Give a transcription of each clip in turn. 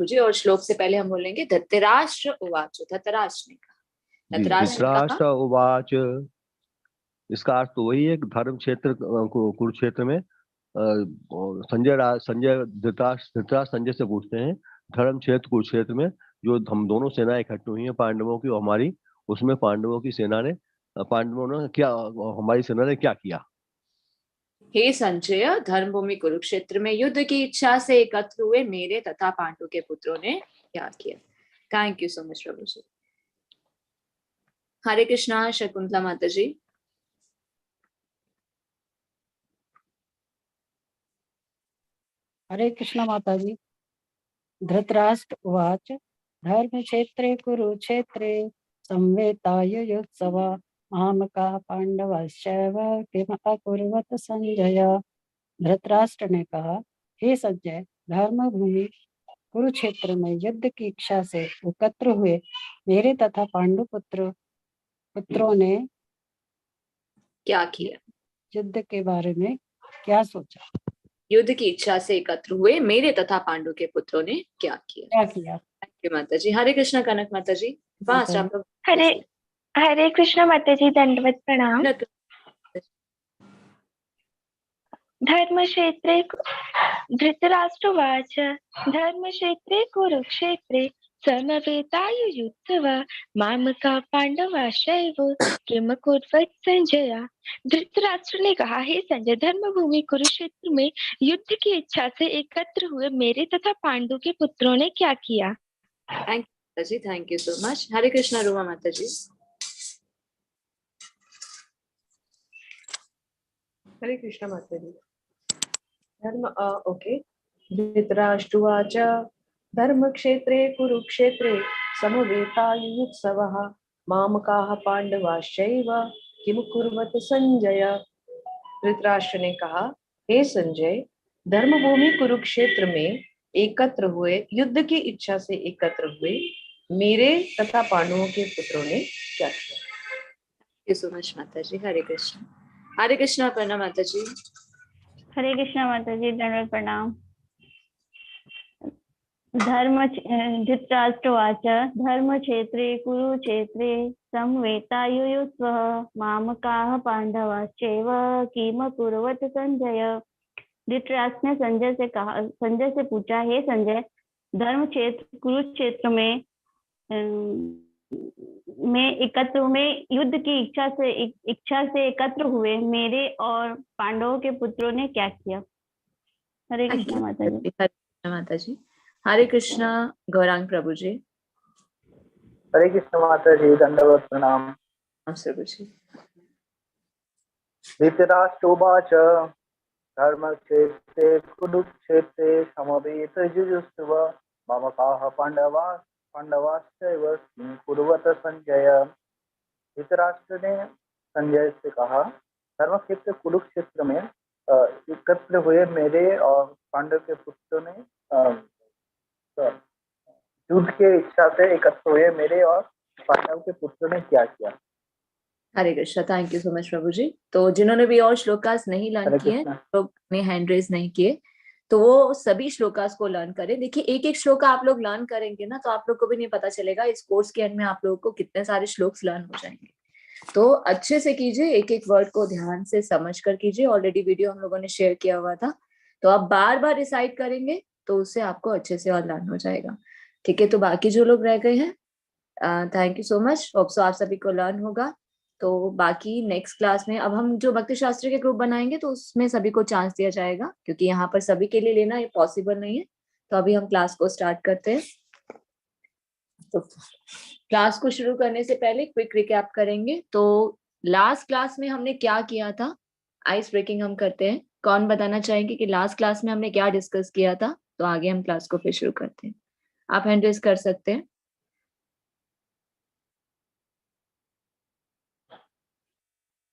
जी। और श्लोक से पहले हम बोलेंगे धृतराष्ट्र उवाच। धृतराष्ट्र ने कहा, जी, धृतराष्ट्र ने कहा, धृतराष्ट्र उवाच, इसका अर्थ तो वही है कि धर्म क्षेत्र कुरुक्षेत्र में संजय धृतराष्ट्र संजय से पूछते हैं, धर्म क्षेत्र कुरुक्षेत्र में जो हम दोनों सेनाएं इकट्ठी हुई हैं पांडवों की और हमारी, उसमें पांडवों की सेना ने, पांडवों ने क्या, हमारी सेना ने क्या किया। हे संजय, धर्मभूमि कुरुक्षेत्र में युद्ध की इच्छा से एकत्र हुए मेरे तथा पांडु के पुत्रों ने क्या किया। थैंक यू सो मच प्रभु जी। हरे कृष्णा शकुंतला माता जी। हरे कृष्णा माता जी। धृतराष्ट्र उवाच, धर्म क्षेत्रे कुरुक्षेत्रे संवेतायुयुत्सव मामकाः पांडवश्चैव किम अकुर्वत संजय। धृतराष्ट्र ने कहा, हे संजय, धर्म भूमि कुरुक्षेत्र में युद्ध की इच्छा से एकत्र हुए मेरे तथा पांडु पुत्रों ने क्या किया। युद्ध के बारे में क्या सोचा। युद्ध की इच्छा से एकत्र हुए मेरे तथा पांडु के पुत्रों ने क्या किया। थैंक यू माता जी। हरे कृष्णा कनक माता जी। फास्ट आप लोग। हरे हरे कृष्णा माता जी, दंडवत प्रणाम। धर्मक्षेत्रे धृतराष्ट्रवाच, धर्मक्षेत्रे कुरुक्षेत्रे समवेतायुयुत्सव मामकाः पांडवाश्चैव किम कुर्वत संजय। धृतराष्ट्र ने कहा, हे संजय, धर्म भूमि कुरुक्षेत्र में युद्ध की इच्छा से एकत्र हुए मेरे तथा पांडु के पुत्रों ने क्या किया। थैंक यू माता जी, thank you so much. Hare Krishna Ruma माता जी। हरे कृष्णा माता जी। धर्म ओके। धृतराष्ट्रवाच, धर्मक्षेत्रे कुरुक्षेत्रे समवेतायुयुत्सवः मामकाः पांडवाश्चैव किम कुर्वत संजय। धृतराष्ट्र ने कहा, हे संजय, धर्मभूमि कुरुक्षेत्र में एकत्र हुए युद्ध की इच्छा से एकत्र हुए मेरे तथा पांडवों के पुत्रों ने क्या किया। थैंक यू सो मच माता जी। हरे कृष्णा। हरे कृष्णा प्रणा माता जी। हरे कृष्णा माता जी, दंडवत प्रणाम। धृतराष्ट्रवाच, धर्मक्षेत्रे कुरुक्षेत्रे समवेतायुयुत्सव मामकाः पांडवाश्चैव किम कुर्वत संजय। धृतराष्ट्र ने संजय से पूछा, हे संजय, धर्म क्षेत्र कुरुक्षेत्र में एकत्र में युद्ध की इच्छा से एकत्र हुए मेरे और पांडवों के पुत्रों ने क्या किया। हरे कृष्णा माता जी। हरे कृष्णा माता जी। हरे कृष्णा गौरांग प्रभु जी। हरे कृष्ण माता जी, दंडवत प्रणाम। प्रभु जी। धृतराष्ट्रोवाच, धर्मक्षेत्रे कुरुक्षेत्रे समवेतयुयुत्सव मामकाः पांडवाश्चैव किं कुर्वत संजय। धृतराष्ट्र ने संजय से कहा, धर्मक्षेत्र कुरुक्षेत्र में एकत्र हुए मेरे और पांडव के पुत्रों ने युद्ध के इच्छा से एकत्र हुए मेरे और पांडव के पुत्रों ने क्या किया। Hare Krishna. Thank you so much प्रभु जी। तो जिन्होंने भी और श्लोकास नहीं लर्न किए, लोग ने हैंड रेज नहीं किए, तो वो सभी श्लोकास को लर्न करें। देखिए एक एक श्लोक आप लोग लर्न करेंगे ना, तो आप लोग को भी नहीं पता चलेगा इस कोर्स के एंड में आप लोगों को कितने सारे श्लोक्स लर्न हो जाएंगे। तो अच्छे से कीजिए, एक एक वर्ड को ध्यान से समझ कर कीजिए। ऑलरेडी वीडियो हम लोगों ने शेयर किया हुआ था, तो आप बार बार रिसाइट करेंगे तो उससे आपको अच्छे से और लर्न हो जाएगा। ठीक है, तो बाकी जो लोग रह गए हैं, thank you so much. Hope so आप सभी को लर्न होगा। तो बाकी नेक्स्ट क्लास में अब हम जो भक्ति शास्त्र के ग्रुप बनाएंगे तो उसमें सभी को चांस दिया जाएगा, क्योंकि यहाँ पर सभी के लिए लेना ये पॉसिबल नहीं है। तो अभी हम क्लास को स्टार्ट करते हैं। तो क्लास को शुरू करने से पहले क्विक रिकैप करेंगे। तो लास्ट क्लास में हमने क्या किया था, आइस ब्रेकिंग हम करते हैं। कौन बताना चाहेंगे कि लास्ट क्लास में हमने क्या डिस्कस किया था, तो आगे हम क्लास को फिर शुरू करते हैं। आप हैंड रेज कर सकते हैं।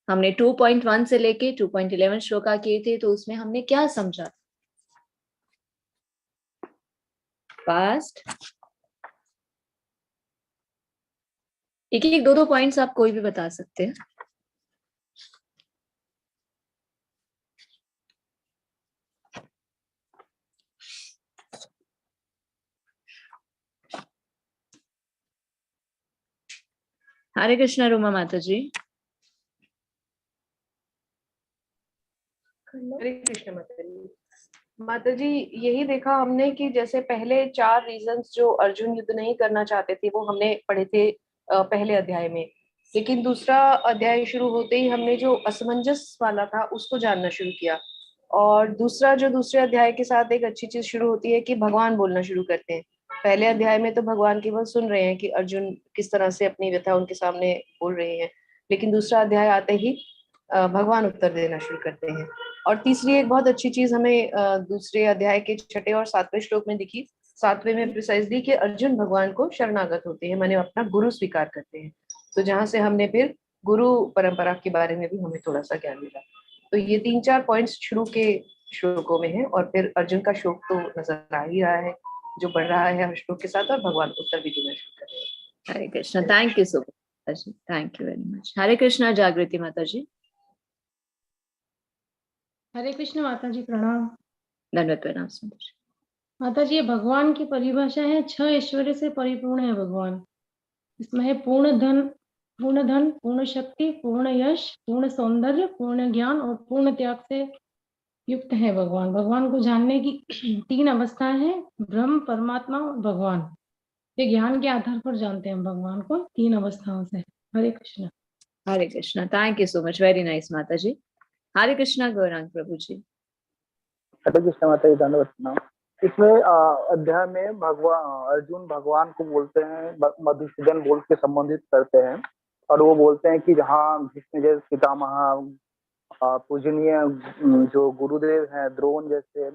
हमने 2.1 से लेके 2.11 श्लोका किए थे, तो उसमें हमने क्या समझा। फास्ट एक एक दो पॉइंट्स आप कोई भी बता सकते हैं। हरे कृष्णा रूमा माता जी। हरे कृष्ण माता जी, यही देखा हमने कि जैसे पहले 4 रीजंस जो अर्जुन युद्ध नहीं करना चाहते थे वो हमने पढ़े थे पहले अध्याय में, लेकिन दूसरा अध्याय शुरू होते ही हमने जो असमंजस वाला था उसको जानना शुरू किया। और दूसरा जो दूसरे अध्याय के साथ एक अच्छी चीज शुरू होती है कि भगवान बोलना शुरू करते हैं। पहले अध्याय में तो भगवान केवल सुन रहे हैं कि अर्जुन किस तरह से अपनी व्यथा उनके सामने बोल रहे हैं, लेकिन दूसरा अध्याय आते ही भगवान उत्तर देना शुरू करते हैं। और तीसरी एक बहुत अच्छी चीज हमें दूसरे अध्याय के 6ठे और 7वें श्लोक में दिखी। 7वें में प्रिसाइजली कि अर्जुन भगवान को शरणागत होते हैं, माने अपना गुरु स्वीकार करते हैं। तो जहां से हमने फिर गुरु परंपरा के बारे में भी हमें थोड़ा सा ज्ञान मिला। तो ये 3-4 पॉइंट्स शुरू के श्लोकों में है, और फिर अर्जुन का शोक तो नजर आ ही रहा है जो बढ़ रहा है हर श्लोक के साथ, और भगवान उत्तर भी देना शुरू कर रहे हैं। Hare Krishna, thank you so much, thank you very much. Hare Krishna Jagriti माता जी। हरे कृष्ण माता जी, प्रणाम। दंडवत प्रणाम सुंदर जी। माता जी, ये भगवान की परिभाषा है, 6 ऐश्वर्य से परिपूर्ण है भगवान। इसमें है पूर्ण धन, पूर्ण शक्ति, पूर्ण यश, पूर्ण सौंदर्य, पूर्ण ज्ञान और पूर्ण त्याग से युक्त है भगवान। भगवान को जानने की 3 अवस्थाएं हैं, ब्रह्म, परमात्मा और भगवान। ये ज्ञान के आधार पर जानते हैं हम भगवान को 3 अवस्थाओं से। Hare Krishna. Hare Krishna, thank you so much, very nice माता जी। हरे कृष्णा गौरांग प्रभु जी। हरे कृष्ण माता जी, धन्यवाद प्रणाम। इसमें अध्याय में भगवान अर्जुन भगवान को बोलते हैं, मधुसूदन बोल के संबोधित करते हैं, और वो बोलते हैं कि जहाँ भीष्म जैसे पितामह, पूजनीय जो गुरुदेव हैं, द्रोण जैसे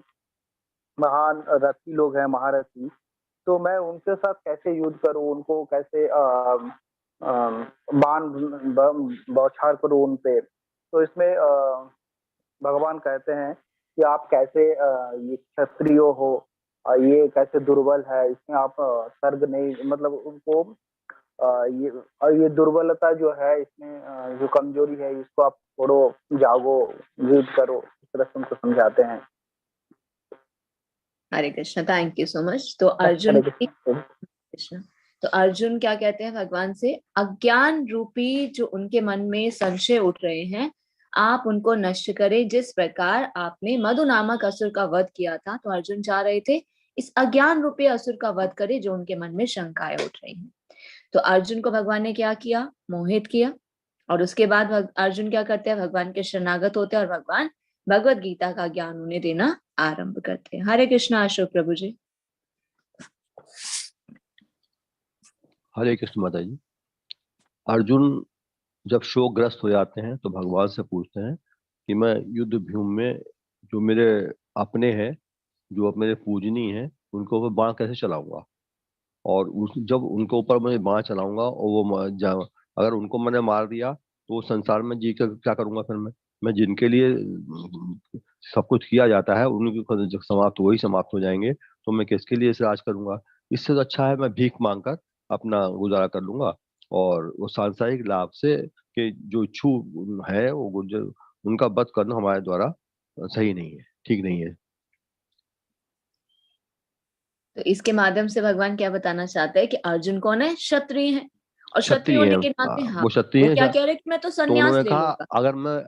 महान रथी लोग हैं, महारथी, तो मैं उनके साथ कैसे युद्ध करूं, उनको कैसे बाण बौछार करूं उन पे। तो इसमें भगवान कहते हैं कि आप कैसे ये क्षत्रिय हो, ये कैसे दुर्बल है, इसमें आप सर्ग नहीं, मतलब उनको ये दुर्बलता जो है, इसमें जो कमजोरी है, इसको आप छोड़ो, जागो, युद्ध करो, इस तरह से उनको समझाते हैं। Hare Krishna, thank you so much. तो अर्जुन कृष्ण, तो अर्जुन क्या कहते हैं भगवान से? अज्ञान रूपी जो उनके मन में संशय उठ रहे हैं, आप उनको नष्ट करें, जिस प्रकार आपने मधु नामक असुर का वध किया था। तो अर्जुन चाह रहे थे इस अज्ञान रूपी असुर का वध करे जो उनके मन में शंकाएं उठ रही हैं। तो अर्जुन को भगवान ने क्या किया? मोहित किया। और उसके बाद अर्जुन क्या करते हैं? भगवान के शरणागत होते हैं, और भगवान भगवत गीता का ज्ञान उन्हें देना आरंभ करते हैं। हरे कृष्णा अशोक प्रभु जी। हरे कृष्ण माता जी। अर्जुन जब शोकग्रस्त हो जाते हैं तो भगवान से पूछते हैं कि मैं युद्ध भूमि में जो मेरे अपने हैं, जो मेरे पूजनीय हैं, उनको ऊपर बाण कैसे चलाऊंगा, और जब उनको ऊपर मैं बाण चलाऊंगा और वो अगर उनको मैंने मार दिया तो संसार में जी कर क्या करूंगा? फिर मैं जिनके लिए सब कुछ किया जाता है उनके जब समाप्त वही समाप्त हो जाएंगे, तो मैं किसके लिए इसे राज करूंगा? इससे तो अच्छा है मैं भीख मांगकर अपना गुजारा कर लूंगा, और वो सांसारिक लाभ से के जो इच्छु है वो गुर्जर, उनका वध करना हमारे द्वारा सही नहीं है, ठीक नहीं है। तो इसके माध्यम से भगवान क्या बताना चाहते हैं कि अर्जुन कौन है? क्षत्रिय है, और क्षत्रिय क्षत्रिय होने है, के नाते हाँ, वो क्षत्रिय वो है। क्या कह रहे हैं कि मैं तो तो संन्यास उन्होंने ले कहा लूंगा।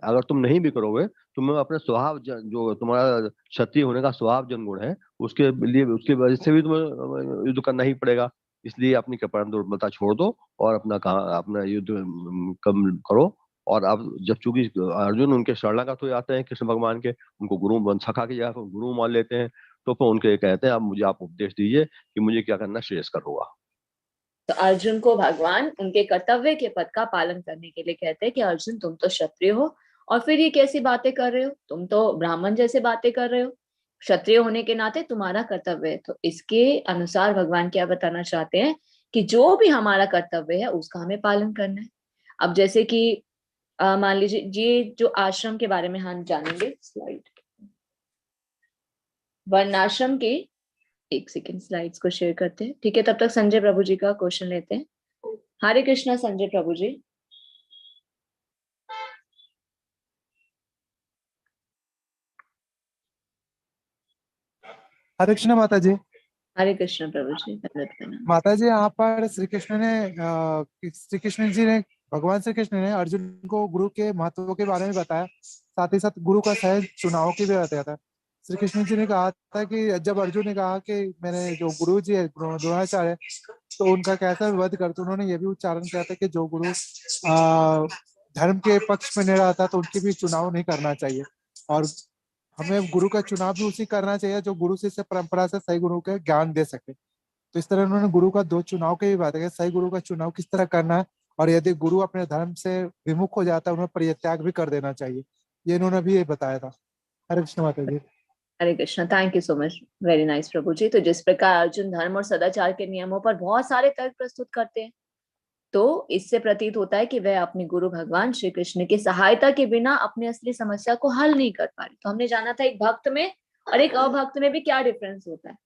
अगर तुम नहीं भी करोगे तो मैं अपने स्वभाव जो तुम्हारा क्षत्रिय होने का स्वभाव जन गुण है, उसके लिए उसकी वजह से भी तुम्हें युद्ध करना ही पड़ेगा। इसलिए अपनी कपड़ा दुर्बलता छोड़ दो और अपना युद्ध कम करो। और अब जब चूंकि अर्जुन उनके शरणागत हो जाते हैं कृष्ण भगवान के, उनको गुरु सखा की जगह गुरु मान लेते हैं, तो फिर उनके कहते हैं अब मुझे आप उपदेश दीजिए कि मुझे क्या करना श्रेयस्कर होगा। तो अर्जुन को भगवान उनके कर्तव्य के पद का पालन करने के लिए कहते हैं कि अर्जुन तुम तो क्षत्रिय हो, और फिर ये कैसी बातें कर रहे हो? तुम तो ब्राह्मण जैसे बातें कर रहे हो। क्षत्रिय होने के नाते तुम्हारा कर्तव्य है। तो इसके अनुसार भगवान क्या बताना चाहते हैं कि जो भी हमारा कर्तव्य है उसका हमें पालन करना है। अब जैसे कि मान लीजिए ये जो आश्रम के बारे में हम जानेंगे, स्लाइड वर्णाश्रम के, एक सेकेंड स्लाइड्स को शेयर करते हैं, ठीक है? तब तक संजय प्रभु जी का क्वेश्चन लेते हैं। हरे कृष्णा संजय प्रभु जी। हरे कृष्ण माता जी। हरे कृष्ण प्रभु जी। माता जी, यहाँ पर श्री कृष्ण जी ने भगवान श्री कृष्ण ने अर्जुन को गुरु के महत्व के बारे में बताया, साथ ही साथ गुरु का सहज चुनाव की भी बताया था। श्री कृष्ण जी ने कहा था कि जब अर्जुन ने कहा कि मेरे जो गुरु जी है द्रोणाचार्य, तो उनका कैसा वध करते, उन्होंने ये भी उच्चारण किया था कि जो गुरु धर्म के पक्ष में नहीं रहता तो उनकी भी चुनाव नहीं करना चाहिए, और हमें गुरु का चुनाव भी उसी करना चाहिए जो गुरु शिष्य परंपरा से सही गुरु के ज्ञान दे सके। तो इस तरह उन्होंने गुरु का 2 चुनाव की भी बात है, सही गुरु का चुनाव किस तरह करना है, और यदि गुरु अपने धर्म से विमुख हो जाता है उन्हें परित्याग भी कर देना चाहिए, ये इन्होंने भी ये बताया था। हरे कृष्ण माता जी। Hare Krishna, thank you so much, very nice प्रभु जी। तो जिस प्रकार अर्जुन धर्म और सदाचार के नियमों पर बहुत सारे तर्क प्रस्तुत करते हैं, तो इससे प्रतीत होता है कि वह अपने गुरु भगवान श्री कृष्ण की सहायता के बिना अपनी असली समस्या को हल नहीं कर पा रहे। तो हमने जाना था एक भक्त में और एक अभक्त में भी क्या डिफरेंस होता है।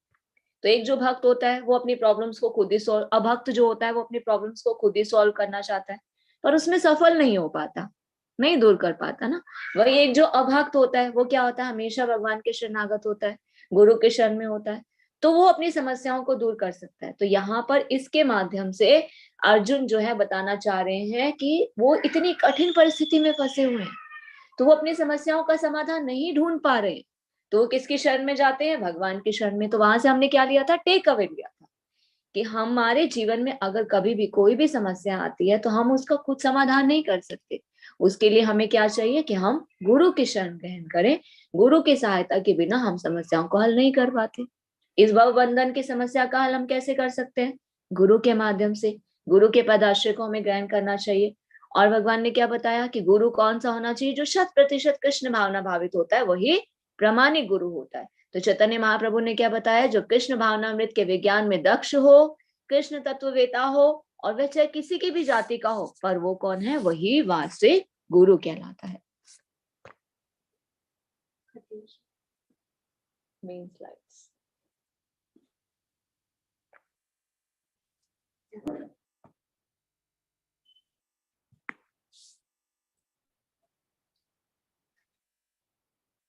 तो एक जो भक्त होता है वो अपनी प्रॉब्लम्स को खुद ही सॉल्व, अभक्त जो होता है वो अपनी प्रॉब्लम्स को खुद ही सॉल्व करना चाहता है पर उसमें सफल नहीं हो पाता, नहीं दूर कर पाता ना। वही एक जो अभक्त होता है वो क्या होता है, हमेशा भगवान के शरणागत होता है, गुरु के शरण में होता है, तो वो अपनी समस्याओं को दूर कर सकता है। तो यहाँ पर इसके माध्यम से अर्जुन जो है बताना चाह रहे हैं कि वो इतनी कठिन परिस्थिति में फंसे हुए हैं, तो वो अपनी समस्याओं का समाधान नहीं ढूंढ पा रहे हैं, तो वो किसकी शरण में जाते हैं, भगवान की शरण में। तो वहां से हमने क्या लिया था, टेक अवे लिया था कि हमारे जीवन में अगर कभी भी कोई भी समस्या आती है तो हम उसका खुद समाधान नहीं कर सकते। उसके लिए हमें क्या चाहिए कि हम गुरु की शरण ग्रहण करें। गुरु की सहायता के बिना हम समस्याओं को हल नहीं कर पाते। इस भव बंधन की समस्या का हल हम कैसे कर सकते हैं, गुरु के माध्यम से। गुरु के पदाश्रय को हमें ग्रहण करना चाहिए। और भगवान ने क्या बताया कि गुरु कौन सा होना चाहिए, जो 100% कृष्ण भावना भावित होता है वही प्रामाणिक गुरु होता है। तो चैतन्य महाप्रभु ने क्या बताया, जो कृष्ण भावनामृत के विज्ञान में दक्ष हो, कृष्ण तत्ववेता हो, और वह चाहे किसी की भी जाति का हो, पर वो कौन है, वही वास्तविक गुरु कहलाता है। Main slides.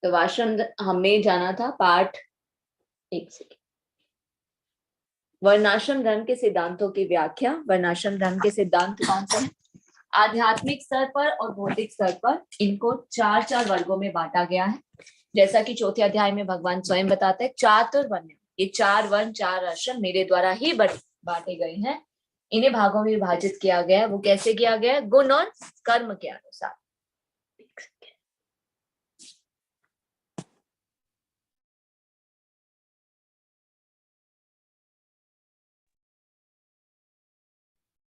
तो आश्रम हमने जाना था पाठ 1 से। वर्णाश्रम धर्म के सिद्धांतों की व्याख्या। वर्णाश्रम धर्म के सिद्धांत कौन से हैं, आध्यात्मिक स्तर पर और भौतिक स्तर पर इनको 4 वर्गों में बांटा गया है। जैसा कि 4थे अध्याय में भगवान स्वयं बताते हैं, चातुर्वण्य, ये 4 वर्ण 4 आश्रम मेरे द्वारा ही बांटे गए हैं। इन्हें भागों में विभाजित किया गया है। वो कैसे किया गया है, गुण और कर्म के अनुसार।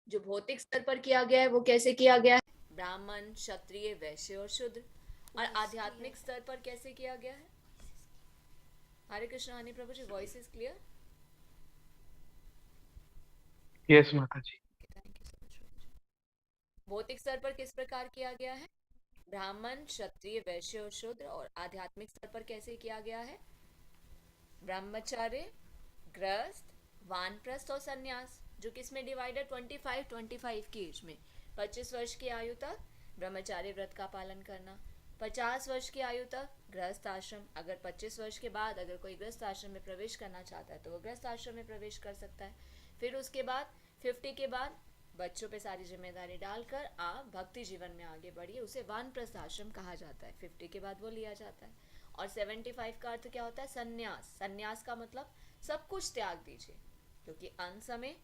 जो भौतिक स्तर पर किया गया है वो कैसे किया गया है, ब्राह्मण, क्षत्रिय, वैश्य और शूद्र। और आध्यात्मिक स्तर पर कैसे किया गया है। हरे कृष्ण हनी प्रभु जी, वॉइस इज क्लियर? यस माता जी। भौतिक स्तर पर किस प्रकार किया गया है, ब्राह्मण, क्षत्रिय, वैश्य और शूद्र। और आध्यात्मिक स्तर पर कैसे किया गया है, ब्रह्मचार्य, गृहस्थ, वानप्रस्थ और सन्यास। जो किसमें डिवाइडेड, 25 की एज में, 25 वर्ष की आयु तक ब्रह्मचार्य व्रत का पालन करना, 50 वर्ष की आयु तक गृहस्थ आश्रम। अगर 25 वर्ष के बाद अगर कोई गृहस्थ आश्रम में प्रवेश करना चाहता है तो वो गृहस्थ आश्रम में प्रवेश कर सकता है। फिर उसके बाद 50 के बाद बच्चों पे सारी जिम्मेदारी डालकर आप भक्ति जीवन में आगे बढ़िए, उसे वानप्रस्थ आश्रम कहा जाता है। 50 के बाद वो लिया जाता है। और 75 का अर्थ क्या होता है, संन्यास। संन्यास का मतलब सब कुछ त्याग दीजिए, क्योंकि अंत समय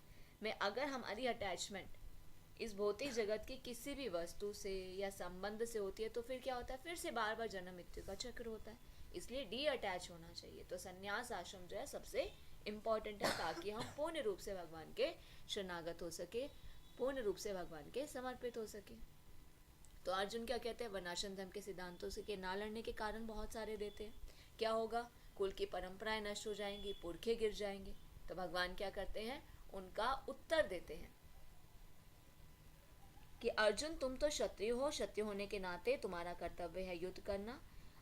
में अगर हमारी अटैचमेंट इस भौतिक जगत की किसी भी वस्तु से या संबंध से होती है तो फिर क्या होता है, फिर से बार बार जन्म मृत्यु का चक्र होता है। इसलिए डी अटैच होना चाहिए। तो संन्यास आश्रम जो है सबसे इम्पोर्टेंट है, ताकि हम पूर्ण रूप से भगवान के शरणागत हो सके, पूर्ण रूप से भगवान के समर्पित हो सके। तो अर्जुन क्या कहते हैं, वर्णाश्रम धर्म के सिद्धांतों से के ना लड़ने के कारण बहुत सारे देते हैं। क्या होगा, कुल की परंपराएं नष्ट हो जाएंगी, पुरखे गिर जाएंगे। तो भगवान क्या करते हैं, उनका उत्तर देते हैं कि अर्जुन तुम तो क्षत्रिय हो, क्षत्रिय होने के नाते तुम्हारा कर्तव्य है युद्ध करना।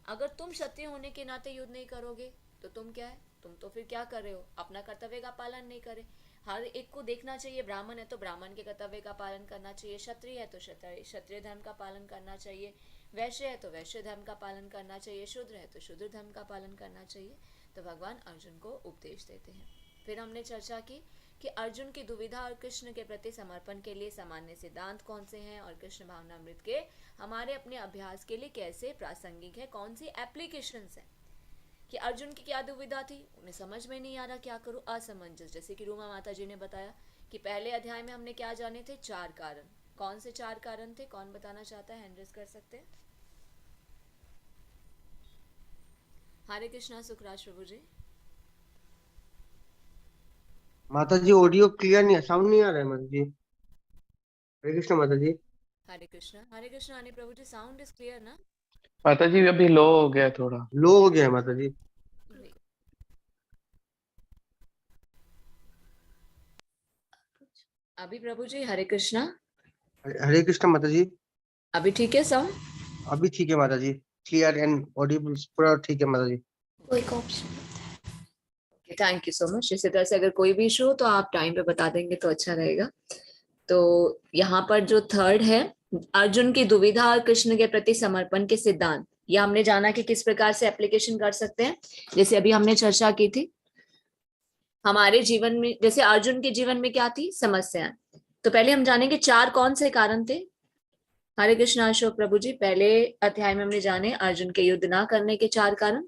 अगर तुम क्षत्रिय होने के नाते युद्ध नहीं करोगे तो तुम क्या है, तुम तो फिर क्या कर रहे हो, अपना कर्तव्य का पालन नहीं करे। हर एक को देखना चाहिए, ब्राह्मण है तो ब्राह्मण के कर्तव्य का पालन करना चाहिए, क्षत्रिय है तो क्षत्रिय धर्म का पालन करना चाहिए, वैश्य है तो वैश्य धर्म का पालन करना चाहिए, शूद्र है तो शूद्र धर्म का पालन करना चाहिए। तो भगवान अर्जुन को उपदेश देते हैं। फिर हमने चर्चा की कि अर्जुन की दुविधा और कृष्ण के प्रति समर्पण के लिए सामान्य सिद्धांत कौन से हैं और कृष्ण भावनामृत के हमारे अपने अभ्यास के लिए कैसे प्रासंगिक है, कौन सी एप्लीकेशंस है। कि अर्जुन की क्या दुविधा थी, उन्हें समझ में नहीं आ रहा क्या करूं, असमंजस। जैसे कि रूमा माता जी ने बताया कि पहले अध्याय में हमने क्या जाने थे, 4 कारण। कौन से 4 कारण थे, कौन बताना चाहता है, हैंड रेज कर सकते हैं। हरे कृष्णा सुखराज प्रभु जी। माता जी ऑडियो क्लियर नहीं है, साउंड नहीं आ रहा है माता जी। हरे कृष्ण माता जी। हरे कृष्णा अनिल प्रभु जी, साउंड इज क्लियर ना। माता जी अभी लो हो गया थोड़ा। लो हो गया है माता जी। अभी प्रभु जी हरे कृष्णा। हरे कृष्ण माता जी। अभी ठीक है साउंड। अभी ठीक है माता जी, क्लियर एंड ऑडिबल पूरा ठीक है माता जी। कोई option. Thank you so much. इसी तरह से अगर कोई भी इशू हो तो आप टाइम पे बता देंगे तो अच्छा रहेगा। तो यहाँ पर जो थर्ड है, अर्जुन की दुविधा और कृष्ण के प्रति समर्पण के सिद्धांत, ये हमने जाना कि किस प्रकार से एप्लीकेशन कर सकते हैं। जैसे अभी हमने चर्चा की थी हमारे जीवन में, जैसे अर्जुन के जीवन में क्या थी समस्याएं। तो पहले हम जानेंगे 4 कौन से कारण थे। हरे कृष्ण अशोक प्रभु जी, पहले अध्याय में हमने जाने अर्जुन के युद्ध ना करने के 4 कारण।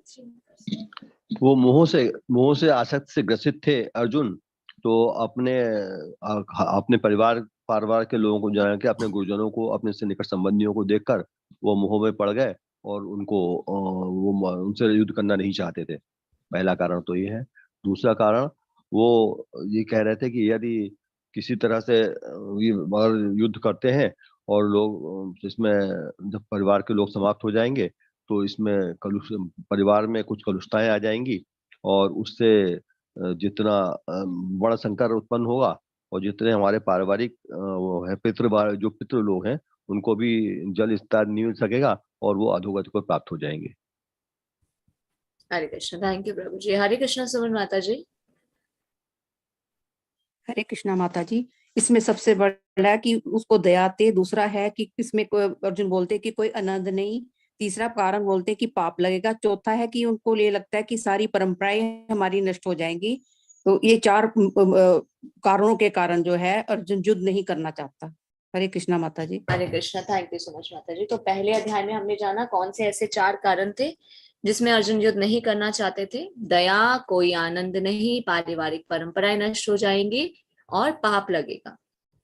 वो मोह से आसक्त से ग्रसित थे अर्जुन। तो अपने परिवार के लोगों को जान के, अपने गुरुजनों को, अपने से निकट संबंधियों को देखकर वो मोह में पड़ गए और वो उनसे युद्ध करना नहीं चाहते थे। पहला कारण तो ये है। दूसरा कारण, वो ये कह रहे थे कि यदि किसी तरह से अगर युद्ध करते हैं और लोग इसमें जब परिवार के लोग समाप्त हो जाएंगे तो इसमें परिवार में कुछ कलुषताएं आ जाएंगी और उससे जितना बड़ा संकट उत्पन्न होगा और जितने हमारे पारिवारिक वो है जो पितृ लोग हैं उनको भी जल स्तर नहीं मिल सकेगा और वो अधोगति को प्राप्त हो जाएंगे। हरे कृष्ण, थैंक यू प्रभु जी। हरे कृष्ण सुमन माता जी। हरे कृष्णा माता जी। इसमें सबसे बड़ा कि उसको दया थे, दूसरा है कि इसमें अर्जुन बोलते कि कोई आनंद नहीं, तीसरा कारण बोलते कि पाप लगेगा, चौथा है कि उनको ये लगता है कि सारी परंपराएं हमारी नष्ट हो जाएंगी। तो ये 4 कारणों के कारण जो है अर्जुन युद्ध नहीं करना चाहता। हरे कृष्णा माता जी। Hare Krishna, thank you so much माता जी। तो पहले अध्याय में हमने जाना कौन से ऐसे 4 कारण थे जिसमें अर्जुन युद्ध नहीं करना चाहते थे। दया, कोई आनंद नहीं, पारिवारिक परंपराएं नष्ट हो जाएंगी और पाप लगेगा।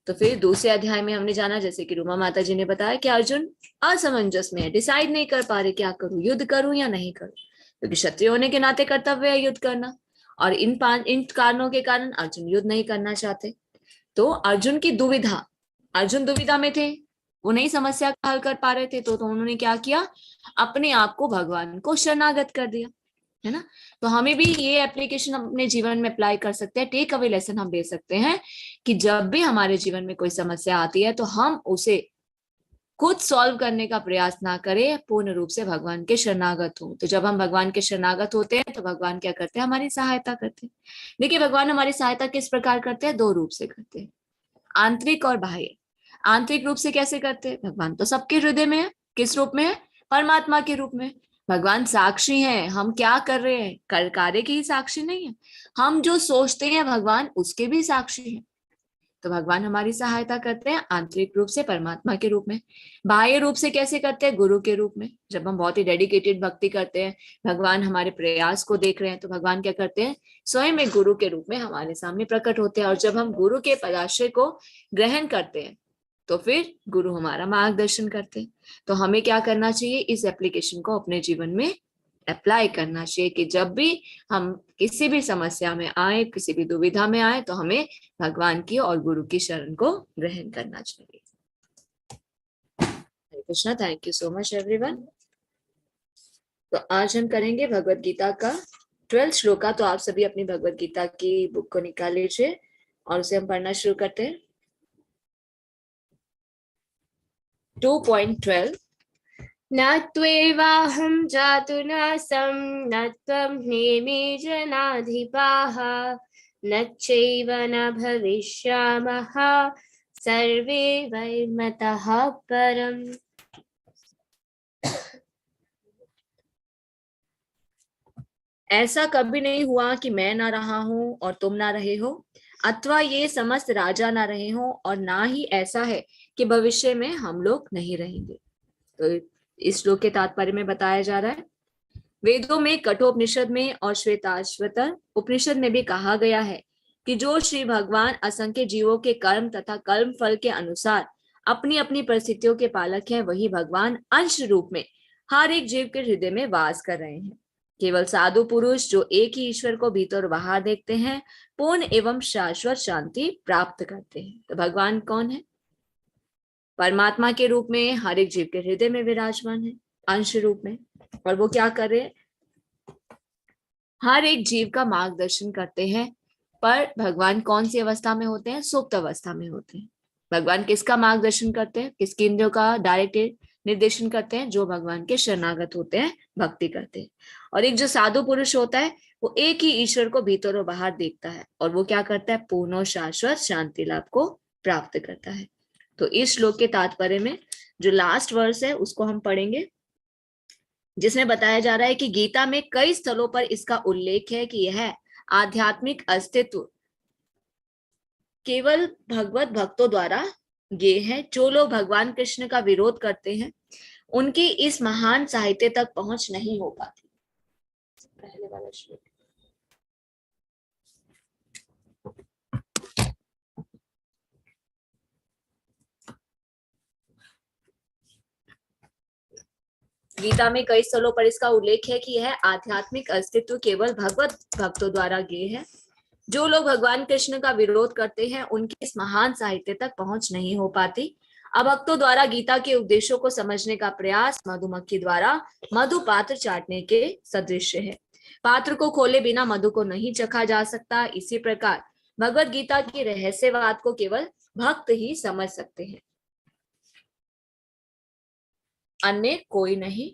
तो फिर दूसरे अध्याय में हमने जाना, जैसे कि रूमा माता जी ने बताया कि अर्जुन असमंजस में है, डिसाइड नहीं कर पा रहे क्या करूं, युद्ध करूं या नहीं करूं, क्योंकि क्षत्रिय होने के नाते कर्तव्य है युद्ध करना। और इन कारणों के कारण अर्जुन युद्ध नहीं करना चाहते। तो अर्जुन की दुविधा, अर्जुन दुविधा में थे, वो नई समस्या का हल कर पा रहे थे। तो उन्होंने क्या किया, अपने आप को भगवान को शरणागत कर दिया, है ना। तो हमें भी ये एप्लीकेशन अपने जीवन में अप्लाई कर सकते हैं। टेक अवे लेसन हम दे सकते हैं कि जब भी हमारे जीवन में कोई समस्या आती है तो हम उसे खुद सॉल्व करने का प्रयास ना करें, पूर्ण रूप से भगवान के शरणागत हो। तो जब हम भगवान के शरणागत होते हैं तो भगवान क्या करते हैं, हमारी सहायता करते हैं। देखिए भगवान हमारी सहायता किस प्रकार करते हैं, 2 रूप से करते हैं, आंतरिक और बाह्य। आंतरिक रूप से कैसे करते हैं, भगवान तो सबके हृदय में है, किस रूप में है, परमात्मा के रूप में। भगवान साक्षी हैं, हम क्या कर रहे हैं कार्य की ही साक्षी नहीं है, हम जो सोचते हैं भगवान उसके भी साक्षी हैं। तो भगवान हमारी सहायता करते हैं आंतरिक रूप से, परमात्मा के रूप में। बाह्य रूप से कैसे करते हैं, गुरु के रूप में। जब हम बहुत ही डेडिकेटेड भक्ति करते हैं, भगवान हमारे प्रयास को देख रहे हैं, तो भगवान क्या करते हैं, स्वयं में गुरु के रूप में हमारे सामने प्रकट होते हैं। और जब हम गुरु के पदाश्रय को ग्रहण करते हैं तो फिर गुरु हमारा मार्गदर्शन करते हैं। तो हमें क्या करना चाहिए, इस एप्लीकेशन को अपने जीवन में अप्लाई करना चाहिए कि जब भी हम किसी भी समस्या में आए, किसी भी दुविधा में आए, तो हमें भगवान की और गुरु की शरण को ग्रहण करना चाहिए। Hare Krishna, thank you so much everyone. तो आज हम करेंगे भगवत गीता का 12 श्लोका। तो आप सभी अपनी भगवत गीता की बुक को निकाल लीजिए और उसे हम पढ़ना शुरू करते हैं। 2.12 न त्वेवाहं जातु नासं न त्वं नेमि जनाधिपाः न चैव न भविष्यामः सर्वे वैमतः परम्। ऐसा कभी नहीं हुआ कि मैं ना रहा हूं और तुम ना रहे हो। अथवा ये समस्त राजा ना रहे हों, और ना ही ऐसा है कि भविष्य में हम लोग नहीं रहेंगे। तो इस श्लोक के तात्पर्य में बताया जा रहा है, वेदों में, कठोपनिषद में और श्वेताश्वतर उपनिषद में भी कहा गया है कि जो श्री भगवान असंख्य जीवों के कर्म तथा कर्म फल के अनुसार अपनी अपनी परिस्थितियों के पालक हैं, वही भगवान अंश रूप में हर एक जीव के हृदय में वास कर रहे हैं। केवल साधु पुरुष जो एक ही ईश्वर को भीतर और बाहर देखते हैं, पूर्ण एवं शाश्वत शांति प्राप्त करते हैं। तो भगवान कौन है? परमात्मा के रूप में हर एक जीव के हृदय में विराजमान है, अंश रूप में। और वो क्या कर रहे हैं? हर एक जीव का मार्गदर्शन करते हैं। पर भगवान कौन सी अवस्था में होते हैं? सुप्त अवस्था में होते हैं। भगवान किसका मार्गदर्शन करते हैं? किसके इंद्रियों का डायरेक्ट निर्देशन करते हैं? जो भगवान के शरणागत होते हैं, भक्ति करते हैं। और एक जो साधु पुरुष होता है, वो एक ही ईश्वर को भीतर और बाहर देखता है, और वो क्या करता है? पूर्ण और शाश्वत शांति लाभ को प्राप्त करता है। तो इस श्लोक के तात्पर्य में जो लास्ट वर्स है उसको हम पढ़ेंगे, जिसमें बताया जा रहा है कि गीता में कई स्थलों पर इसका उल्लेख है कि यह आध्यात्मिक अस्तित्व केवल भगवत भक्तों द्वारा ये है। जो लोग भगवान कृष्ण का विरोध करते हैं, उनकी इस महान साहित्य तक पहुंच नहीं हो पाती। पहले वाला श्लोक, गीता में कई स्थलों पर इसका उल्लेख है कि यह आध्यात्मिक अस्तित्व केवल भगवत भक्तों द्वारा ज्ञेय है। जो लोग भगवान कृष्ण का विरोध करते हैं, उनकी इस महान साहित्य तक पहुंच नहीं हो पाती। अभक्तों द्वारा गीता के उपदेशों को समझने का प्रयास मधुमक्खी द्वारा मधु पात्र चाटने के सदृश है। पात्र को खोले बिना मधु को नहीं चखा जा सकता। इसी प्रकार भगवत गीता की रहस्यवाद को केवल भक्त ही समझ सकते हैं, अन्य कोई नहीं।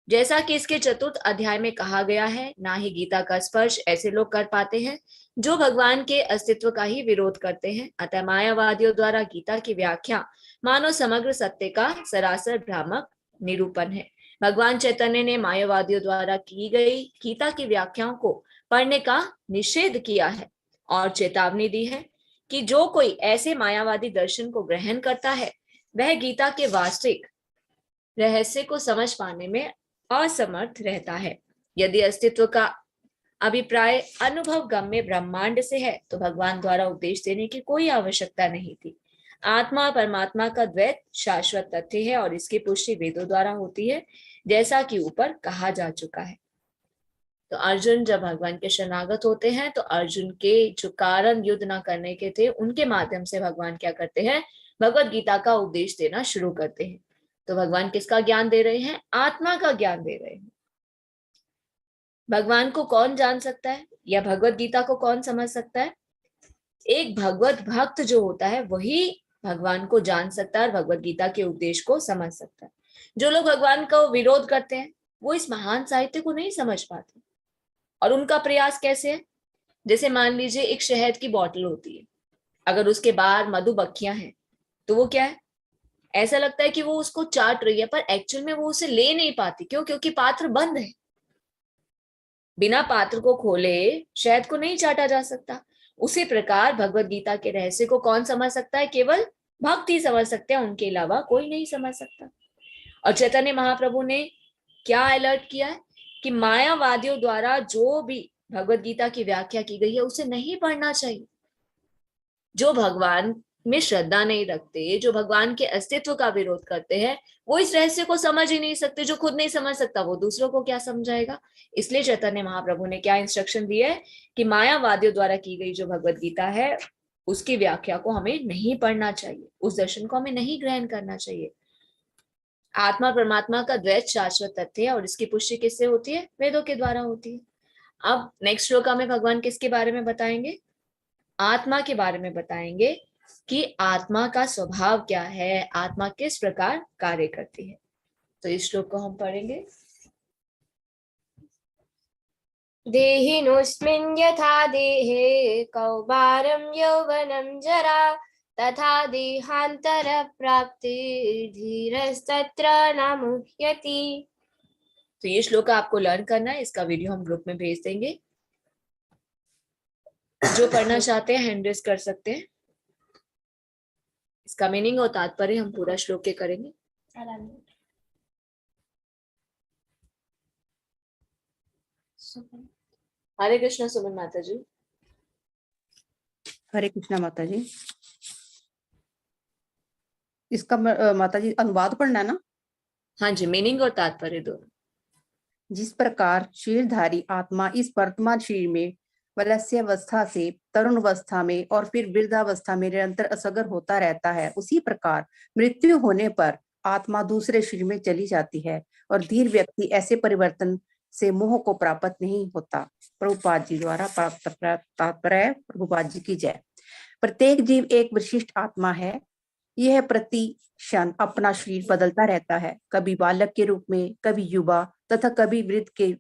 जैसा कि इसके चतुर्थ अध्याय में कहा गया है, ना ही गीता का स्पर्श ऐसे लोग कर पाते हैं जो भगवान के अस्तित्व का ही विरोध करते हैं। अतः मायावादियों द्वारा गीता की व्याख्या मानो समग्र सत्य का सरासर भ्रामक निरूपण है। भगवान चैतन्य ने मायावादियों द्वारा की गई गीता की व्याख्याओं को पढ़ने का निषेध किया है और चेतावनी दी है कि जो कोई ऐसे मायावादी दर्शन को ग्रहण करता है, वह गीता के वास्तविक रहस्य को समझ पाने में असमर्थ रहता है। यदि अस्तित्व का अभिप्राय अनुभव गम्य ब्रह्मांड से है, तो भगवान द्वारा उपदेश देने की कोई आवश्यकता नहीं थी। आत्मा परमात्मा का द्वैत शाश्वत तथ्य है और इसकी पुष्टि वेदों द्वारा होती है, जैसा कि ऊपर कहा जा चुका है। तो अर्जुन जब भगवान के शरणागत होते हैं, तो अर्जुन के जो कारण युद्ध न करने के थे, उनके माध्यम से भगवान क्या करते हैं? भगवत गीता का उपदेश देना शुरू करते हैं। तो भगवान किसका ज्ञान दे रहे हैं? आत्मा का ज्ञान दे रहे हैं। भगवान को कौन जान सकता है या भगवत गीता को कौन समझ सकता है? एक भगवत भक्त जो होता है वही भगवान को जान सकता है और भगवत गीता के उपदेश को समझ सकता है। जो लोग भगवान का विरोध करते हैं, वो इस महान साहित्य को नहीं समझ पाते। और उनका प्रयास कैसे है? जैसे मान लीजिए एक शहद की बोतल होती है, अगर उसके बाहर मधुमक्खियां हैं, तो वो क्या है? ऐसा लगता है कि वो उसको चाट रही है, पर एक्चुअल में वो उसे ले नहीं पाती। क्यों? क्योंकि पात्र बंद है। बिना पात्र को खोले शहद को नहीं चाटा जा सकता। उसी प्रकार भगवत गीता के रहस्य को कौन समझ सकता है? केवल भक्त ही समझ सकते हैं, उनके अलावा कोई नहीं समझ सकता। और चैतन्य महाप्रभु ने क्या अलर्ट किया है कि मायावादियों द्वारा जो भी भगवत गीता की व्याख्या की गई है, उसे नहीं पढ़ना चाहिए। जो भगवान में श्रद्धा नहीं रखते, जो भगवान के अस्तित्व का विरोध करते हैं, वो इस रहस्य को समझ ही नहीं सकते। जो खुद नहीं समझ सकता, वो दूसरों को क्या समझाएगा? इसलिए चैतन्य महाप्रभु ने क्या इंस्ट्रक्शन दिए है कि मायावादियों द्वारा की गई जो भगवत गीता है, उसकी व्याख्या को हमें नहीं पढ़ना चाहिए, उस दर्शन को हमें नहीं ग्रहण करना चाहिए। आत्मा परमात्मा का द्वैत शाश्वत तथ्य है और इसकी पुष्टि किससे होती है? वेदों के द्वारा होती है। अब नेक्स्ट श्लोक में भगवान किसके बारे में बताएंगे? आत्मा के बारे में बताएंगे कि आत्मा का स्वभाव क्या है, आत्मा किस प्रकार कार्य करती है। तो इस श्लोक को हम पढ़ेंगे। देहिनोऽस्मिन् यथा देहे कौमारं यौवनं जरा तथा देहांतर प्राप्ति धीरस्तत्र न मुह्यति। तो ये श्लोक आपको लर्न करना है, इसका वीडियो हम ग्रुप में भेज देंगे। जो पढ़ना चाहते हैं हैंड रेज कर सकते हैं। इसका मीनिंग और तात्पर्य हम पूरा श्लोक के करेंगे। हरे कृष्णा सुमन माता जी। हरे कृष्णा माता जी। इसका माता जी अनुवाद पढ़ना है ना? हाँ जी, मीनिंग और तात्पर्य दोनों। जिस प्रकार शरीरधारी आत्मा इस वर्तमान शरीर में वलस्यावस्था से तरुण अवस्था में और फिर वृद्धावस्था में निरंतर असगर होता रहता है, उसी प्रकार मृत्यु होने पर आत्मा दूसरे शरीर में चली जाती है और धीर व्यक्ति ऐसे परिवर्तन से मोह को प्राप्त नहीं होता। प्रभुपाद जी द्वारा प्राप्त तात्पर्य। प्रभुपाद जी की जय। प्रत्येक जीव एक विशिष्ट आत्मा है। यह प्रति क्षण अपना शरीर बदलता रहता है, कभी बालक के रूप में, कभी युवा तथा कभी वृद्ध के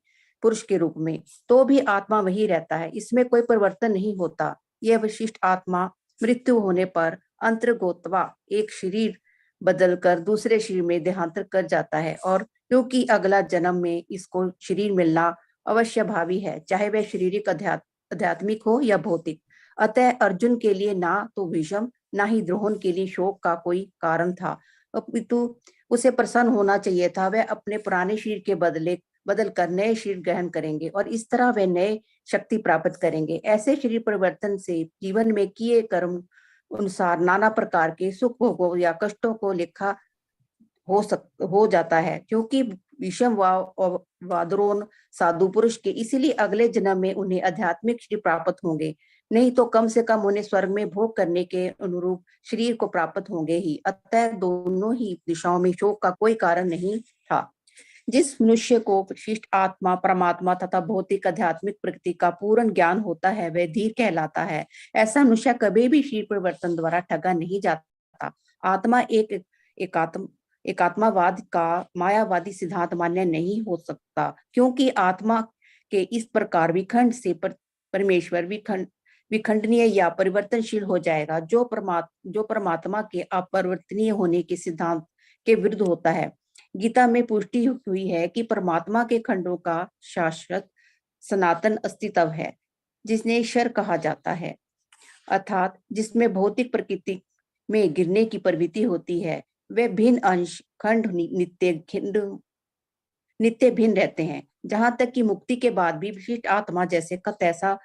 पुरुष के रूप में, तो भी आत्मा वही रहता है, इसमें कोई परिवर्तन नहीं होता। यह विशिष्ट आत्मा मृत्यु होने पर अंतर्गोत्वा एक शरीर बदलकर दूसरे शरीर में देहांतर कर जाता है, और क्योंकि अगला जन्म में इसको शरीर मिलना अवश्य भावी है, चाहे वह शारीरिक आध्यात्मिक हो या भौतिक। अतः अर्जुन के लिए ना तो विषम ना ही द्रोहन के लिए शोक का कोई कारण था, अपितु उसे प्रसन्न होना चाहिए था। वह अपने पुराने शरीर के बदल कर नए शरीर ग्रहण करेंगे और इस तरह वे नए शक्ति प्राप्त करेंगे। ऐसे शरीर परिवर्तन से जीवन में किए कर्म अनुसार नाना प्रकार के सुख भोगों या कष्टों को लिखा हो जाता है, क्योंकि विषम वाद्रोन साधु पुरुष के, इसीलिए अगले जन्म में उन्हें आध्यात्मिक शरीर प्राप्त होंगे, नहीं तो कम से कम उन्हें स्वर्ग में भोग करने के अनुरूप शरीर को प्राप्त होंगे ही। अतः दोनों ही दिशाओं में शोक का कोई कारण नहीं था। जिस मनुष्य को विशिष्ट आत्मा, परमात्मा तथा भौतिक आध्यात्मिक प्रकृति का पूर्ण ज्ञान होता है, वह धीर कहलाता है। ऐसा मनुष्य कभी भी शरीर परिवर्तन द्वारा ठगा नहीं जाता। आत्मा एकात्मावाद का मायावादी सिद्धांत मान्य नहीं हो सकता, क्योंकि आत्मा के इस प्रकार विखंड से परमेश्वर विखंडनीय या परिवर्तनशील हो जाएगा, जो परमात्मा के अपरिवर्तनीय होने के सिद्धांत के विरुद्ध होता है। गीता में पुष्टि हुई है कि परमात्मा के खंडों का शाश्वत सनातन अस्तित्व है, जिसने ईश्वर कहा जाता है, अर्थात जिसमें भौतिक प्रकृति में गिरने की प्रवृत्ति होती है। वे भिन्न अंश खंड नित्य भिन्न रहते हैं, जहां तक कि मुक्ति के बाद भी विशिष्ट आत्मा जैसे का तैसा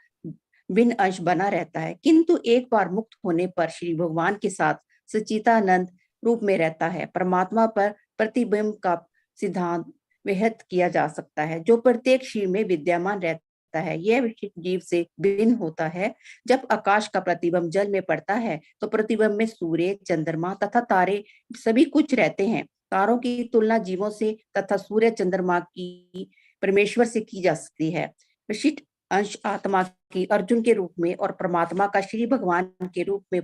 भिन्न अंश बना रहता है, किंतु एक बार मुक्त होने पर श्री भगवान के साथ सच्चिदानंद रूप में रहता है। परमात्मा पर प्रतिबिंब का सिद्धांत व्यक्त किया जा सकता है, जो प्रत्येक शरीर में विद्यमान रहता है। यह विशिष्ट जीव से भिन्न होता है। जब आकाश का प्रतिबिंब जल में पड़ता है, तो प्रतिबिंब में सूर्य, चंद्रमा तथा तारे सभी कुछ रहते हैं। तारों की तुलना जीवों से तथा सूर्य चंद्रमा की परमेश्वर से की जा सकती है। विशिष्ट अंश आत्मा की अर्जुन के रूप में और परमात्मा का श्री भगवान के रूप में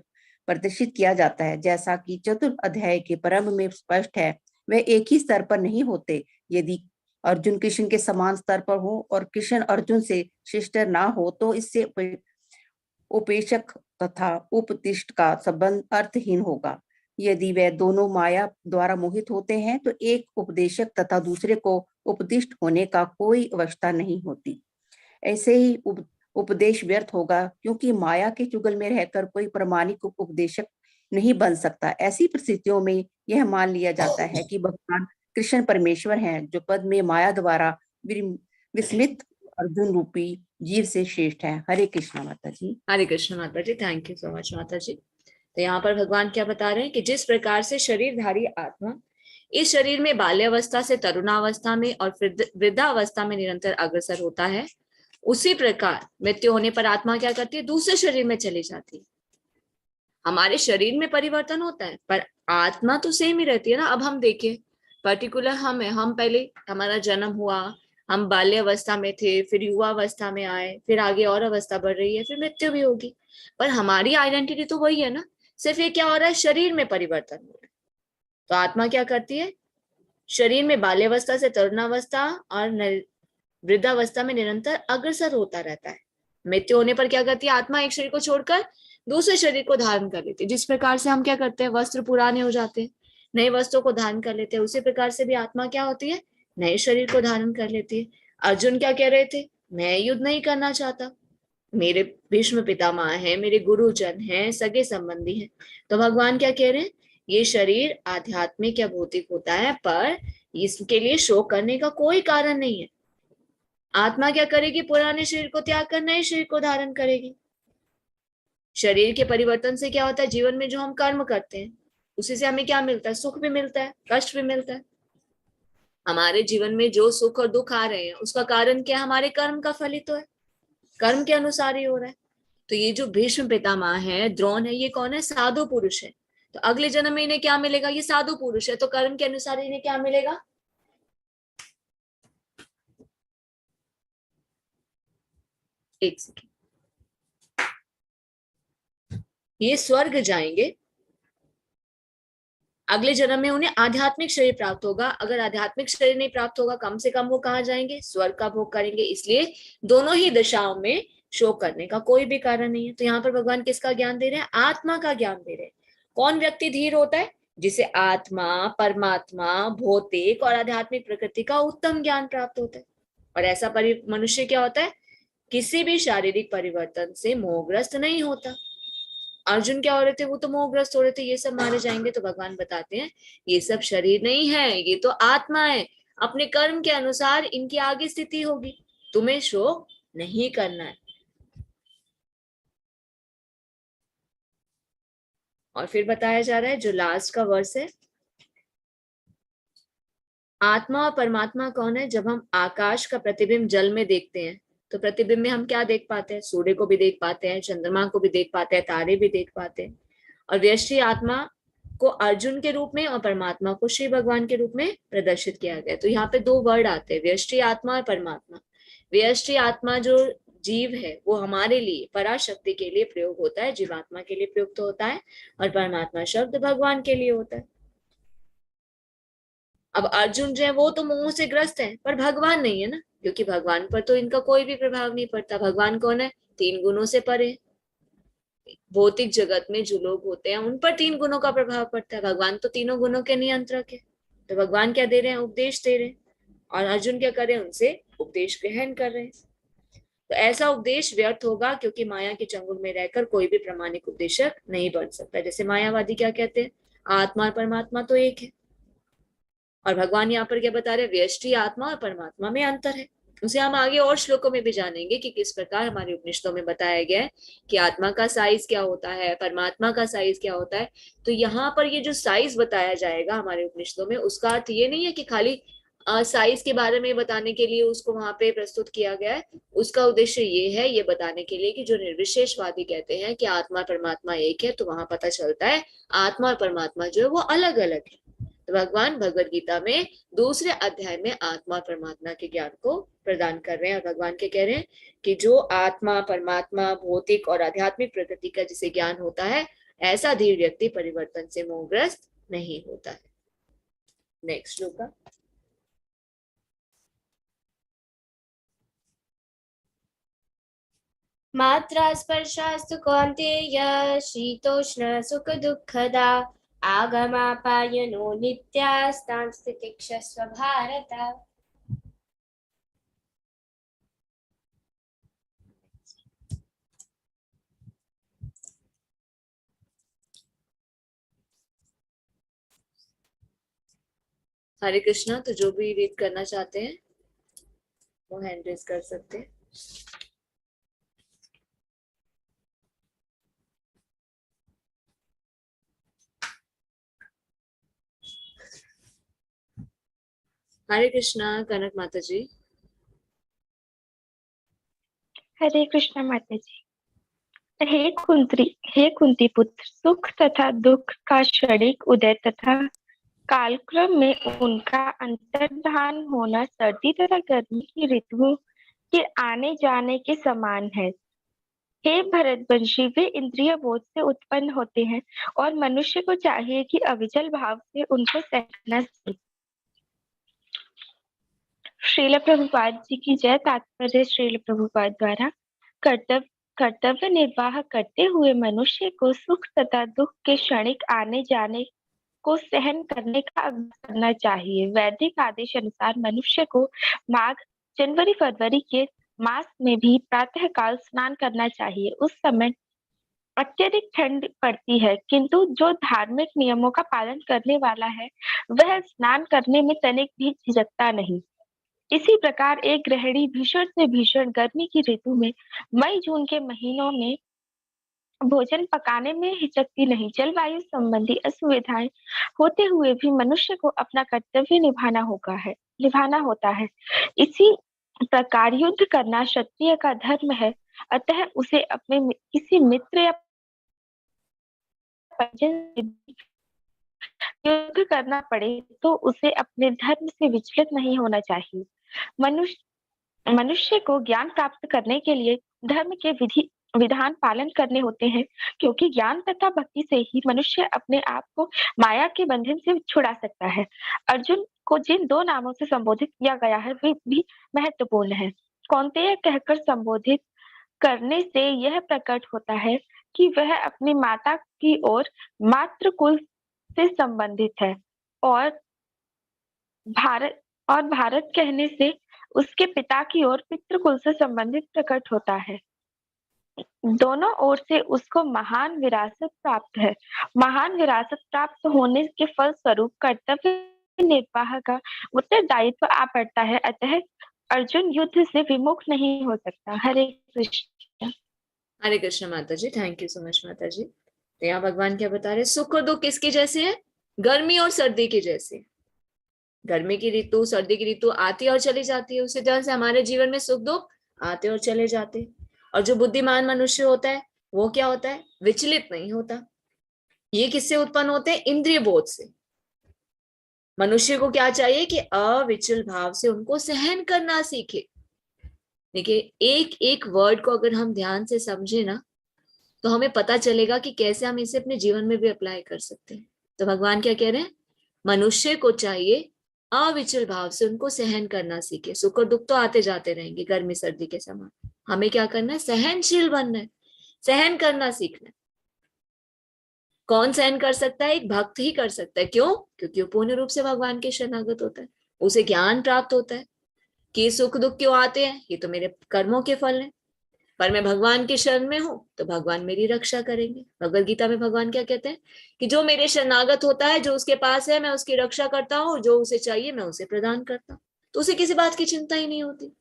प्रदर्शित किया जाता है, जैसा कि चतुर्थ अध्याय के प्रारंभ में स्पष्ट है। वे एक ही स्तर पर नहीं होते। यदि अर्जुन कृष्ण के समान स्तर पर हो और कृष्ण अर्जुन से श्रेष्ठ ना हो, तो इससे उपेक्षक तथा उपदिष्ट का संबंध अर्थहीन होगा। यदि वे दोनों माया द्वारा मोहित होते हैं, तो एक उपदेशक तथा दूसरे को उपदिष्ट होने का कोई अवस्था नहीं होती। ऐसे ही उपदेश व्यर्थ होगा, क्योंकि माया के चुगल में रहकर कोई प्रामाणिक उपदेशक नहीं बन सकता। ऐसी परिस्थितियों में यह मान लिया जाता है कि भगवान कृष्ण परमेश्वर हैं, जो पद में माया द्वारा विस्मित अर्जुन रूपी जीव से श्रेष्ठ है। हरे कृष्णा माता जी। हरे कृष्ण माता जी, थैंक यू सो मच माता जी। तो यहाँ पर भगवान क्या बता रहे हैं कि जिस प्रकार से शरीरधारी आत्मा इस शरीर में बाल्यावस्था से तरुणावस्था में और वृद्धावस्था में निरंतर अग्रसर होता है, उसी प्रकार मृत्यु होने पर आत्मा क्या करती है, दूसरे शरीर में चली जाती है। हमारे शरीर में परिवर्तन होता है, पर आत्मा तो सेम ही रहती है ना। अब हम देखें पर्टिकुलर हम पहले हमारा जन्म हुआ, हम बाल्यावस्था में थे, फिर युवा अवस्था में आए, फिर आगे और अवस्था बढ़ रही है, फिर मृत्यु भी होगी, पर हमारी आइडेंटिटी तो वही है ना। सिर्फ ये क्या हो रहा है, शरीर में परिवर्तन हो रहा है। तो आत्मा क्या करती है, शरीर में बाल्यावस्था से तरुणावस्था और वृद्धावस्था में निरंतर अग्रसर होता रहता है। मृत्यु होने पर क्या करती है आत्मा, एक शरीर को छोड़कर दूसरे शरीर को धारण कर लेती है। जिस प्रकार से हम क्या करते हैं, वस्त्र पुराने हो जाते हैं, नए वस्त्रों को धारण कर लेते हैं, उसी प्रकार से भी आत्मा क्या होती है, नए शरीर को धारण कर लेती है। अर्जुन क्या कह रहे थे, मैं युद्ध नहीं करना चाहता, मेरे भीष्म पितामह हैं, मेरे गुरुजन हैं, सगे संबंधी हैं। तो भगवान क्या कह रहे हैं, ये शरीर आध्यात्मिक या भौतिक होता है, पर इसके लिए शोक करने का कोई कारण नहीं है। आत्मा क्या करेगी, पुराने शरीर को त्याग कर नए शरीर को धारण करेगी। शरीर के परिवर्तन से क्या होता है, जीवन में जो हम कर्म करते हैं उसी से हमें क्या मिलता है, सुख भी मिलता है, कष्ट भी मिलता है। हमारे जीवन में जो सुख और दुख आ रहे हैं उसका कारण क्या, हमारे कर्म का फल ही तो है, कर्म के अनुसार ही हो रहा है। तो ये जो भीष्म पितामह है, द्रोण है, ये कौन है, साधु पुरुष है। तो अगले जन्म में इन्हें क्या मिलेगा, ये साधु पुरुष है, तो कर्म के अनुसार इन्हें क्या मिलेगा, एक सेकेंड, ये स्वर्ग जाएंगे। अगले जन्म में उन्हें आध्यात्मिक शरीर प्राप्त होगा। अगर आध्यात्मिक शरीर नहीं प्राप्त होगा, कम से कम वो कहाँ जाएंगे, स्वर्ग का भोग करेंगे। इसलिए दोनों ही दशाओं में शोक करने का कोई भी कारण नहीं है। तो यहाँ पर भगवान किसका ज्ञान दे रहे हैं, आत्मा का ज्ञान दे रहे हैं। कौन व्यक्ति धीर होता है, जिसे आत्मा, परमात्मा, भौतिक और आध्यात्मिक प्रकृति का उत्तम ज्ञान प्राप्त होता है। और ऐसा मनुष्य क्या होता है, किसी भी शारीरिक परिवर्तन से मोहग्रस्त नहीं होता। अर्जुन क्या हो रहे थे, वो तो मोहग्रस्त हो रहे थे, ये सब मारे जाएंगे। तो भगवान बताते हैं ये सब शरीर नहीं है, ये तो आत्मा है। अपने कर्म के अनुसार इनकी आगे स्थिति होगी, तुम्हें शोक नहीं करना है। और फिर बताया जा रहा है जो लास्ट का वर्स है, आत्मा और परमात्मा कौन है। जब हम आकाश का प्रतिबिंब जल में देखते हैं तो प्रतिबिंब में हम क्या देख पाते हैं, सूर्य को भी देख पाते हैं, चंद्रमा को भी देख पाते हैं, तारे भी देख पाते हैं। और व्यष्टि आत्मा को अर्जुन के रूप में और परमात्मा को श्री भगवान के रूप में प्रदर्शित किया गया। तो यहाँ पे दो वर्ड आते हैं, व्यष्टि आत्मा और परमात्मा। व्यष्टि आत्मा जो जीव है वो हमारे लिए, पराशक्ति के लिए प्रयोग होता है, जीवात्मा के लिए प्रयुक्त होता है। और परमात्मा शब्द भगवान के लिए होता है। अब अर्जुन जो है वो तो मोह से ग्रस्त है, पर भगवान नहीं है ना, क्योंकि भगवान पर तो इनका कोई भी प्रभाव नहीं पड़ता। भगवान कौन है, तीन गुणों से परे। भौतिक जगत में जो लोग होते हैं उन पर तीन गुणों का प्रभाव पड़ता है, भगवान तो तीनों गुणों के नियंत्रक है। तो भगवान क्या दे रहे हैं, उपदेश दे रहे हैं, और अर्जुन क्या कर रहे हैं, उनसे उपदेश ग्रहण कर रहे हैं। तो ऐसा उपदेश व्यर्थ होगा, क्योंकि माया के चंगुल में रहकर कोई भी प्रामाणिक उपदेशक नहीं बन सकता। जैसे मायावादी क्या कहते हैं, आत्मा और परमात्मा तो एक है, और भगवान यहाँ पर क्या बता रहे हैं, व्यष्टि आत्मा और परमात्मा में अंतर है। उसे हम आगे और श्लोकों में भी जानेंगे कि किस प्रकार हमारे उपनिषदों में बताया गया है कि आत्मा का साइज क्या होता है, परमात्मा का साइज क्या होता है। तो यहाँ पर ये जो साइज बताया जाएगा हमारे उपनिषदों में, उसका अर्थ ये नहीं है कि खाली साइज के बारे में बताने के लिए उसको वहां पे प्रस्तुत किया गया है। उसका उद्देश्य ये है, ये बताने के लिए कि जो निर्विशेषवादी कहते हैं कि आत्मा परमात्मा एक है, तो वहां पता चलता है आत्मा और परमात्मा जो है वो अलग अलग है। तो भगवान भगवद गीता में दूसरे अध्याय में आत्मा परमात्मा के ज्ञान को प्रदान कर रहे हैं। और भगवान के कह रहे हैं कि जो आत्मा परमात्मा भौतिक और आध्यात्मिक प्रकृति का जिसे ज्ञान होता है, ऐसा धीर व्यक्ति परिवर्तन से मोहग्रस्त नहीं होता है। नेक्स्ट श्लोक, मात्रा स्पर्शास्तु कौन्तेय शीतोष्ण सुख दुःखदा आगमापायनो नित्यास्तां स्थितिक्षस्व भारत। हरे कृष्णा। तो जो भी रीड करना चाहते हैं वो हैंड रेज कर सकते हैं। हरे कृष्णा कनक माता जी। हरे कृष्णा माता जी। हे कुंती पुत्र, सुख तथा दुख का क्षणिक उदय तथा कालक्रम में उनका अंतर्धान होना सर्दी तथा गर्मी की ऋतुओं के आने जाने के समान है। हे भरतवंशी, वे इंद्रिय बोध से उत्पन्न होते हैं और मनुष्य को चाहिए कि अविचल भाव से उनको सहना चाहिए। श्रील प्रभुपाद जी की जय। तात्पर्य श्रील प्रभुपाद द्वारा कर्तव्य निर्वाह करते हुए मनुष्य को सुख तथा दुख के क्षणिक आने जाने को सहन करने का अभ्यास करना चाहिए। वैदिक आदेश अनुसार मनुष्य को माघ, जनवरी, फरवरी के मास में भी प्रातःकाल स्नान करना चाहिए। उस समय अत्यधिक ठंड पड़ती है, किंतु जो धार्मिक नियमों का पालन करने वाला है वह स्नान करने में तनिक भी झिझकता नहीं। इसी प्रकार एक गृहिणी भीषण से भीषण गर्मी की ऋतु में मई जून के महीनों में भोजन पकाने में हिचकती नहीं। जलवायु संबंधी असुविधाएं होते हुए भी मनुष्य को अपना कर्तव्य निभाना होता है। इसी प्रकार युद्ध करना क्षत्रिय का धर्म है, अतः उसे अपने किसी मित्र या परिजन से युद्ध करना पड़े तो उसे अपने धर्म से विचलित नहीं होना चाहिए। मनुष्य को ज्ञान प्राप्त करने के लिए धर्म के विधान पालन करने होते हैं, क्योंकि ज्ञान तथा भक्ति से ही मनुष्य अपने आप को माया के बंधन से छुड़ा सकता है। अर्जुन को जिन 2 नामों से संबोधित किया गया है वे भी महत्वपूर्ण है। कौन्तेय कहकर संबोधित करने से यह प्रकट होता है कि वह अपनी माता की ओर मातृकुल से संबंधित है, और भारत कहने से उसके पिता की ओर पितृकुल से संबंधित प्रकट होता है। दोनों ओर से उसको महान विरासत प्राप्त है। महान विरासत प्राप्त होने के फल स्वरूप कर्तव्य निर्वाह का उत्तरदायित्व आ पड़ता है, अतः अर्जुन युद्ध से विमुख नहीं हो सकता। हरे कृष्ण। हरे कृष्ण माता जी, थैंक यू सो मच माता जी। तो यहाँ भगवान क्या बता रहे, सुख और दुख किसके जैसे हैं? गर्मी और सर्दी के जैसे। गर्मी की ऋतु, सर्दी की ऋतु आती और चली जाती है, उसी तरह से हमारे जीवन में सुख दुख आते और चले जाते। और जो बुद्धिमान मनुष्य होता है वो क्या होता है? विचलित नहीं होता। ये किससे उत्पन्न होते हैं? इंद्रिय बोध से। मनुष्य को क्या चाहिए कि अविचल भाव से उनको सहन करना सीखे। देखिए, एक एक वर्ड को अगर हम ध्यान से समझे ना तो हमें पता चलेगा कि कैसे हम इसे अपने जीवन में भी अप्लाई कर सकते हैं। तो भगवान क्या कह रहे हैं? मनुष्य को चाहिए अविचल भाव से उनको सहन करना सीखे। सुख और दुख तो आते जाते रहेंगे गर्मी सर्दी के समान। हमें क्या करना है? सहनशील बनना है, सहन करना सीखना है। कौन सहन कर सकता है? एक भक्त ही कर सकता है। क्यों? क्योंकि वो पूर्ण रूप से भगवान के शरणागत होता है, उसे ज्ञान प्राप्त होता है कि सुख दुख क्यों आते हैं, ये तो मेरे कर्मों के फल हैं, पर मैं भगवान के शरण में हूं तो भगवान मेरी रक्षा करेंगे। भगवद गीता में भगवान क्या कहते हैं कि जो मेरे शरणागत होता है, जो उसके पास है, मैं उसकी रक्षा करता हूँ, जो उसे चाहिए मैं उसे प्रदान करता हूँ, तो उसे किसी बात की चिंता ही नहीं होती।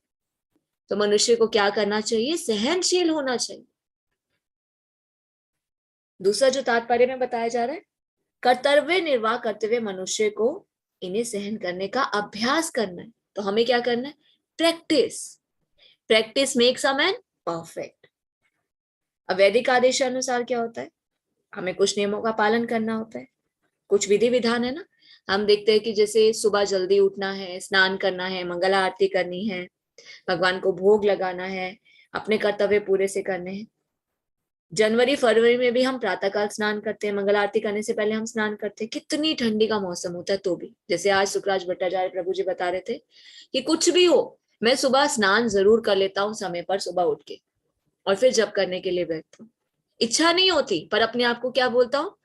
तो मनुष्य को क्या करना चाहिए? सहनशील होना चाहिए। दूसरा जो तात्पर्य में बताया जा रहा है, कर्तव्य निर्वाह करते हुए मनुष्य को इन्हें सहन करने का अभ्यास करना है। तो हमें क्या करना है? Practice makes a man perfect. अब वैदिक आदेश अनुसार क्या होता है? हमें कुछ नियमों का पालन करना होता है, कुछ विधि विधान है ना। हम देखते हैं कि जैसे सुबह जल्दी उठना है, स्नान करना है, मंगला आरती करनी है, भगवान को भोग लगाना है, अपने कर्तव्य पूरे से करने हैं। जनवरी फरवरी में भी हम प्रातःकाल स्नान करते हैं, मंगल आरती करने से पहले हम स्नान करते हैं। कितनी ठंडी का मौसम होता है तो भी, जैसे आज सुखराज भट्टाचार्य प्रभु जी बता रहे थे कि कुछ भी हो मैं सुबह स्नान जरूर कर लेता हूँ समय पर, सुबह उठ के, और फिर जप करने के लिए बैठता हूँ। इच्छा नहीं होती पर अपने आप को क्या बोलता हूँ?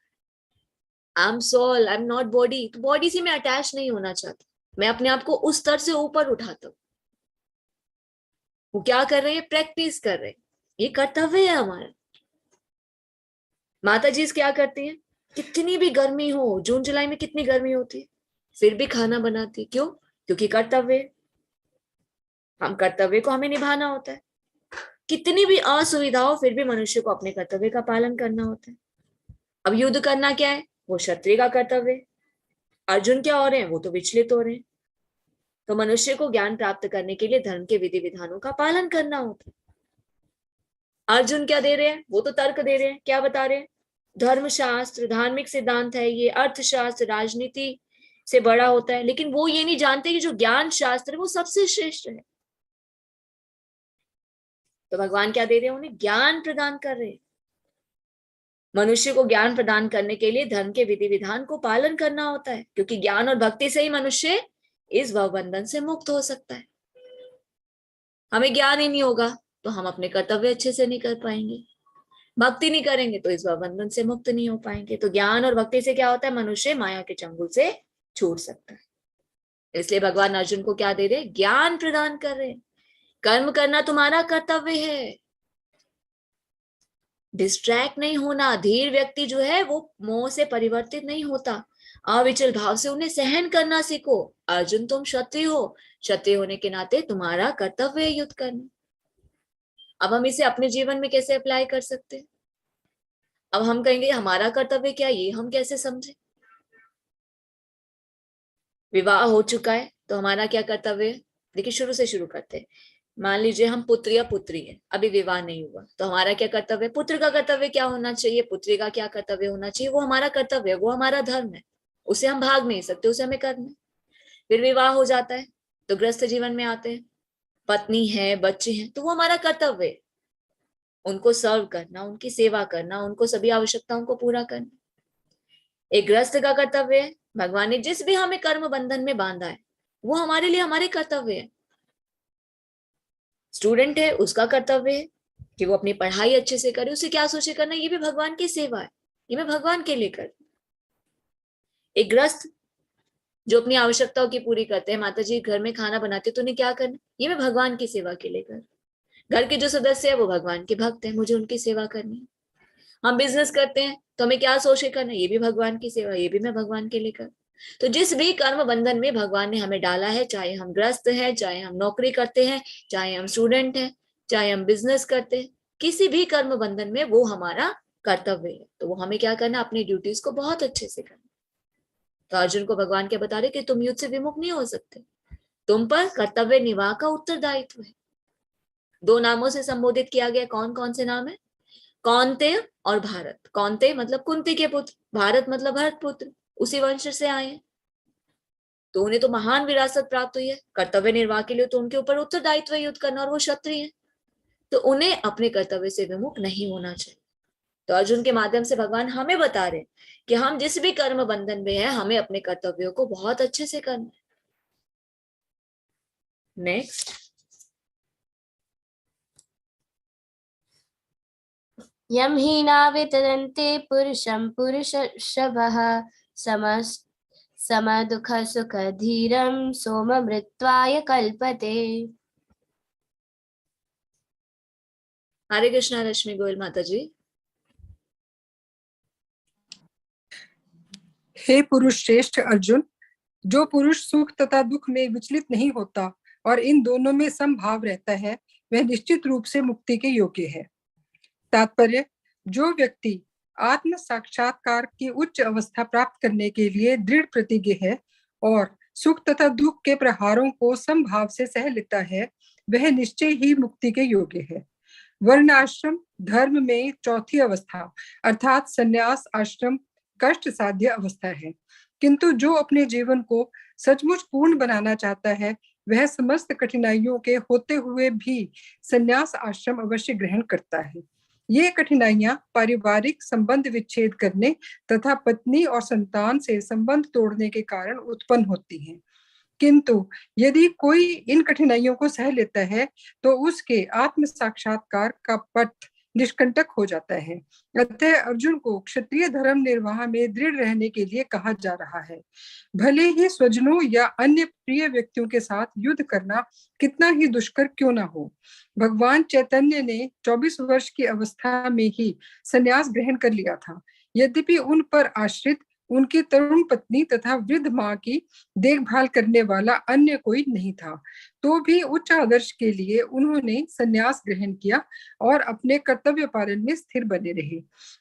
I am soul, I am not body. तो बॉडी से मैं अटैच नहीं होना चाहता, मैं अपने आप को उस स्तर से ऊपर उठाता हूँ। वो क्या कर रहे हैं? प्रैक्टिस कर रहे हैं। ये कर्तव्य है हमारा। माता जी क्या करती हैं? कितनी भी गर्मी हो, जून जुलाई में कितनी गर्मी होती है, फिर भी खाना बनाती। क्यों? क्योंकि कर्तव्य, हम कर्तव्य को हमें निभाना होता है। कितनी भी असुविधा हो फिर भी मनुष्य को अपने कर्तव्य का पालन करना होता है। अब युद्ध करना क्या है? वो क्षत्रिय का कर्तव्य। अर्जुन क्या हो रहे हैं? वो तो विचलित हो रहे हैं। तो मनुष्य को ज्ञान प्राप्त करने के लिए धर्म के विधि विधानों का पालन करना होता है। अर्जुन क्या दे रहे हैं? वो तो तर्क दे रहे हैं। क्या बता रहे हैं? धर्मशास्त्र धार्मिक सिद्धांत है, ये अर्थशास्त्र राजनीति से बड़ा होता है, लेकिन वो ये नहीं जानते कि जो ज्ञान शास्त्र है वो सबसे श्रेष्ठ है। तो भगवान क्या दे रहे हैं? उन्हें ज्ञान प्रदान कर रहे हैं। मनुष्य को ज्ञान प्रदान करने के लिए धर्म के विधि विधान को पालन करना होता है, क्योंकि ज्ञान और भक्ति से ही मनुष्य इस भवबंधन से मुक्त हो सकता है। हमें ज्ञान ही नहीं होगा तो हम अपने कर्तव्य अच्छे से नहीं कर पाएंगे, भक्ति नहीं करेंगे तो इस बंधन से मुक्त नहीं हो पाएंगे। तो ज्ञान और भक्ति से क्या होता है? मनुष्य माया के चंगुल से छूट सकता है। इसलिए भगवान अर्जुन को क्या दे रहे? ज्ञान प्रदान कर रहे हैं कर्म करना तुम्हारा कर्तव्य है, डिस्ट्रैक्ट नहीं होना। धीर व्यक्ति जो है वो मोह से परिवर्तित नहीं होता, अविचल भाव से उन्हें सहन करना सीखो। अर्जुन तुम क्षत्रिय हो, क्षत्रिय होने के नाते तुम्हारा कर्तव्य है युद्ध करना। अब हम इसे अपने जीवन में कैसे अप्लाई कर सकते हैं? अब हम कहेंगे हमारा कर्तव्य क्या, ये हम कैसे समझे? विवाह हो चुका है तो हमारा क्या कर्तव्य है? देखिए शुरू से शुरू करते हैं। मान लीजिए हम पुत्र या पुत्री है, अभी विवाह नहीं हुआ, तो हमारा क्या कर्तव्य है? पुत्र का कर्तव्य क्या होना चाहिए, पुत्री का क्या कर्तव्य होना चाहिए? वो हमारा कर्तव्य है, वो हमारा धर्म है, उसे हम भाग नहीं सकते, उसे हमें करना है। फिर विवाह हो जाता है तो गृहस्थ जीवन में आते हैं, पत्नी है, बच्चे हैं, तो वो हमारा कर्तव्य है, उनको सर्व करना, उनकी सेवा करना, उनको सभी आवश्यकताओं को पूरा करना। एक गृहस्थ का कर्तव्य है, भगवान ने जिस भी हमें कर्म बंधन में बांधा है वो हमारे लिए हमारे कर्तव्य है। स्टूडेंट है, उसका कर्तव्य है कि वो अपनी पढ़ाई अच्छे से करे, उसे क्या सोचे करना, ये भी भगवान की सेवा है, ये मैं भगवान के लिए कर। एक गृहस्थ जो अपनी आवश्यकताओं की पूरी करते हैं, माता जी घर में खाना बनाते तो उन्हें क्या करना, ये मैं भगवान की सेवा के लिए कर। घर के जो सदस्य है वो भगवान के भक्त हैं, मुझे उनकी सेवा करनी है। हम बिजनेस करते हैं तो हमें क्या सोच के करना, ये भी भगवान की सेवा, ये भी मैं भगवान के लिए कर। तो जिस भी कर्म बंधन में भगवान ने हमें डाला है, चाहे हम ग्रस्त हैं, चाहे हम नौकरी करते हैं, चाहे हम स्टूडेंट हैं, चाहे हम बिजनेस करते हैं, किसी भी कर्म बंधन में वो हमारा कर्तव्य है। तो वो हमें क्या करना, अपनी ड्यूटीज को बहुत अच्छे से करना। तो अर्जुन को भगवान क्या बता रहे कि तुम युद्ध से विमुख नहीं हो सकते, तुम पर कर्तव्य निर्वाह का उत्तरदायित्व है। 2 नामों से संबोधित किया गया, कौन कौन से नाम है? कौन्तेय और भारत। कौन्तेय मतलब कुंती के पुत्र, भारत मतलब भरत पुत्र, उसी वंश से आए हैं, तो उन्हें तो महान विरासत प्राप्त हुई है कर्तव्य निर्वाह के लिए, तो उनके ऊपर उत्तरदायित्व युद्ध करना, और वो क्षत्रिय है, तो उन्हें अपने कर्तव्य से विमुख नहीं होना चाहिए। तो अर्जुन के माध्यम से भगवान हमें बता रहे हैं कि हम जिस भी कर्म बंधन में है, हमें अपने कर्तव्यों को बहुत अच्छे से करना है। नेक्स्ट, यम हि नावेतदन्ते पुरुषं पुरुषशवः समदुःख सुख धीरं सोममृत्वाय कल्पते। हरे कृष्णा। रश्मि गोयल माता जी। हे पुरुष श्रेष्ठ अर्जुन, जो पुरुष सुख तथा दुख में विचलित नहीं होता और इन दोनों में समभाव रहता है, वह निश्चित रूप से मुक्ति के योग्य है। तात्पर्य, जो व्यक्ति आत्म साक्षात्कार की उच्च अवस्था प्राप्त करने के लिए दृढ़ प्रतिज्ञ है और सुख तथा दुख के प्रहारों को समभाव से सह लेता है, वह निश्चय ही मुक्ति के योग्य है। वर्ण आश्रम धर्म में चौथी अवस्था अर्थात संन्यास आश्रम कष्ट साध्य अवस्था है, किंतु जो अपने जीवन को सचमुच पूर्ण बनाना चाहता है, वह समस्त कठिनाइयों के होते हुए भी संन्यास आश्रम अवश्य ग्रहण करता है। ये कठिनाइयां पारिवारिक संबंध विच्छेद करने तथा पत्नी और संतान से संबंध तोड़ने के कारण उत्पन्न होती हैं, किंतु यदि कोई इन कठिनाइयों को सह लेता है तो उसके आत्म साक्षात्कार का पथ निष्कंटक हो जाता है। अतः अर्जुन को क्षत्रिय धर्म निर्वाह में दृढ़ रहने के लिए कहा जा रहा है। भले ही स्वजनों या अन्य प्रिय व्यक्तियों के साथ युद्ध करना कितना ही दुष्कर क्यों ना हो। भगवान चैतन्य ने 24 वर्ष की अवस्था में ही संन्यास ग्रहण कर लिया था। यद्यपि उन पर आश्रित उनकी तरुण पत्नी तथा वृद्ध माँ की देखभाल करने वाला अन्य कोई नहीं था, तो भी उच्च आदर्श के लिए उन्होंने संन्यास ग्रहण किया और अपने कर्तव्य पालन में स्थिर बने रहे।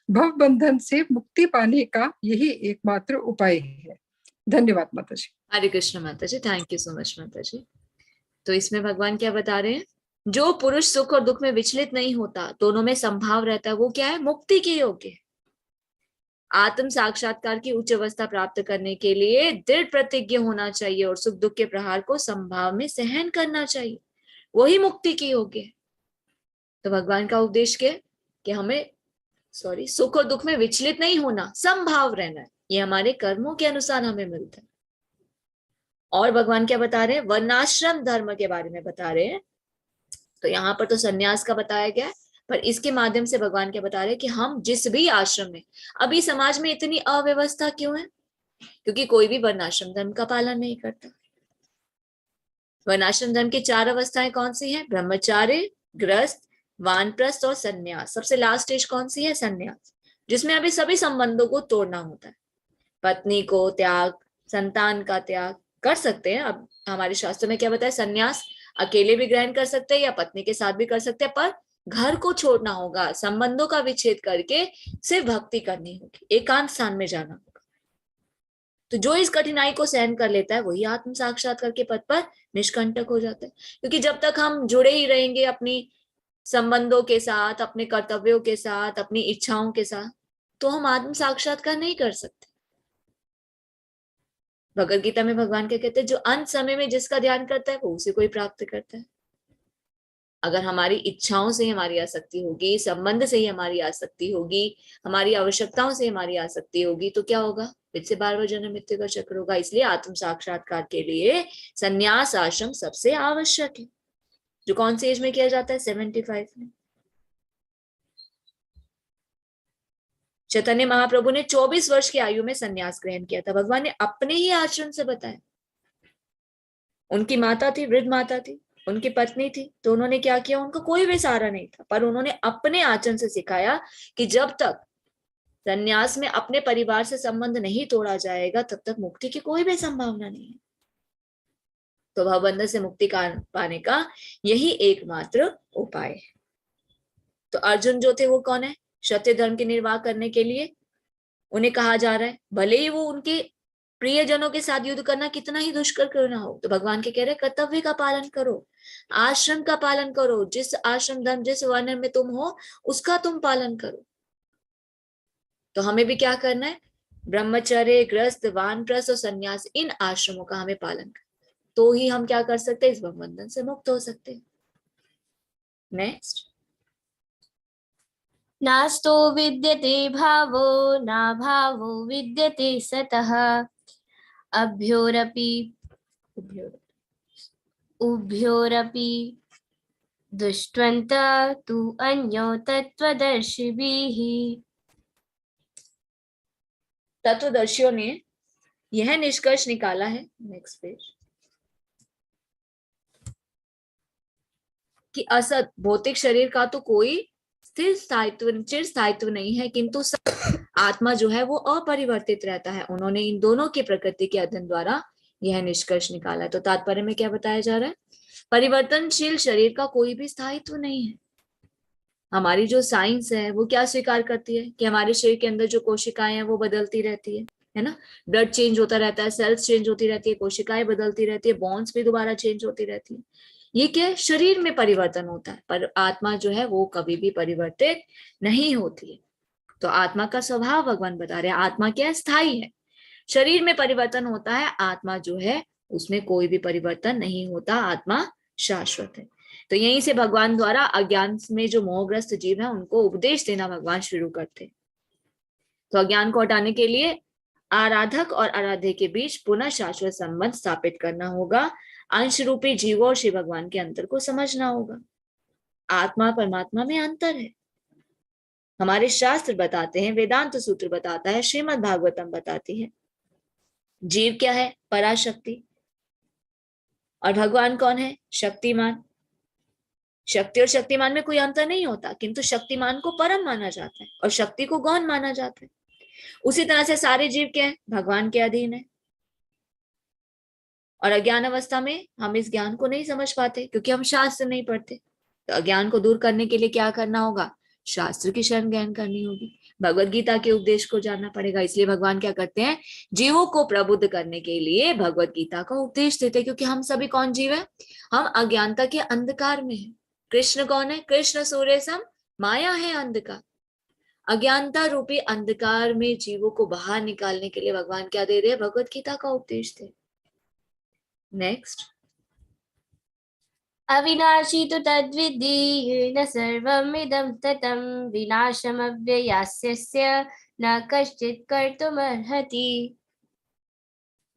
भव बंधन से मुक्ति पाने का यही एकमात्र उपाय है। धन्यवाद माता जी। हरे कृष्ण माता जी, थैंक यू सो मच माता जी। तो इसमें भगवान क्या बता रहे हैं, जो पुरुष सुख और दुख में विचलित नहीं होता, दोनों में संभाव रहता है, वो क्या है, मुक्ति के योग्य है। आत्म साक्षात्कार की उच्च अवस्था प्राप्त करने के लिए दृढ़ प्रतिज्ञ होना चाहिए और सुख दुख के प्रहार को संभाव में सहन करना चाहिए, वही मुक्ति की योग्य है। तो भगवान का उपदेश क्या है कि हमें सुख और दुख में विचलित नहीं होना, संभाव रहना है, ये हमारे कर्मों के अनुसार हमें मिलता है। और भगवान क्या बता रहे हैं, वर्णाश्रम धर्म के बारे में बता रहे हैं। तो यहाँ पर तो संन्यास का बताया गया है, पर इसके माध्यम से भगवान क्या बता रहे हैं कि हम जिस भी आश्रम में, अभी समाज में इतनी अव्यवस्था क्यों है, क्योंकि कोई भी वर्णाश्रम धर्म का पालन नहीं करता। वर्णाश्रम धर्म की 4 अवस्थाएं कौन सी हैं? ब्रह्मचार्य, गृहस्थ, वानप्रस्थ और सन्यास। सबसे लास्ट स्टेज कौन सी है? सन्यास, जिसमें अभी सभी संबंधों को तोड़ना होता है। पत्नी को त्याग, संतान का त्याग कर सकते हैं। अब हमारे शास्त्र में क्या बताया? सन्यास अकेले भी ग्रहण कर सकते हैं या पत्नी के साथ भी कर सकते हैं, पर घर को छोड़ना होगा, संबंधों का विच्छेद करके सिर्फ भक्ति करनी होगी, एकांत स्थान में जाना होगा। तो जो इस कठिनाई को सहन कर लेता है वही आत्म साक्षात्कार के पद पर निष्कंटक हो जाता है। क्योंकि जब तक हम जुड़े ही रहेंगे अपनी संबंधों के साथ, अपने कर्तव्यों के साथ, अपनी इच्छाओं के साथ, तो हम आत्म साक्षात्कार नहीं कर सकते। भगवद गीता में भगवान क्या कहते हैं? जो अंत समय में जिसका ध्यान करता है वो उसे कोई प्राप्त करता है। अगर हमारी इच्छाओं से हमारी आसक्ति होगी, संबंध से ही हमारी आसक्ति होगी, हमारी आवश्यकताओं से हमारी आसक्ति होगी, तो क्या होगा? फिर से बार बार जन्म मृत्यु का चक्र होगा। इसलिए आत्म साक्षात्कार के लिए संन्यास आश्रम सबसे आवश्यक है, जो कौन सी एज में किया जाता है? 75 में। चैतन्य महाप्रभु ने 24 वर्ष की आयु में संन्यास ग्रहण किया था। भगवान ने अपने ही आश्रम से बताया। उनकी माता थी, वृद्ध माता थी, उनकी पत्नी थी, तो उन्होंने क्या किया? उनको कोई भी सहारा नहीं था, पर उन्होंने अपने आचरण से सिखाया कि जब तक संन्यास में अपने परिवार से संबंध नहीं तोड़ा जाएगा तब तक मुक्ति की कोई भी संभावना नहीं है। तो भवबंधन से मुक्ति पाने का यही एकमात्र उपाय है। तो अर्जुन जो थे वो कौन है? सत्य धर्म के निर्वाह करने के लिए उन्हें कहा जा रहा है, भले ही वो उनके प्रियजनों के साथ युद्ध करना कितना ही दुष्कर क्यों ना हो, तो भगवान के कह रहे कर्तव्य का पालन करो, आश्रम का पालन करो, जिस आश्रम धर्म जिस वर्ण में तुम हो उसका तुम पालन करो। तो हमें भी क्या करना है? ब्रह्मचर्य, गृहस्थ, वानप्रस्थ और संन्यास, इन आश्रमों का हमें पालन करना, तो ही हम क्या कर सकते हैं? इस बंधन से मुक्त हो सकते हैं। नेक्स्ट, नास्तो विद्यते भावो ना भावो विद्यते सतः उभयोरपि दुष्टवन्तः तु अन्यो तत्त्वदर्शिभिः। तत्वदर्शियों ने यह निष्कर्ष निकाला है, नेक्स्ट पेज, कि असत भौतिक शरीर का तो कोई स्थिर स्थायित्व, चिर स्थायित्व नहीं है, किंतु आत्मा जो है वो अपरिवर्तित रहता है। उन्होंने इन दोनों की प्रकृति के अध्ययन द्वारा यह निष्कर्ष निकाला है। तो तात्पर्य में क्या बताया जा रहा है? परिवर्तनशील शरीर का कोई भी स्थायित्व नहीं है। हमारी जो साइंस है वो क्या स्वीकार करती है? कि हमारे शरीर के अंदर जो कोशिकाएं हैं वो बदलती रहती है ना? ब्लड चेंज होता रहता है, सेल्स चेंज होती रहती है, कोशिकाएं बदलती रहती है, बॉन्ड्स भी दोबारा चेंज होती रहती है। ये क्या है? शरीर में परिवर्तन होता है, पर आत्मा जो है वो कभी भी परिवर्तित नहीं होती है। तो आत्मा का स्वभाव भगवान बता रहे हैं, आत्मा क्या है? स्थायी है। शरीर में परिवर्तन होता है, आत्मा जो है उसमें कोई भी परिवर्तन नहीं होता, आत्मा शाश्वत है। तो यहीं से भगवान द्वारा अज्ञान में जो मोहग्रस्त जीव है उनको उपदेश देना भगवान शुरू करते। तो अज्ञान को हटाने के लिए आराधक और आराध्य के बीच पुनः शाश्वत संबंध स्थापित करना होगा। अंश रूपी जीवों और शिव भगवान के अंतर को समझना होगा। आत्मा परमात्मा में अंतर है। हमारे शास्त्र बताते हैं, वेदांत सूत्र बताता है, श्रीमद् भागवतम बताती है। जीव क्या है? पराशक्ति। और भगवान कौन है? शक्तिमान। शक्ति और शक्तिमान में कोई अंतर नहीं होता, किंतु शक्तिमान को परम माना जाता है और शक्ति को गौण माना जाता है। उसी तरह से सारे जीव क्या है? भगवान के अधीन है। और अज्ञान अवस्था में हम इस ज्ञान को नहीं समझ पाते क्योंकि हम शास्त्र नहीं पढ़ते। तो अज्ञान को दूर करने के लिए क्या करना होगा? शास्त्र की शरण ग्रहण करनी होगी, भगवद गीता के उपदेश को जानना पड़ेगा। इसलिए भगवान क्या करते हैं? जीवों को प्रबुद्ध करने के लिए भगवद गीता का उपदेश देते हैं, क्योंकि हम सभी कौन जीव है? हम अज्ञानता के अंधकार में है। कृष्ण कौन है? कृष्ण सूर्य सम माया है अंधकार। अज्ञानता रूपी अंधकार में जीवों को बाहर निकालने के लिए भगवान क्या दे रहे हैं? भगवद गीता का उपदेश दे। नेक्स्ट, अविनाशी तु तद्विद्धि न सर्वमिदं ततं विनाशमव्ययास्यस्य न कश्चित् कर्तुमर्हति।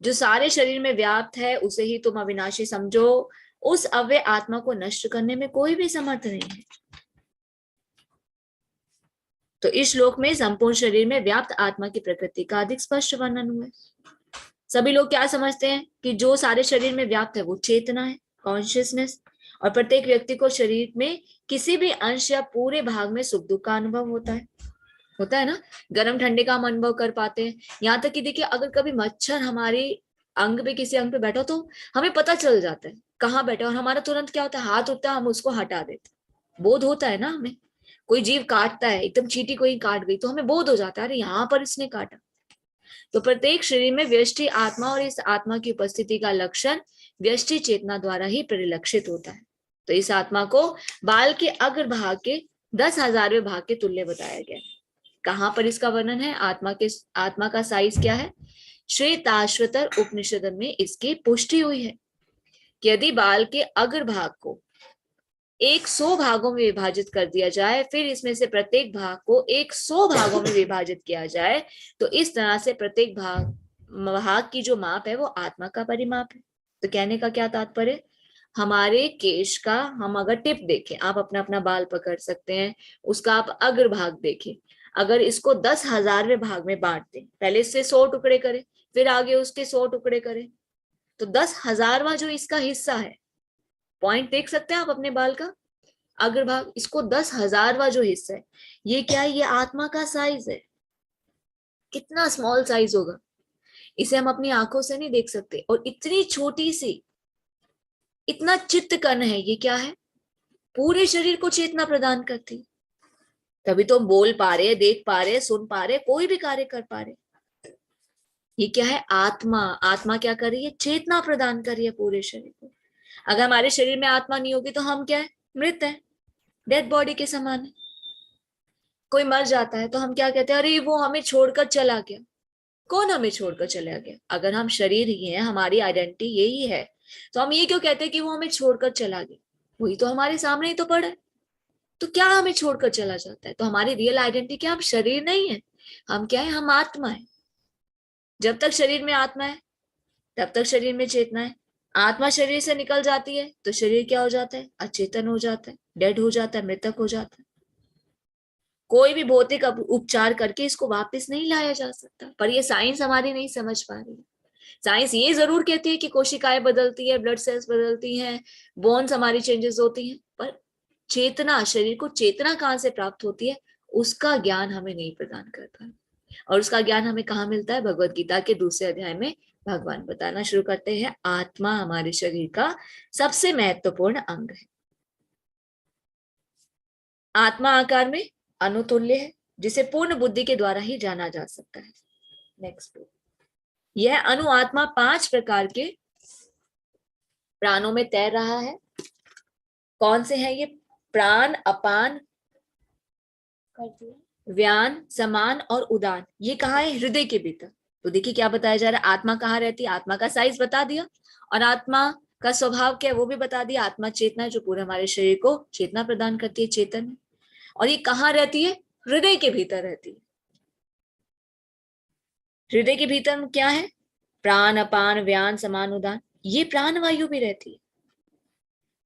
जो सारे शरीर में व्याप्त है उसे ही तुम अविनाशी समझो, उस अव्यय आत्मा को नष्ट करने में कोई भी समर्थ नहीं है। तो इस श्लोक में संपूर्ण शरीर में व्याप्त आत्मा की प्रकृति का अधिक स्पष्ट वर्णन हुआ है। सभी लोग क्या समझते हैं कि जो सारे शरीर में व्याप्त है वो चेतना है, कॉन्शियसनेस। और प्रत्येक व्यक्ति को शरीर में किसी भी अंश या पूरे भाग में सुख दुख का अनुभव होता है ना। गर्म ठंडे का हम अनुभव कर पाते हैं। यहाँ तक कि देखिए, अगर कभी मच्छर हमारे अंग पे, किसी अंग पे बैठा तो हमें पता चल जाता है कहाँ बैठा, और हमारा तुरंत क्या होता है, हाथ उठता है, हम उसको हटा देते हैं। बोध होता है ना हमें। कोई जीव काटता है, एकदम चींटी कोई काट गई तो हमें बोध हो जाता है, अरे यहाँ पर इसने काटा। तो प्रत्येक शरीर में व्यष्टि आत्मा और इस आत्मा की उपस्थिति का लक्षण व्यष्टि चेतना द्वारा ही परिलक्षित होता है। तो इस आत्मा को बाल के अग्रभाग के 10,000वें भाग के तुल्य बताया गया है। कहाँ पर इसका वर्णन है? आत्मा का साइज क्या है? श्वेताश्वतर उपनिषद में इसकी पुष्टि हुई है कि यदि बाल के अग्रभाग को 100 भागों में विभाजित कर दिया जाए, फिर इसमें से प्रत्येक भाग को 100 भागों में विभाजित किया जाए, तो इस तरह से प्रत्येक भाग की जो माप है वो आत्मा का परिमाप है। तो कहने का क्या तात्पर्य? हमारे केश का हम अगर टिप देखें, आप अपना अपना बाल पकड़ सकते हैं, उसका आप अग्रभाग देखें, अगर इसको 10,000वें भाग में बांट दें, पहले इससे 100 टुकड़े करें, फिर आगे उसके 100 टुकड़े करें, तो 10,000वां जो इसका हिस्सा है, पॉइंट देख सकते हैं आप अपने बाल का अग्रभाग, इसको 10,000वां जो हिस्सा है, ये क्या है? ये आत्मा का साइज है। कितना स्मॉल साइज होगा, इसे हम अपनी आंखों से नहीं देख सकते। और इतनी छोटी सी, इतना चित्त कण है, ये क्या है? पूरे शरीर को चेतना प्रदान करती, तभी तो हम बोल पा रहे, देख पा रहे, सुन पा रहे, कोई भी कार्य कर पा रहे। ये क्या है? आत्मा। आत्मा क्या कर रही है? चेतना प्रदान कर रही है पूरे शरीर को। अगर हमारे शरीर में आत्मा नहीं होगी तो हम क्या है? मृत है, डेड बॉडी के समान है। कोई मर जाता है तो हम क्या कहते हैं? अरे वो हमें छोड़कर चला गया। कौन हमें छोड़कर चला गया? अगर हम शरीर ही हैं, हमारी आइडेंटिटी यही है, तो हम ये क्यों कहते हैं कि वो हमें छोड़कर चला गया? वही तो हमारे सामने ही तो पड़ा है। तो क्या हमें छोड़कर चला जाता है? तो हमारी रियल आइडेंटिटी क्या? हम शरीर नहीं है, हम क्या है? हम आत्मा है। जब तक शरीर में आत्मा है तब तक शरीर में चेतना है। आत्मा शरीर से निकल जाती है तो शरीर क्या हो जाता है? अचेतन हो जाता है, डेड हो जाता है, मृतक हो जाता है। कोई भी भौतिक उपचार करके इसको वापस नहीं लाया जा सकता। पर ये साइंस हमारी नहीं समझ पा रही है। साइंस ये जरूर कहती है कि कोशिकाएं बदलती है, ब्लड सेल्स बदलती हैं, बोन्स हमारी चेंजेस होती हैं, पर चेतना, शरीर को चेतना कहाँ से प्राप्त होती है, उसका ज्ञान हमें नहीं प्रदान करता। और उसका ज्ञान हमें कहाँ मिलता है? भगवत गीता के 2 अध्याय में भगवान बताना शुरू करते हैं, आत्मा हमारे शरीर का सबसे महत्वपूर्ण अंग है। आत्मा आकार में अनुतुल्य है, जिसे पूर्ण बुद्धि के द्वारा ही जाना जा सकता है। नेक्स्ट, यह अणु आत्मा 5 प्रकार के प्राणों में तैर रहा है। कौन से हैं ये? प्राण, अपान, व्यान, समान और उदान। ये कहाँ है? हृदय के भीतर। तो देखिए क्या बताया जा रहा है, आत्मा कहाँ रहती है? आत्मा का साइज बता दिया, और आत्मा का स्वभाव क्या है वो भी बता दिया। आत्मा चेतना है जो पूरे हमारे शरीर को चेतना प्रदान करती है, चेतन है। और ये कहाँ रहती है? हृदय के भीतर रहती है। हृदय के भीतर क्या है? प्राण, अपान, व्यान, समान, उदान, ये प्राण वायु भी रहती है।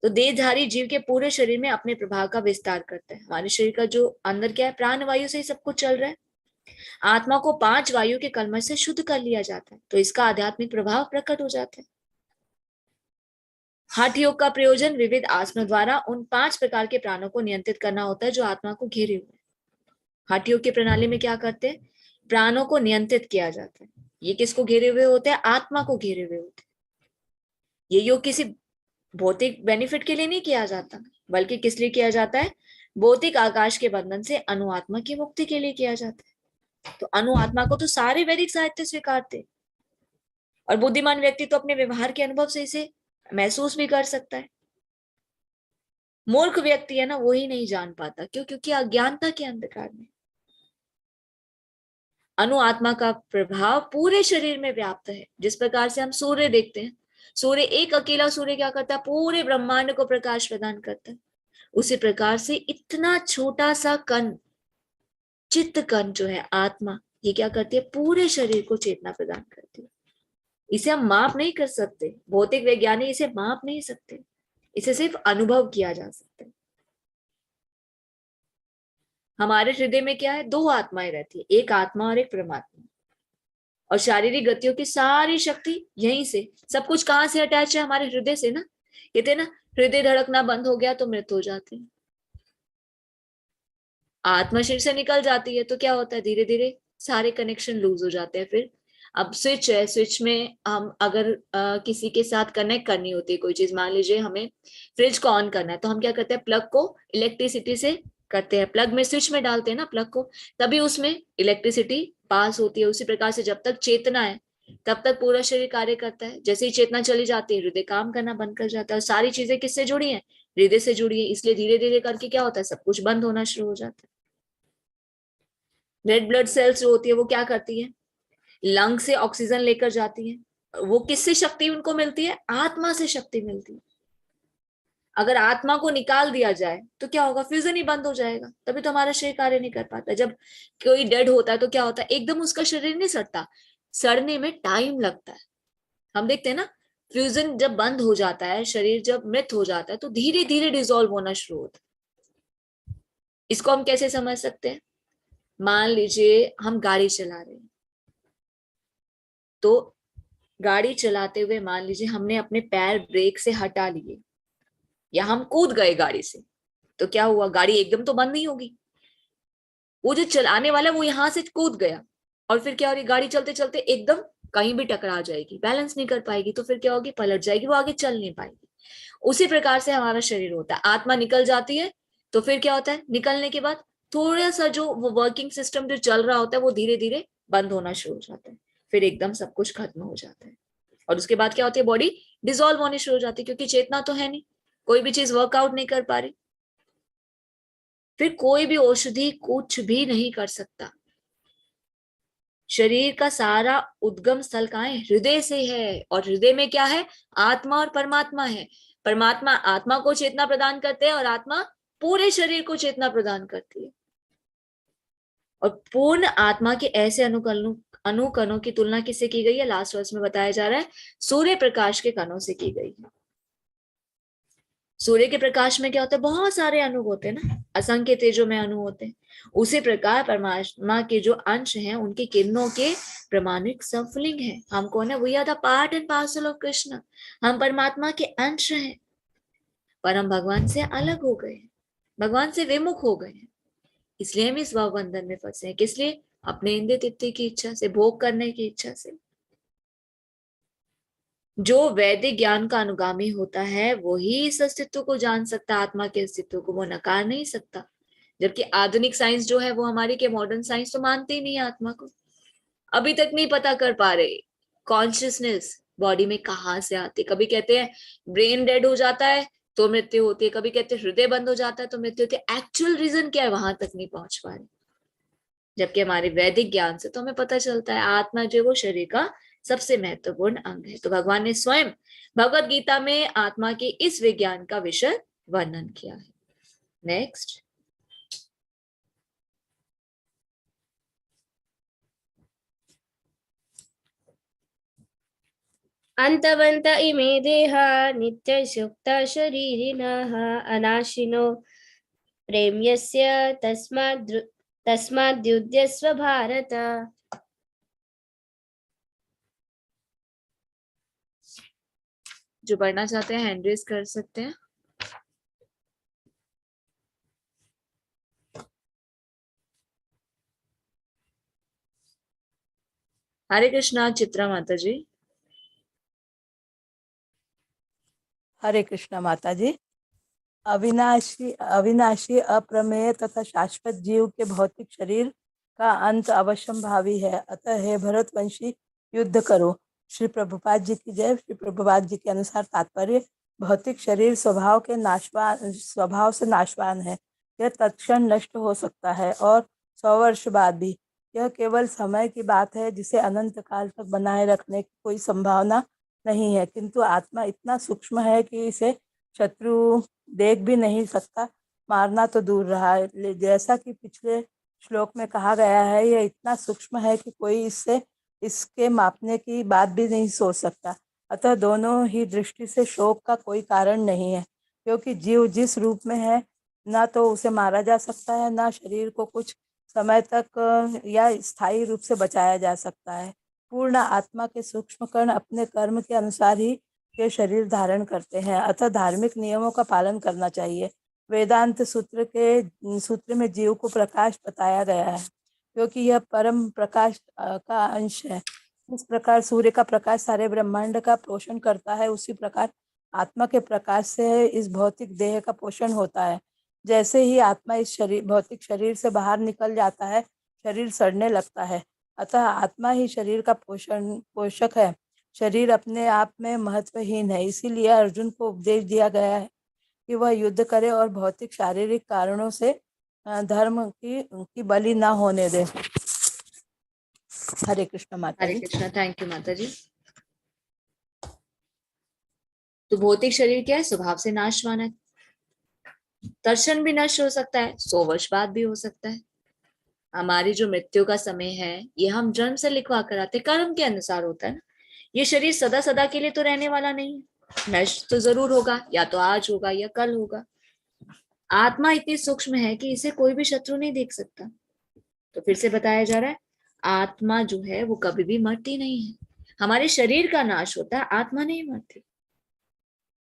तो देहधारी जीव के पूरे शरीर में अपने प्रभाव का विस्तार करता है। हमारे शरीर का जो अंदर क्या है? प्राण वायु से ही सब कुछ चल रहा है। आत्मा को 5 वायु के कलमश से शुद्ध कर लिया जाता है, तो इसका आध्यात्मिक प्रभाव प्रकट हो जाता है। हठ योग का प्रयोजन विविध आसनों द्वारा उन 5 प्रकार के प्राणों को नियंत्रित करना होता है जो आत्मा को घेरे हुए हैं। हठ योग की प्रणाली में क्या करते हैं? प्राणों को नियंत्रित किया जाता है। ये किसको घेरे हुए होते हैं? आत्मा को घेरे हुए होते हैं। ये योग किसी भौतिक बेनिफिट के लिए नहीं किया जाता, बल्कि किस लिए किया जाता है? भौतिक आकाश के बंधन से अनुआत्मा की मुक्ति के लिए किया जाता है। तो अनुआत्मा को तो सारे वैदिक साहित्य स्वीकारते, और बुद्धिमान व्यक्ति तो अपने व्यवहार के अनुभव से इसे महसूस भी कर सकता है। मूर्ख व्यक्ति है ना, वो ही नहीं जान पाता। क्यों? क्योंकि अज्ञानता के अंधकार में। अनुआत्मा का प्रभाव पूरे शरीर में व्याप्त है। जिस प्रकार से हम सूर्य देखते हैं, सूर्य, एक अकेला सूर्य क्या करता है? पूरे ब्रह्मांड को प्रकाश प्रदान करता है। उसी प्रकार से इतना छोटा सा कण, चित्त कण जो है आत्मा, ये क्या करती है? पूरे शरीर को चेतना प्रदान करती है। इसे हम माप नहीं कर सकते, भौतिक वैज्ञानिक इसे माप नहीं सकते, इसे सिर्फ अनुभव किया जा सकता है। हमारे हृदय में क्या है? 2 आत्माएं रहती है, एक आत्मा और एक परमात्मा। और शारीरिक गतियों की सारी शक्ति यहीं से, सब कुछ कहाँ से अटैच है? हमारे हृदय से ना। कहते हैं ना, हृदय धड़कना बंद हो गया तो मृत्यु हो जाती है। आत्मा शरीर से निकल जाती है तो क्या होता है, धीरे धीरे सारे कनेक्शन लूज हो जाते हैं। फिर अब स्विच है, स्विच में हम अगर किसी के साथ कनेक्ट करनी होती है कोई चीज, मान लीजिए हमें फ्रिज को ऑन करना है, तो हम क्या करते हैं, प्लग को इलेक्ट्रिसिटी से करते हैं, प्लग में स्विच में डालते हैं ना प्लग को, तभी उसमें इलेक्ट्रिसिटी पास होती है। उसी प्रकार से जब तक चेतना है तब तक पूरा शरीर कार्य करता है। जैसे ही चेतना चली जाती है, हृदय काम करना बंद कर जाता है, और सारी चीजें किससे जुड़ी हैं, हृदय से जुड़ी है। इसलिए धीरे धीरे करके क्या होता है, सब कुछ बंद होना शुरू हो जाता है। रेड ब्लड सेल्स जो होती है वो क्या करती है, लंग से ऑक्सीजन लेकर जाती है। वो किससे शक्ति उनको मिलती है, आत्मा से शक्ति मिलती है। अगर आत्मा को निकाल दिया जाए तो क्या होगा, फ्यूजन ही बंद हो जाएगा, तभी तो हमारा शरीर कार्य नहीं कर पाता। जब कोई डेड होता है तो क्या होता है, एकदम उसका शरीर नहीं सड़ता, सड़ने में टाइम लगता है। हम देखते हैं ना, फ्यूजन जब बंद हो जाता है, शरीर जब मृत हो जाता है, तो धीरे धीरे डिसॉल्व होना शुरू होता है। इसको हम कैसे समझ सकते हैं, मान लीजिए हम गाड़ी चला रहे हैं, तो गाड़ी चलाते हुए मान लीजिए हमने अपने पैर ब्रेक से हटा लिए, या हम कूद गए गाड़ी से, तो क्या हुआ, गाड़ी एकदम तो बंद नहीं होगी। वो जो चलाने वाला वो यहां से कूद गया, और फिर क्या हो रही, गाड़ी चलते चलते एकदम कहीं भी टकरा जाएगी, बैलेंस नहीं कर पाएगी, तो फिर क्या होगी, पलट जाएगी, वो आगे चल नहीं पाएगी। उसी प्रकार से हमारा शरीर होता है, आत्मा निकल जाती है तो फिर क्या होता है, निकलने के बाद थोड़ा सा जो वो वर्किंग सिस्टम जो चल रहा होता है वो धीरे धीरे बंद होना शुरू हो जाता है, फिर एकदम सब कुछ खत्म हो जाता है। और उसके बाद क्या होती है, बॉडी डिसॉल्व होनी शुरू हो जाती है, क्योंकि चेतना तो है नहीं, कोई भी चीज वर्कआउट नहीं कर पा रही। फिर कोई भी औषधि कुछ भी नहीं कर सकता। शरीर का सारा उद्गम स्थल कहाँ है, हृदय से है, और हृदय में क्या है, आत्मा और परमात्मा है। परमात्मा आत्मा को चेतना प्रदान करते हैं, और आत्मा पूरे शरीर को चेतना प्रदान करती है। और पूर्ण आत्मा के ऐसे अनुकणों की तुलना किससे की गई है, लास्ट वर्स में बताया जा रहा है, सूर्य प्रकाश के कणों से की गई है। सूर्य के प्रकाश में क्या होता है, बहुत सारे अणु होते हैं ना, असंख्य तेजो में अणु होते हैं। उसी प्रकार परमात्मा के जो अंश हैं, उनकी किरणों के प्रमाणिक समफलिंग है। हम कौन है, we are the part and parcel of Krishna. हम परमात्मा के अंश हैं, पर हम भगवान से अलग हो गए, भगवान से विमुख हो गए, इसलिए हम इस भाव बंधन में फंसे हैं। किस लिए, अपने इंद्रिय तृप्ति की इच्छा से, भोग करने की इच्छा से। जो वैदिक ज्ञान का अनुगामी होता है वही इस अस्तित्व को जान सकता, आत्मा के अस्तित्व को वो नकार नहीं सकता। जबकि आधुनिक साइंस जो है वो हमारी के मॉडर्न साइंस तो मानते ही नहीं आत्मा को, अभी तक नहीं पता कर पा रहे कॉन्शियसनेस बॉडी में कहाँ से आती। कभी कहते हैं ब्रेन डेड हो जाता है तो मृत्यु होती है, कभी कहते हैं हृदय बंद हो जाता है तो मृत्यु होती है। एक्चुअल रीजन क्या है, वहां तक नहीं पहुंच पा रहे। जबकि हमारे वैदिक ज्ञान से तो हमें पता चलता है आत्मा जो वो शरीर का सबसे महत्वपूर्ण अंग है। तो भगवान ने स्वयं भगवत गीता में आत्मा के इस विज्ञान का विषय वर्णन किया है। नेक्स्ट, अन्तवन्त इमे देहा नित्यसुप्ता शरीरिणः अनाशिनो प्रेम्यस्य तस्माद्युध्यस्व भारत। जो पढ़ना चाहते हैं हैंड रेज कर सकते हैं। हरे कृष्णा चित्रा माता जी। हरे कृष्णा माता जी। अविनाशी अप्रमेय तथा शाश्वत जीव के भौतिक शरीर का अंत अवश्यंभावी है, अतः हे भरतवंशी युद्ध करो। श्री प्रभुपाद जी की जय। श्री प्रभुपाद जी के अनुसार तात्पर्य, भौतिक शरीर स्वभाव से नाशवान है। यह तत्क्षण नष्ट हो सकता है और 100 वर्ष बाद भी। यह केवल समय की बात है जिसे अनंत काल तक बनाए रखने की कोई संभावना नहीं है, किंतु आत्मा इतना सूक्ष्म है कि इसे शत्रु देख भी नहीं सकता, मारना तो दूर रहा। जैसा कि पिछले श्लोक में कहा गया है, यह इतना सूक्ष्म है कि कोई इसके मापने की बात भी नहीं सोच सकता। अतः दोनों ही दृष्टि से शोक का कोई कारण नहीं है, क्योंकि जीव जिस रूप में है ना तो उसे मारा जा सकता है, ना शरीर को कुछ समय तक या स्थायी रूप से बचाया जा सकता है। पूर्ण आत्मा के सूक्ष्म कण अपने कर्म के अनुसार ही के शरीर धारण करते हैं, अतः धार्मिक नियमों का पालन करना चाहिए। वेदांत सूत्र में जीव को प्रकाश बताया गया है, क्योंकि यह परम प्रकाश का अंश है। इस प्रकार सूर्य का प्रकाश सारे ब्रह्मांड का पोषण करता है, उसी प्रकार आत्मा के प्रकाश से इस भौतिक देह का पोषण होता है। जैसे ही आत्मा इस भौतिक शरीर से बाहर निकल जाता है, शरीर सड़ने लगता है, अतः आत्मा ही शरीर का पोषक है। शरीर अपने आप में महत्वहीन है, इसीलिए अर्जुन को उपदेश दिया गया है कि वह युद्ध करे और भौतिक शारीरिक कारणों से धर्म की बलि ना होने दे। हरे कृष्ण माता हरे जी। कृष्ण। थैंक यू माता जी। तो भौतिक शरीर क्या है? स्वभाव से नाशवान है। दर्शन भी नष्ट हो सकता है, 100 वर्ष बाद भी हो सकता है। हमारी जो मृत्यु का समय है, ये हम जन्म से लिखवा कर आते, कर्म के अनुसार होता है ना। ये शरीर सदा सदा के लिए तो रहने वाला नहीं है, नष्ट तो जरूर होगा, या तो आज होगा या कल होगा। आत्मा इतनी सूक्ष्म है कि इसे कोई भी शत्रु नहीं देख सकता। तो फिर से बताया जा रहा है, आत्मा जो है वो कभी भी मरती नहीं है। हमारे शरीर का नाश होता है, आत्मा नहीं मरती।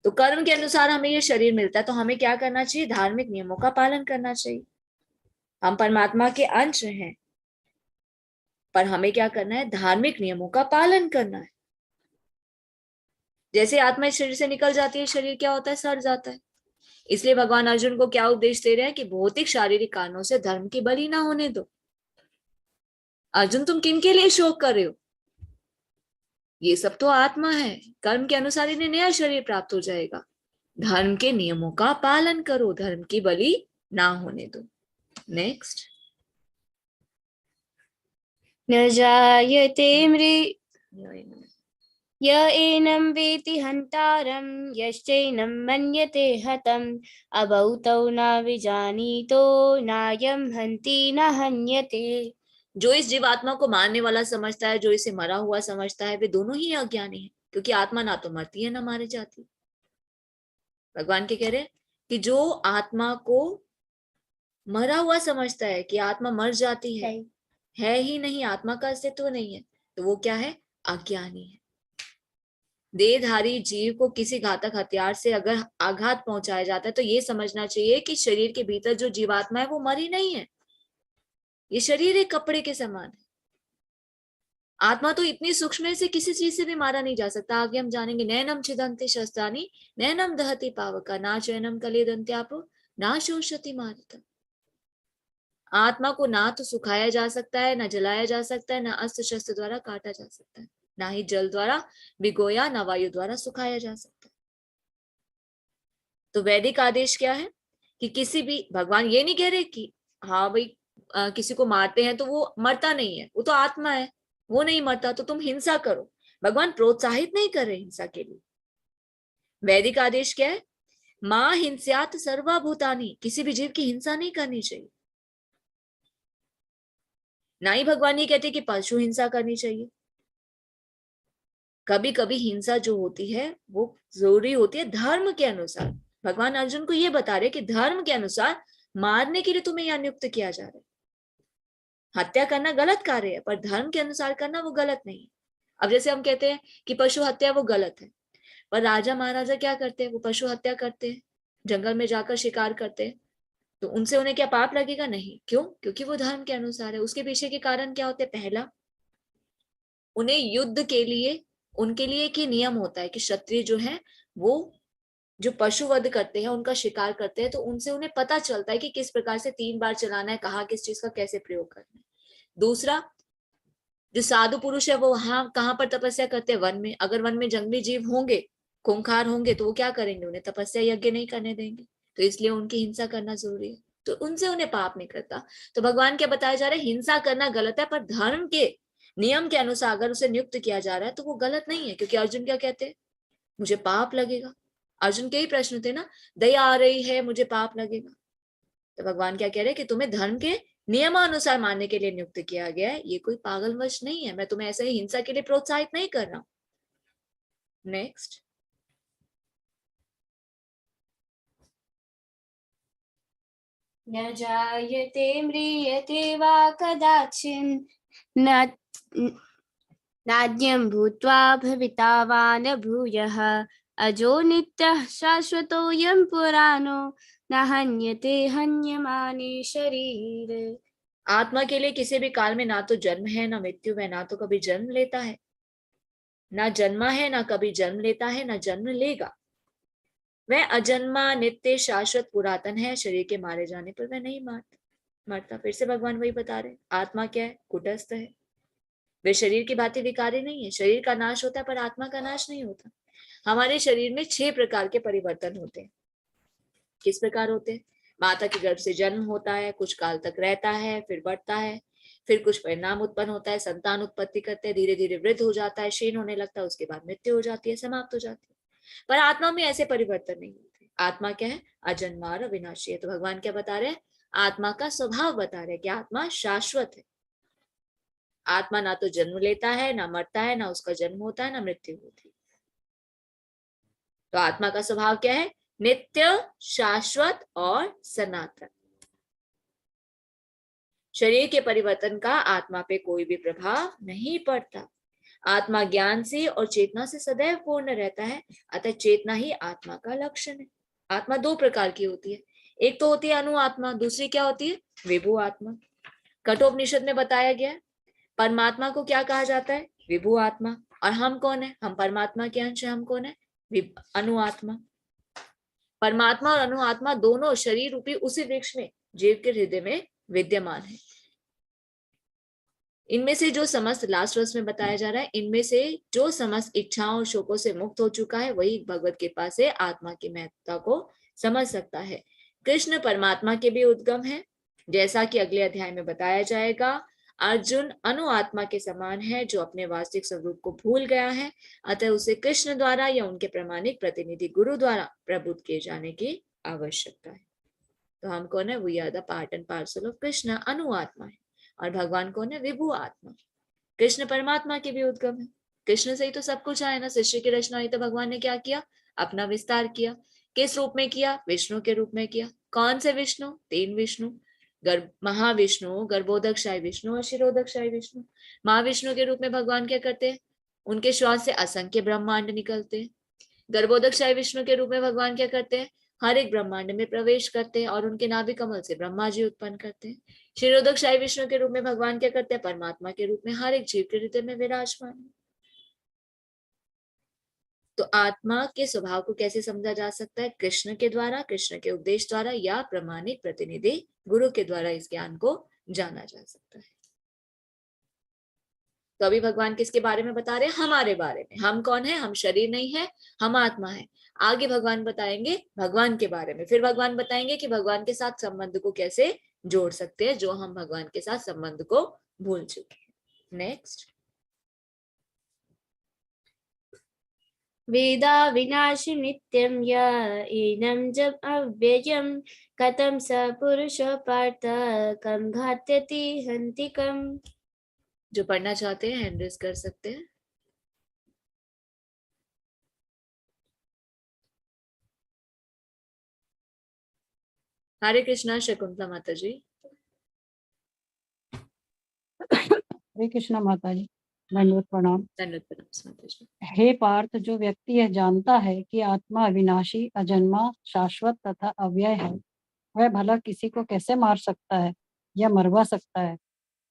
तो कर्म के अनुसार हमें ये शरीर मिलता है, तो हमें क्या करना चाहिए? धार्मिक नियमों का पालन करना चाहिए। हम परमात्मा के अंश हैं, पर हमें क्या करना है? धार्मिक नियमों का पालन करना है। जैसे आत्मा इस शरीर से निकल जाती है, शरीर क्या होता है? सड़ जाता है। इसलिए भगवान अर्जुन को क्या उपदेश दे रहे हैं कि भौतिक शारीरिक कारणों से धर्म की बलि ना होने दो। अर्जुन, तुम किन के लिए शोक कर रहे हो? ये सब तो आत्मा है, कर्म के अनुसार इन्हें नया शरीर प्राप्त हो जाएगा। धर्म के नियमों का पालन करो, धर्म की बलि ना होने दो। नेक्स्ट। न जायते य एनं वेति हन्तारं यश्चैनं मन्यते हतम् अभौतौ न विजानीतो नायं हन्ति न हन्यते। जो इस जीवात्मा को मारने वाला समझता है, जो इसे मरा हुआ समझता है, वे दोनों ही अज्ञानी हैं, क्योंकि आत्मा ना तो मरती है ना मारे जाती। भगवान के कह रहे हैं कि जो आत्मा को मरा हुआ समझता है कि आत्मा मर जाती है ही नहीं, आत्मा का अस्तित्व नहीं है, तो वो क्या है? अज्ञानी है। देहधारी जीव को किसी घातक हथियार से अगर आघात पहुंचाया जाता है, तो ये समझना चाहिए कि शरीर के भीतर जो जीवात्मा है वो मरी नहीं है। ये शरीर एक कपड़े के समान है। आत्मा तो इतनी सूक्ष्म है, से किसी चीज से भी मारा नहीं जा सकता। आगे हम जानेंगे। नैनम छिदन्ते शस्त्राणि नैनम दहति पावका ना चैनम कलेदन्त्यापो ना शोषति मारुतम्। आत्मा को ना तो सुखाया जा सकता है, ना जलाया जा सकता है, ना अस्त्र शस्त्र द्वारा काटा जा सकता है, ना ही जल द्वारा भिगोया, ना वायु द्वारा सुखाया जा सकता है। तो वैदिक आदेश क्या है कि किसी भी, भगवान ये नहीं कह रहे कि हाँ भाई किसी को मारते हैं तो वो मरता नहीं है, वो तो आत्मा है, वो नहीं मरता, तो तुम हिंसा करो। भगवान प्रोत्साहित नहीं कर रहे हिंसा के लिए। वैदिक आदेश क्या है? मां हिंस्यात सर्वभूतानि, किसी भी जीव की हिंसा नहीं करनी चाहिए। ना ही भगवान ये कहते कि पशु हिंसा करनी चाहिए। कभी कभी हिंसा जो होती है वो जरूरी होती है धर्म के अनुसार। भगवान अर्जुन को ये बता रहे कि धर्म के अनुसार मारने के लिए तुम्हें यहाँ नियुक्त किया जा रहा है। हत्या करना गलत कार्य है, पर धर्म के अनुसार करना वो गलत नहीं है। अब जैसे हम कहते हैं कि पशु हत्या वो गलत है, पर राजा महाराजा क्या करते हैं? वो पशु हत्या करते हैं, जंगल में जाकर शिकार करते हैं, तो उनसे उन्हें क्या पाप लगेगा? नहीं। क्यों? क्योंकि वो धर्म के अनुसार है। उसके पीछे के कारण क्या होते हैं? पहला, उन्हें युद्ध के लिए उनके लिए एक नियम होता है कि क्षत्रिय जो है वो जो पशु वध करते हैं, उनका शिकार करते हैं, तो उनसे उन्हें पता चलता है कि किस प्रकार से 3 बार चलाना है, कहाँ किस चीज का कैसे प्रयोग करना है। दूसरा, जो साधु पुरुष है वो वहां कहाँ पर तपस्या करते हैं? वन में। अगर वन में जंगली जीव होंगे, खूंखार होंगे, तो वो क्या करेंगे? उन्हें तपस्या यज्ञ नहीं करने देंगे, तो इसलिए उनकी हिंसा करना जरूरी है। तो उनसे उन्हें पाप नहीं करता। तो भगवान क्या बताया जा रहा है? हिंसा करना गलत है, पर धर्म के नियम के अनुसार अगर उसे नियुक्त किया जा रहा है तो वो गलत नहीं है। क्योंकि अर्जुन क्या कहते हैं? मुझे पाप लगेगा। अर्जुन के ही प्रश्न थे ना, दया आ रही है, मुझे पाप लगेगा। तो भगवान क्या कह रहे हैं कि तुम्हें धर्म के नियमानुसार मानने के लिए नियुक्त किया गया है, ये कोई पागलवश नहीं है। मैं तुम्हें ऐसे ही हिंसा के लिए प्रोत्साहित नहीं कर रहा हूं। नेक्स्ट। न जायते म्रियते वा कदाचिन् न राज्यं भूत्वा भविता वा न भूयः अजो नित्यः शाश्वतोऽयं पुराणो न हन्यते हन्यमाने शरीरे। आत्मा के लिए किसी भी काल में ना तो जन्म है ना मृत्यु है, ना तो कभी जन्म लेता है, ना जन्मा है, ना कभी जन्म लेता है, ना जन्म लेगा। वह अजन्मा नित्य शाश्वत पुरातन है। शरीर के मारे जाने पर वह नहीं मरता। फिर से भगवान वही बता रहे, आत्मा क्या है? कुटस्थ है। वे शरीर की भांति विकारी नहीं है। शरीर का नाश होता है पर आत्मा का नाश नहीं होता। हमारे शरीर में 6 प्रकार के परिवर्तन होते हैं। किस प्रकार होते हैं? माता के गर्भ से जन्म होता है, कुछ काल तक रहता है, फिर बढ़ता है, फिर कुछ परिणाम उत्पन्न होता है, संतान उत्पत्ति करते हैं, धीरे धीरे वृद्ध हो जाता है, क्षीण होने लगता है, उसके बाद मृत्यु हो जाती है, समाप्त हो जाती है। पर आत्मा में ऐसे परिवर्तन नहीं होते। आत्मा क्या है? अजन्मा और अविनाशी है। तो भगवान क्या बता रहे हैं? आत्मा का स्वभाव बता रहे हैं कि आत्मा शाश्वत है। आत्मा ना तो जन्म लेता है, ना मरता है, ना उसका जन्म होता है, ना मृत्यु होती है। तो आत्मा का स्वभाव क्या है? नित्य, शाश्वत और सनातन। शरीर के परिवर्तन का आत्मा पे कोई भी प्रभाव नहीं पड़ता। आत्मा ज्ञान से और चेतना से सदैव पूर्ण रहता है, अतः चेतना ही आत्मा का लक्षण है। आत्मा 2 प्रकार की होती है। एक तो होती है अनु आत्मा, दूसरी क्या होती है? विभु आत्मा। कठोपनिषद में बताया गया है परमात्मा को क्या कहा जाता है? विभु आत्मा। और हम कौन है? हम परमात्मा के अंश है। हम कौन है? अनु आत्मा। परमात्मा और अनु आत्मा दोनों शरीर रूपी उसी वृक्ष में जीव के हृदय में विद्यमान है। इनमें से जो समस्त, लास्ट वर्स में बताया जा रहा है, इनमें से जो समस्त इच्छाओं और शोकों से मुक्त हो चुका है वही भगवत कृपा से आत्मा की महत्ता को समझ सकता है। कृष्ण परमात्मा के भी उद्गम है, जैसा कि अगले अध्याय में बताया जाएगा। अर्जुन अनु आत्मा के समान है जो अपने वास्तविक स्वरूप को भूल गया है, अतः उसे कृष्ण द्वारा या उनके प्रामाणिक प्रतिनिधि गुरु द्वारा प्रबुद्ध किए जाने की आवश्यकता है। तो हम कौन है? We are the part and parcel of Krishna. अनु आत्मा है। और भगवान कौन है? विभु आत्मा। कृष्ण परमात्मा के भी उद्गम है। कृष्ण से ही तो सब कुछ आया ना। सृष्टि की रचना हुई तो भगवान ने क्या किया? अपना विस्तार किया। किस रूप में किया? विष्णु के रूप में किया। कौन से विष्णु? 3 विष्णु, महाविष्णु, गर्भोदकशाही विष्णु और शिरोदकशाही विष्णु। महाविष्णु के रूप में भगवान क्या करते हैं? उनके श्वास से असंख्य ब्रह्मांड निकलते हैं। गर्भोदकशाही विष्णु के रूप में भगवान क्या करते हैं? हर एक ब्रह्मांड में प्रवेश करते हैं और उनके नाभि कमल से ब्रह्मा जी उत्पन्न करते हैं। क्षीरोदकशाही विष्णु के रूप में भगवान क्या करते हैं? परमात्मा के रूप में हर एक जीव के हृदय में विराजमान है। तो आत्मा के स्वभाव को कैसे समझा जा सकता है? कृष्ण के द्वारा, कृष्ण के उपदेश द्वारा या प्रामाणिक प्रतिनिधि गुरु के द्वारा इस ज्ञान को जाना जा सकता है। तो अभी भगवान किसके बारे में बता रहे हैं? हमारे बारे में। हम कौन है? हम शरीर नहीं है, हम आत्मा है। आगे भगवान बताएंगे भगवान के बारे में। फिर भगवान बताएंगे कि भगवान के साथ संबंध को कैसे जोड़ सकते हैं जो हम भगवान के साथ संबंध को भूल चुके हैं। नेक्स्ट, वेदा विनाशि नित्यं य एनं जब अव्ययं कथं स पुरुषो पार्थ कं घात्यति हन्तिकम्। जो पढ़ना चाहते हैं हैंड रेज कर सकते हैं। हरे कृष्णा शकुंतला माता जी। हरे कृष्णा माता जी, दंडवत प्रणाम। दंडवत प्रणाम माता जी। हे पार्थ, जो व्यक्ति यह जानता है कि आत्मा अविनाशी, अजन्मा, शाश्वत तथा अव्यय है, वह भला किसी को कैसे मार सकता है या मरवा सकता है।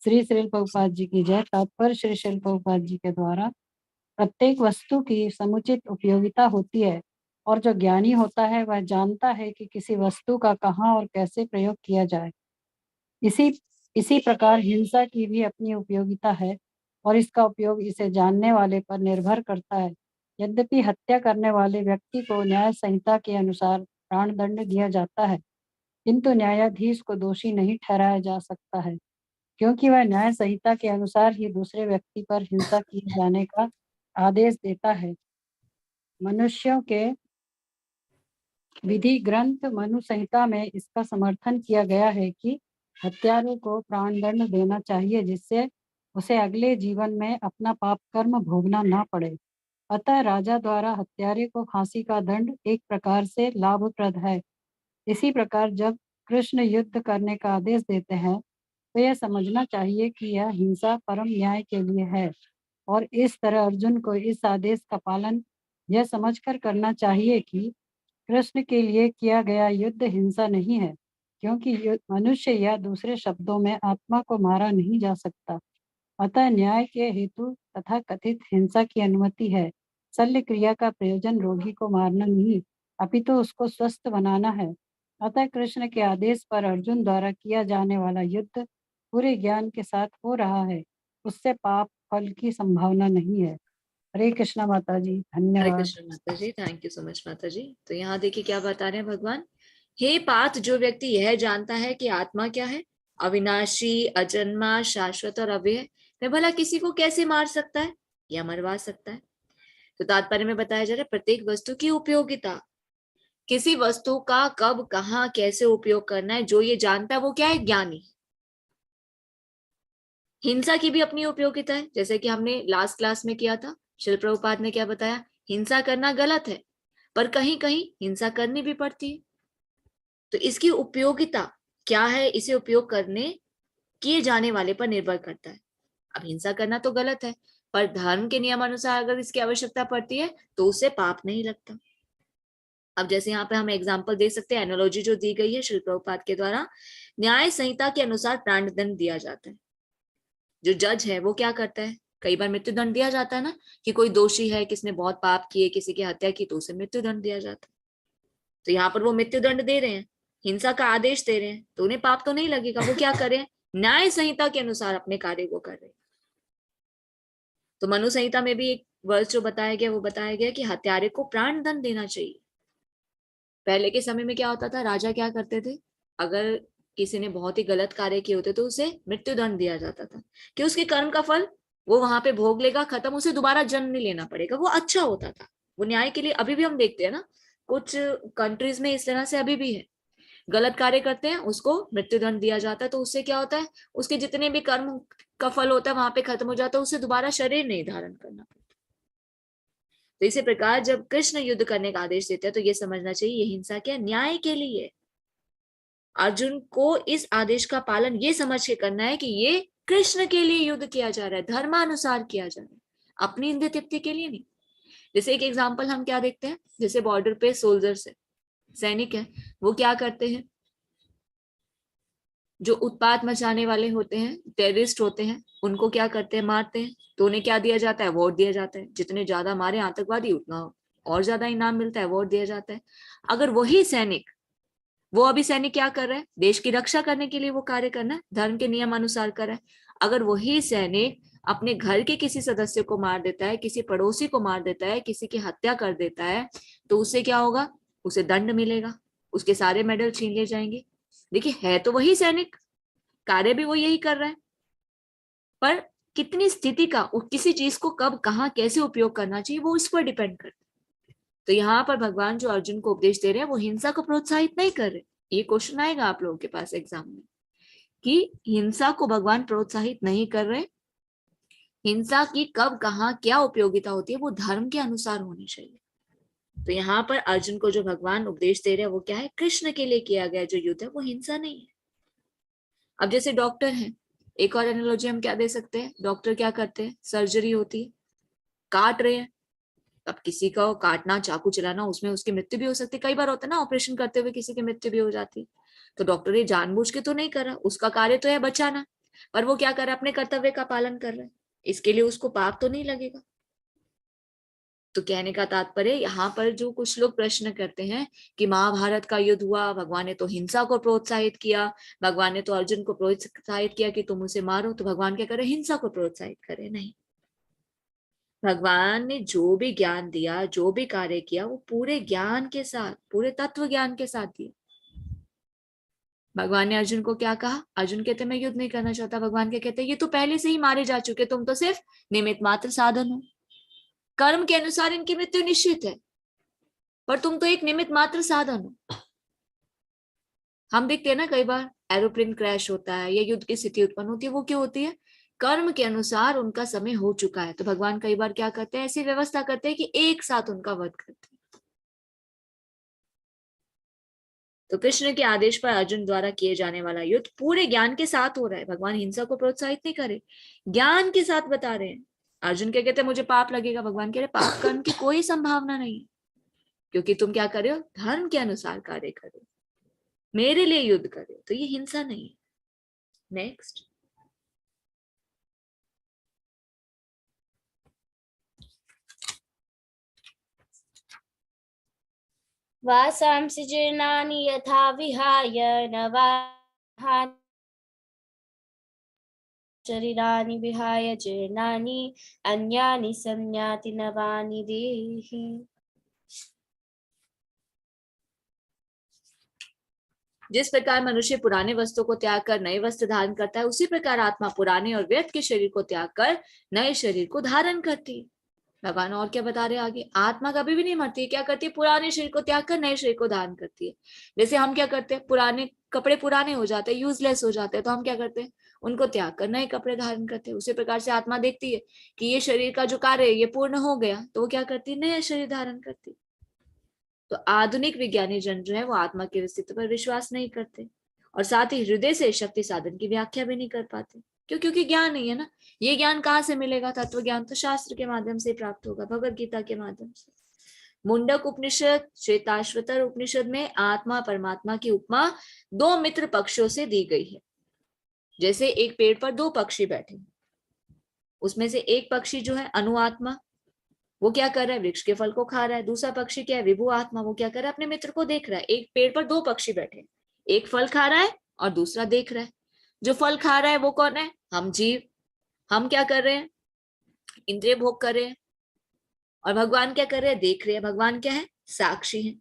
श्री प्रभुपाद जी की जय। तात्पर्य श्री प्रभुपाद जी के द्वारा प्रत्येक वस्तु की समुचित उपयोगिता होती है और जो ज्ञानी होता है वह जानता है कि किसी वस्तु का कहाँ और कैसे प्रयोग किया जाए। इसी प्रकार हिंसा की भी अपनी उपयोगिता है और इसका उपयोग इसे जानने वाले पर निर्भर करता है। यद्यपि हत्या करने वाले व्यक्ति को न्याय संहिता के अनुसार प्राण दंड दिया जाता है, किंतु न्यायाधीश को दोषी नहीं ठहराया जा सकता है, क्योंकि वह न्याय संहिता के अनुसार ही दूसरे व्यक्ति पर हिंसा किए जाने का आदेश देता है। मनुष्यों के विधि ग्रंथ मनु संहिता में इसका समर्थन किया गया है कि हत्यारों को प्राणदंड देना चाहिए, जिससे उसे अगले जीवन में अपना पाप कर्म भोगना ना पड़े। अतः राजा द्वारा हत्यारे को फांसी का दंड एक प्रकार से लाभप्रद है। इसी प्रकार जब कृष्ण युद्ध करने का आदेश देते हैं तो यह समझना चाहिए कि यह हिंसा परम न्याय के लिए है। और इस तरह अर्जुन को इस आदेश का पालन यह समझकर करना चाहिए कि कृष्ण के लिए किया गया युद्ध हिंसा नहीं है, क्योंकि मनुष्य या दूसरे शब्दों में आत्मा को मारा नहीं जा सकता। अतः न्याय के हेतु तथा कथित हिंसा की अनुमति है। शल्य क्रिया का प्रयोजन रोगी को मारना नहीं, अपितु उसको स्वस्थ बनाना है। अतः कृष्ण के आदेश पर अर्जुन द्वारा किया जाने वाला युद्ध पूरे ज्ञान के साथ हो रहा है, उससे पाप फल की संभावना नहीं है। हरे कृष्णा माता जी, हरे धन्यवाद। कृष्ण माता जी, थैंक यू सो मच माता जी। तो यहाँ देखिए क्या बता रहे हैं भगवान। हे पार्थ, जो व्यक्ति यह जानता है कि आत्मा क्या है, अविनाशी, अजन्मा, शाश्वत और अव्यय, वह भला किसी को कैसे मार सकता है या मरवा सकता है। तो तात्पर्य में बताया जा रहा है प्रत्येक वस्तु की उपयोगिता, किसी वस्तु का कब कहाँ कैसे उपयोग करना है, जो ये जानता है वो क्या है, ज्ञानी। हिंसा की भी अपनी उपयोगिता है, जैसे कि हमने लास्ट क्लास में किया था। श्रील प्रभुपाद ने क्या बताया, हिंसा करना गलत है, पर कहीं कहीं हिंसा करनी भी पड़ती है। तो इसकी उपयोगिता क्या है, इसे उपयोग करने किए जाने वाले पर निर्भर करता है। अब हिंसा करना तो गलत है, पर धर्म के नियम अनुसार अगर इसकी आवश्यकता पड़ती है तो उससे पाप नहीं लगता। अब जैसे यहाँ पे हम एग्जाम्पल दे सकते हैं, एनालॉजी जो दी गई है श्रील प्रभुपाद के द्वारा, न्याय संहिता के अनुसार प्राणदंड दिया जाता है। जो जज है वो क्या करता है, कई बार मृत्यु दंड दिया जाता है ना, कि कोई दोषी है, किसने बहुत पाप किए, किसी की हत्या की, तो उसे मृत्यु दंड दिया जाता है। तो यहाँ पर वो मृत्यु दंड दे रहे हैं, हिंसा का आदेश दे रहे हैं, तो उन्हें पाप तो नहीं लगेगा। वो क्या करें, न्याय संहिता के अनुसार अपने कार्य को कर रहे हैं। तो मनु संहिता में भी एक वर्ष जो बताया गया, वो बताया गया कि हत्यारे को प्राण दंड देना चाहिए। पहले के समय में क्या होता था, राजा क्या करते थे, अगर किसी ने बहुत ही गलत कार्य किए होते तो उसे मृत्यु दंड दिया जाता था, कि उसके कर्म का फल वो वहां पे भोग लेगा, खत्म, उसे दोबारा जन्म नहीं लेना पड़ेगा। वो अच्छा होता था, वो न्याय के लिए। अभी भी हम देखते हैं ना, कुछ कंट्रीज में इस तरह से अभी भी है, गलत कार्य करते हैं उसको मृत्यु दंड दिया जाता है। तो उससे क्या होता है, उसके जितने भी कर्म का फल होता है वहां पे खत्म हो जाता है, उसे दोबारा शरीर नहीं धारण करना पड़ता। तो इसी प्रकार जब कृष्ण युद्ध करने का आदेश देते हैं तो ये समझना चाहिए, ये हिंसा क्या, न्याय के लिए। अर्जुन को इस आदेश का पालन ये समझ के करना है कि ये कृष्ण के लिए युद्ध किया जा रहा है, धर्मानुसार किया जा रहा है, अपनी इंद्रिय तृप्ति के लिए नहीं। जैसे एक एग्जाम्पल हम क्या देखते हैं, जैसे बॉर्डर पे सोल्जर्स है, सैनिक है, वो क्या करते हैं, जो उत्पात मचाने वाले होते हैं, टेररिस्ट होते हैं, उनको क्या करते हैं, मारते हैं। तो उन्हें क्या दिया जाता है, अवार्ड दिया जाता है। जितने ज्यादा मारे आतंकवादी उतना और ज्यादा इनाम मिलता है, अवार्ड दिया जाता है। अगर वही सैनिक, वो अभी सैनिक क्या कर रहा है, देश की रक्षा करने के लिए वो कार्य करना है, धर्म के नियम अनुसार कर रहा है। अगर वही सैनिक अपने घर के किसी सदस्य को मार देता है, किसी पड़ोसी को मार देता है, किसी की हत्या कर देता है, तो उससे क्या होगा, उसे दंड मिलेगा, उसके सारे मेडल छीन लिए जाएंगे। देखिए, है तो वही सैनिक, कार्य भी वो यही कर रहा है, पर कितनी स्थिति का, किसी चीज को कब कहाँ कैसे उपयोग करना चाहिए, वो इस पर डिपेंड करता है। तो यहाँ पर भगवान जो अर्जुन को उपदेश दे रहे हैं, वो हिंसा को प्रोत्साहित नहीं कर रहे। ये क्वेश्चन आएगा आप लोगों के पास एग्जाम में, कि हिंसा को भगवान प्रोत्साहित नहीं कर रहे। हिंसा की कब कहाँ क्या उपयोगिता होती है, वो धर्म के अनुसार होनी चाहिए। तो यहाँ पर अर्जुन को जो भगवान उपदेश दे रहे हैं वो क्या है, कृष्ण के लिए किया गया जो युद्ध है वो हिंसा नहीं है। अब जैसे डॉक्टर है, एक और एनालॉजी हम क्या दे सकते हैं, डॉक्टर क्या करते हैं, सर्जरी होती है, काट रहे हैं। अब किसी का काटना, चाकू चलाना, उसमें उसकी मृत्यु भी हो सकती है। कई बार होता है ना, ऑपरेशन करते हुए किसी की मृत्यु भी हो जाती है। तो डॉक्टर ये जानबूझ के तो नहीं कर रहा, उसका कार्य तो है बचाना, पर वो क्या कर रहा है, अपने कर्तव्य का पालन कर रहा है, इसके लिए उसको पाप तो नहीं लगेगा। तो कहने का तात्पर्य यहाँ पर जो कुछ लोग प्रश्न करते हैं कि महाभारत का युद्ध हुआ, भगवान ने तो हिंसा को प्रोत्साहित किया, भगवान ने तो अर्जुन को प्रोत्साहित किया कि तुम उसे मारो, तो भगवान क्या करे, हिंसा को प्रोत्साहित करे? नहीं, भगवान ने जो भी ज्ञान दिया, जो भी कार्य किया, वो पूरे ज्ञान के साथ, पूरे तत्व ज्ञान के साथ दिया। भगवान ने अर्जुन को क्या कहा, अर्जुन कहते मैं युद्ध नहीं करना चाहता, भगवान क्या कहते, ये तो पहले से ही मारे जा चुके, तुम तो सिर्फ निमित्त मात्र साधन हो, कर्म के अनुसार इनकी मृत्यु निश्चित है, पर तुम तो एक निमित्त मात्र साधन हो। हम देखते हैं ना, कई बार एरोप्लेन क्रैश होता है या युद्ध की स्थिति उत्पन्न होती है, वो क्यों होती है, कर्म के अनुसार उनका समय हो चुका है। तो भगवान कई बार क्या करते हैं, ऐसी व्यवस्था करते हैं कि एक साथ उनका वध करते हैं। तो कृष्ण के आदेश पर अर्जुन द्वारा किए जाने वाला युद्ध पूरे ज्ञान के साथ हो रहा है। भगवान हिंसा को प्रोत्साहित नहीं करे, ज्ञान के साथ बता रहे हैं। अर्जुन क्या कहते हैं, मुझे पाप लगेगा। भगवान कह रहे पाप कर्म की कोई संभावना नहीं, क्योंकि तुम क्या कर रहे हो, धर्म के अनुसार कार्य कर रहे हो, मेरे लिए युद्ध कर रहे हो, तो ये हिंसा नहीं है। नेक्स्ट, वासांसि जीर्णानि यथा विहाय नवानि शरीराणि विहाय जीर्णानि अन्यानि संयाति नवानि देहि। जिस प्रकार मनुष्य पुराने वस्त्रों को त्याग कर नए वस्त्र धारण करता है, उसी प्रकार आत्मा पुराने और व्यर्थ के शरीर को त्याग कर नए शरीर को धारण करती है। भगवान और क्या बता रहे आगे, आत्मा कभी भी नहीं मरती है, क्या करती है, पुराने शरीर को त्याग कर नए शरीर को धारण करती है। जैसे हम क्या करते हैं, पुराने कपड़े पुराने हो जाते हैं, यूजलेस हो जाते हैं, तो हम क्या करते हैं, उनको त्याग कर नए कपड़े धारण करते हैं। उसी प्रकार से आत्मा देखती है कि ये शरीर का जो कार्य है ये पूर्ण हो गया, तो वो क्या करती है, नया शरीर धारण करती है। तो आधुनिक विज्ञानी जन जो है वो आत्मा के अस्तित्व पर विश्वास नहीं करते, और साथ ही हृदय से शक्ति साधन की व्याख्या भी नहीं कर पाते। क्यों? क्योंकि ज्ञान नहीं है ना। ये ज्ञान कहाँ से मिलेगा? तत्व ज्ञान तो शास्त्र के माध्यम से प्राप्त होगा, भगवत गीता के माध्यम से। मुंडक उपनिषद, श्वेताश्वतर उपनिषद में आत्मा परमात्मा की उपमा दो मित्र पक्षियों से दी गई है। जैसे एक पेड़ पर दो पक्षी बैठे, उसमें से एक पक्षी जो है अनुआत्मा, वो क्या कर रहा है, वृक्ष के फल को खा रहा है। दूसरा पक्षी क्या है, विभु आत्मा, वो क्या कर रहा है, अपने मित्र को देख रहा है। एक पेड़ पर दो पक्षी बैठे, एक फल खा रहा है और दूसरा देख रहा है। जो फल खा रहा है वो कौन है, हम जीव। हम क्या कर रहे हैं, इंद्रिय भोग कर रहे हैं, और भगवान क्या कर रहे हैं, देख रहे हैं। भगवान क्या है, साक्षी है।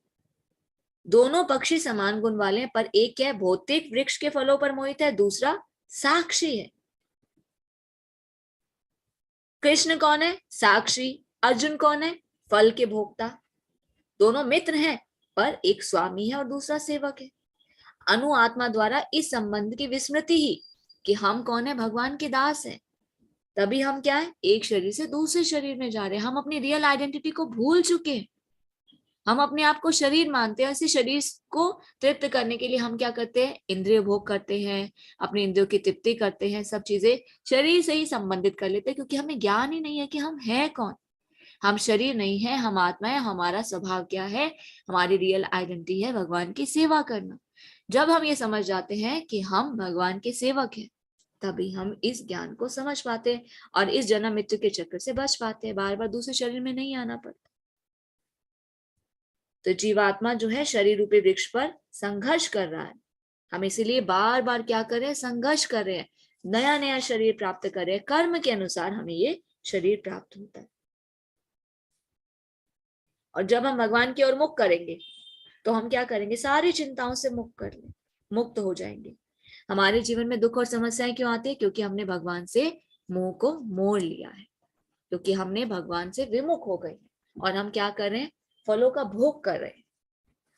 दोनों पक्षी समान गुण वाले हैं, पर एक क्या है, भौतिक वृक्ष के फलों पर मोहित है, दूसरा साक्षी है। कृष्ण कौन है, साक्षी। अर्जुन कौन है, फल के भोक्ता। दोनों मित्र हैं, पर एक स्वामी है और दूसरा सेवक है। अनु आत्मा द्वारा इस संबंध की विस्मृति ही कि हम कौन है, भगवान के दास हैं, तभी हम क्या है, एक शरीर से दूसरे शरीर में जा रहे हैं। हम अपनी रियल आइडेंटिटी को भूल चुके हैं। हम अपने आप को शरीर मानते हैं। इसी शरीर को तृप्त करने के लिए हम क्या करते हैं, इंद्रिय भोग करते हैं, अपने इंद्रियों की तृप्ति करते हैं, सब चीजें शरीर से ही संबंधित कर लेते हैं, क्योंकि हमें ज्ञान ही नहीं है कि हम हैं कौन। हम शरीर नहीं है, हम आत्मा है। हमारा स्वभाव क्या है, हमारी रियल आइडेंटिटी है भगवान की सेवा करना। जब हम ये समझ जाते हैं कि हम भगवान के सेवक हैं, तभी हम इस ज्ञान को समझ पाते हैं और इस जन्म मृत्यु के चक्र से बच पाते हैं। बार बार दूसरे शरीर में नहीं आना पड़ता। तो जीवात्मा जो है शरीर रूपी वृक्ष पर संघर्ष कर रहा है। हम इसीलिए बार बार क्या कर रहे हैं, संघर्ष कर रहे हैं, नया नया शरीर प्राप्त कर रहे हैं। कर्म के अनुसार हमें ये शरीर प्राप्त होता है। और जब हम भगवान की ओर मुख करेंगे तो हम क्या करेंगे, सारी चिंताओं से मुक्त हो जाएंगे। हमारे जीवन में दुख और समस्याएं क्यों आती है, क्योंकि हमने भगवान से मुंह को मोड़ लिया है, क्योंकि हमने भगवान से विमुख हो गए और हम क्या कर रहे हैं, फलों का भोग कर रहे हैं।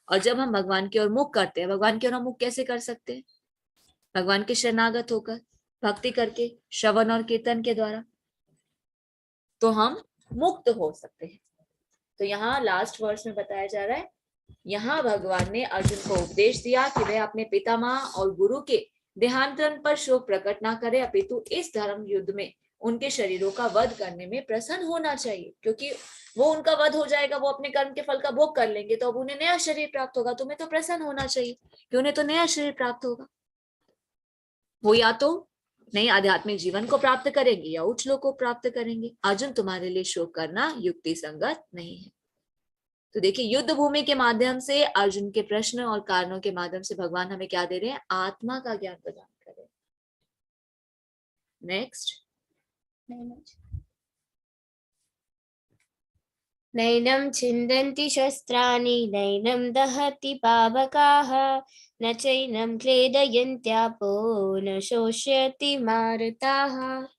और जब हम भगवान की ओर मुख करते हैं, भगवान की ओर मुख कैसे कर सकते हैं, भगवान के शरणागत होकर, भक्ति करके, श्रवण और कीर्तन के द्वारा, तो हम मुक्त हो सकते हैं। तो यहाँ लास्ट वर्स में बताया जा रहा है, यहाँ भगवान ने अर्जुन को उपदेश दिया कि वह अपने पितामह और गुरु के देहांतरण पर शोक प्रकट ना करे, अपितु इस धर्म युद्ध में उनके शरीरों का वध करने में प्रसन्न होना चाहिए, क्योंकि वो उनका वध हो जाएगा, वो अपने कर्म के फल का भोग कर लेंगे, तो अब उन्हें नया शरीर प्राप्त होगा। तुम्हें तो प्रसन्न होना चाहिए कि उन्हें तो नया शरीर प्राप्त होगा। वो या तो नई आध्यात्मिक जीवन को प्राप्त करेंगे या उच्च लोक को प्राप्त करेंगे। अर्जुन, तुम्हारे लिए शोक करना युक्ति संगत नहीं है। तो देखिए, युद्ध भूमि के माध्यम से अर्जुन के प्रश्न और कारणों के माध्यम से भगवान हमें क्या दे रहे हैं, आत्मा का ज्ञान प्रदान कर रहे हैं। नेक्स्ट, नैनं छिन्दन्ति शस्त्राणि नैनं दहति पावकाः न चैनं क्लेदयन्त्यापो न शोष्यति मारुताः।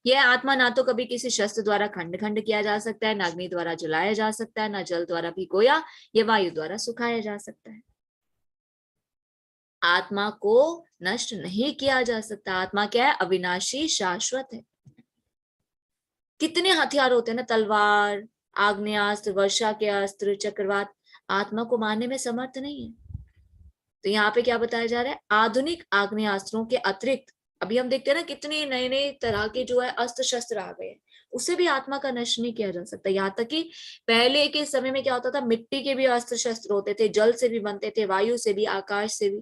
यह आत्मा ना तो कभी किसी शस्त्र द्वारा खंड खंड किया जा सकता है, न अग्नि द्वारा जलाया जा सकता है, न जल द्वारा भिगोया या वायु द्वारा सुखाया जा सकता है। आत्मा को नष्ट नहीं किया जा सकता। आत्मा क्या है, अविनाशी, शाश्वत है। कितने हथियार होते हैं ना, तलवार, आग्नेयास्त्र, वर्षा के अस्त्र, चक्रवात, आत्मा को मारने में समर्थ नहीं है। तो यहाँ पे क्या बताया जा रहा है, आधुनिक आग्नेयास्त्रों के अतिरिक्त अभी हम देखते हैं ना, कितने नए नए तरह के जो है अस्त्र शस्त्र आ गए, उसे भी आत्मा का नष्ट नहीं किया जा सकता। यहाँ तक कि पहले के समय में क्या होता था, मिट्टी के भी अस्त्र शस्त्र होते थे, जल से भी बनते थे, वायु से भी, आकाश से भी।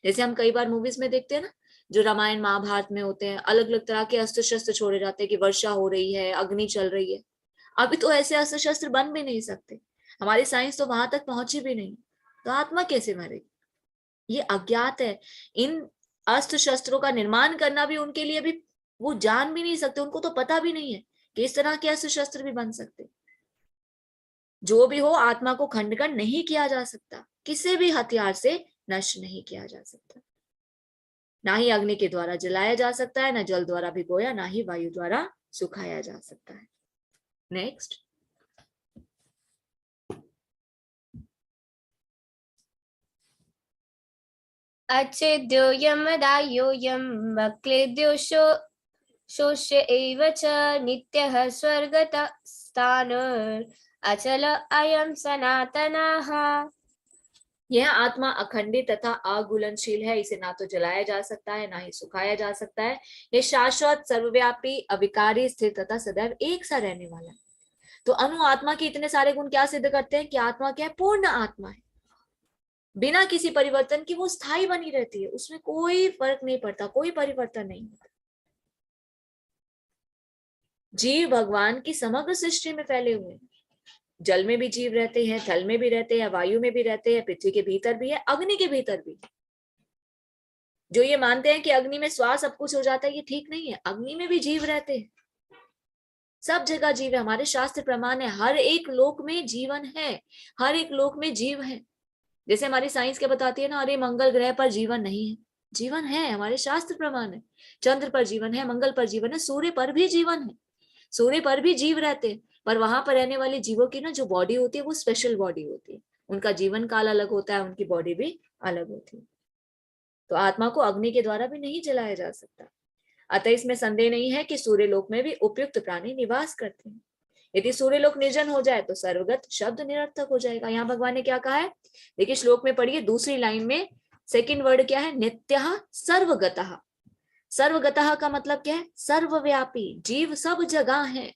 जैसे हम कई बार मूवीज में देखते हैं ना, जो रामायण महाभारत में होते हैं, अलग अलग तरह के अस्त्र शस्त्र छोड़े जाते हैं कि वर्षा हो रही है, अग्नि चल रही है। अभी तो ऐसे अस्त्र शस्त्र बन भी नहीं सकते, हमारी साइंस तो वहां तक पहुंची भी नहीं, तो आत्मा कैसे मरेगी? ये अज्ञात है। इन अस्त्र शस्त्रों का निर्माण करना भी उनके लिए भी, वो जान भी नहीं सकते, उनको तो पता भी नहीं है कि इस तरह के अस्त्र शस्त्र भी बन सकते। जो भी हो, आत्मा को खंडन नहीं किया जा सकता, किसी भी हथियार से नष्ट नहीं किया जा सकता। ना ही अग्नि के द्वारा जलाया जा सकता है, ना जल द्वारा भिगोया, ना ही वायु द्वारा सुखाया जा सकता है। नेक्स्ट, अच्छेद्योऽयमदाह्योऽयं वक्लेद्यो शोष्य एव च नित्यः स्वर्गतः स्थाणुर् अचल अयं सनातनः। यह आत्मा अखंडित तथा अघुलनशील है, इसे ना तो जलाया जा सकता है, ना ही सुखाया जा सकता है। यह शाश्वत, सर्वव्यापी, अविकारी, स्थिर तथा सदैव एक सा रहने वाला है। तो अनु आत्मा के इतने सारे गुण क्या सिद्ध करते हैं कि आत्मा क्या है? पूर्ण आत्मा है, बिना किसी परिवर्तन की वो स्थायी बनी रहती है, उसमें कोई फर्क नहीं पड़ता, कोई परिवर्तन नहीं होता। जीव भगवान की समग्र सृष्टि में फैले हुए हैं, जल में भी जीव रहते हैं, थल में भी रहते हैं, वायु में भी रहते हैं, पृथ्वी के भीतर भी है, अग्नि के भीतर भी। जो ये मानते हैं कि अग्नि में श्वास सब कुछ हो जाता है, ये ठीक नहीं है। अग्नि में भी जीव रहते हैं, सब जगह जीव है, हमारे शास्त्र प्रमाण है, हर एक लोक में जीवन है, हर एक लोक में जीव है। जैसे हमारी साइंस क्या बताती है ना, अरे मंगल ग्रह पर जीवन नहीं है, जीवन है, हमारे शास्त्र प्रमाण है। चंद्र पर जीवन है, मंगल पर जीवन है, सूर्य पर भी जीवन है, सूर्य पर भी जीव रहते हैं। पर वहां पर रहने वाले जीवों की ना जो बॉडी होती है वो स्पेशल बॉडी होती है, उनका जीवन काल अलग होता है, उनकी बॉडी भी अलग होती है। तो आत्मा को अग्नि के द्वारा भी नहीं जलाया जा सकता। अतः इसमें संदेह नहीं है कि सूर्य लोक में भी उपयुक्त प्राणी निवास करते हैं। यदि सूर्य लोक निर्जन हो जाए तो सर्वगत शब्द निरर्थक हो जाएगा। यहाँ भगवान ने क्या कहा है, देखिए श्लोक में पढ़िए, दूसरी लाइन में सेकंड वर्ड क्या है, नित्यः सर्वगतः। सर्वगतः का मतलब क्या है, सर्वव्यापी, जीव सब जगह है।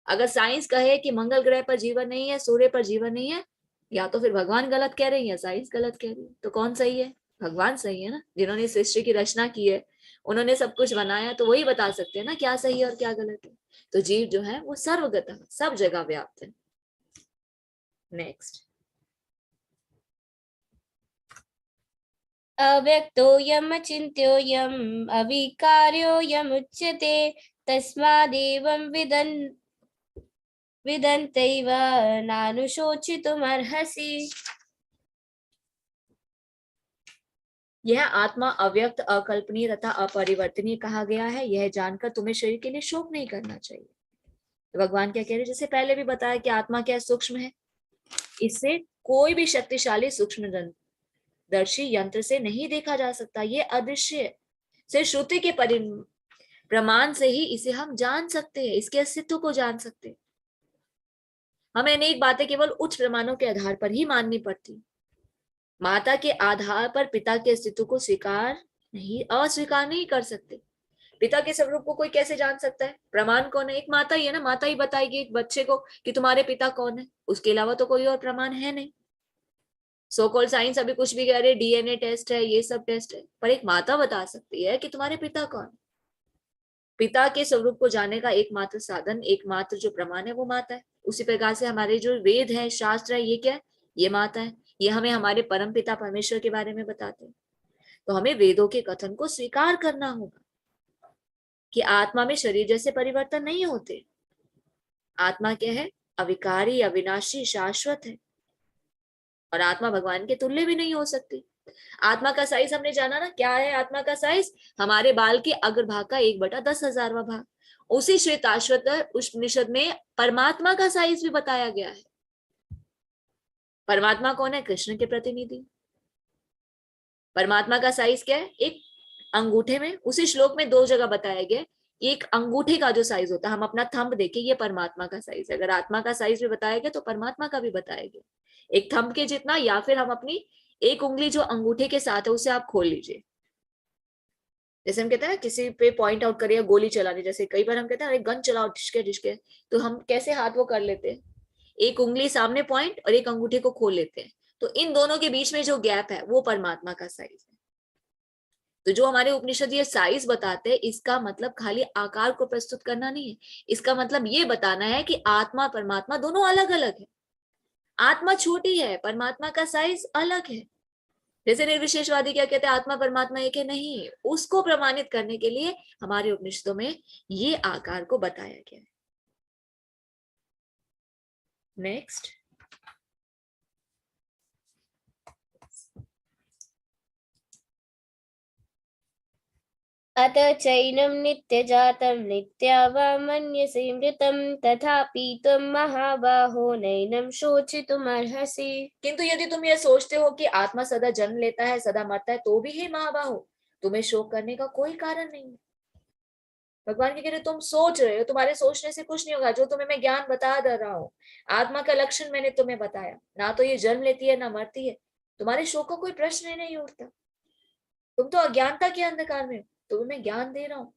अगर साइंस कहे कि मंगल ग्रह पर जीवन नहीं है, सूर्य पर जीवन नहीं है, या तो फिर भगवान गलत कह रहे हैं या साइंस गलत कह रही है। तो कौन सही है? भगवान सही है ना, जिन्होंने सृष्टि की रचना की है, उन्होंने सब कुछ बनाया, तो वही बता सकते हैं ना क्या सही है और क्या गलत है। तो जीव जो है वो सर्वगत, सब जगह व्याप्त है। नेक्स्ट, अव्यक्तोऽयम् अचिन्त्योऽयम् अविकार्योऽयम् उच्यते तस्मादेवं विदन्तैव नानुशोचितुमर्हसि। यह आत्मा अव्यक्त, अकल्पनीय तथा अपरिवर्तनीय कहा गया है। यह जानकर तुम्हें शरीर के लिए शोक नहीं करना चाहिए। तो भगवान क्या कह रहे हैं, जैसे पहले भी बताया कि आत्मा क्या सूक्ष्म है, इससे कोई भी शक्तिशाली सूक्ष्मदर्शी यंत्र से नहीं देखा जा सकता, ये अदृश्य है। सिर्फ श्रुति के प्रमाण से ही इसे हम जान सकते हैं, इसके अस्तित्व को जान सकते हैं। हमें अनेक बातें केवल उच्च प्रमाणों के आधार पर ही माननी पड़ती। माता के आधार पर पिता के अस्तित्व को अस्वीकार नहीं कर सकते। पिता के स्वरूप को कोई कैसे जान सकता है? प्रमाण कौन है? एक माता ही है ना, माता ही बताएगी एक बच्चे को कि तुम्हारे पिता कौन है, उसके अलावा तो कोई और प्रमाण है नहीं। सो कॉल्ड साइंस अभी कुछ भी कह रहे, डीएनए टेस्ट है, ये सब टेस्ट है, पर एक माता बता सकती है कि तुम्हारे पिता कौन है। पिता के स्वरूप को जानने का एकमात्र साधन, एकमात्र जो प्रमाण है वो माता है। उसी प्रकार से हमारे जो वेद है, शास्त्र है, ये क्या है? ये माता है। ये हमें हमारे परम पिता परमेश्वर के बारे में बताते हैं। तो हमें वेदों के कथन को स्वीकार करना होगा कि आत्मा में शरीर जैसे परिवर्तन नहीं होते। आत्मा क्या है? अविकारी, अविनाशी, शाश्वत है, और आत्मा भगवान के तुल्य भी नहीं हो सकती। आत्मा का साइज हमने जाना ना, क्या है आत्मा का साइज? हमारे बाल के अग्रभाग का 1/10,000वां भाग। उसी श्वेताश्वतर उपनिषद में परमात्मा का साइज भी बताया गया है। परमात्मा कौन है? कृष्ण के प्रतिनिधि। परमात्मा का साइज क्या है? एक अंगूठे में, उसी श्लोक में 2 जगह बताया गया, एक अंगूठे का जो साइज होता है, हम अपना थंब देखें, ये परमात्मा का साइज है। अगर आत्मा का साइज भी बताया गया तो परमात्मा का भी बताया गया, एक थंब के जितना, या फिर हम अपनी एक उंगली जो अंगूठे के साथ है उसे आप खोल लीजिए, जैसे हम कहते हैं ना किसी पे पॉइंट आउट करिए, गोली चलानी, जैसे कई बार हम कहते हैं अरे गन चलाओ ढिशके ढिशके, तो हम कैसे हाथ वो कर लेते हैं, एक उंगली सामने पॉइंट और एक अंगूठे को खोल लेते हैं, तो इन दोनों के बीच में जो गैप है वो परमात्मा का साइज है। तो जो हमारे उपनिषद ये साइज बताते हैं, इसका मतलब खाली आकार को प्रस्तुत करना नहीं है, इसका मतलब ये बताना है कि आत्मा परमात्मा दोनों अलग अलग है। आत्मा छोटी है, परमात्मा का साइज अलग है। जैसे निर्विशेषवादी क्या कहते हैं, आत्मा परमात्मा एक है, नहीं, उसको प्रमाणित करने के लिए हमारे उपनिषदों में ये आकार को बताया गया है। नेक्स्ट, अत चैनं नित्यजातं नित्या वा मन्यसे मृतं तथापि त्वं महाबाहो नैनं शोचितुमर्हसि। किंतु यदि तुम यह सोचते हो कि आत्मा सदा जन्म लेता है, सदा मरता है, तो भी हे महाबाहो, तुम्हें शोक करने का कोई कारण नहीं है। भगवान की कह रहे तुम सोच रहे हो, तुम्हारे सोचने से कुछ नहीं होगा। जो तुम्हें मैं ज्ञान बता दे रहा हूँ, आत्मा का लक्षण मैंने तुम्हें बताया, ना तो ये जन्म लेती है ना मरती है, तुम्हारे शोक का कोई प्रश्न ही नहीं उठता। तुम तो अज्ञानता के अंधकार में हो, तुम्हें मैं ज्ञान दे रहा हूँ,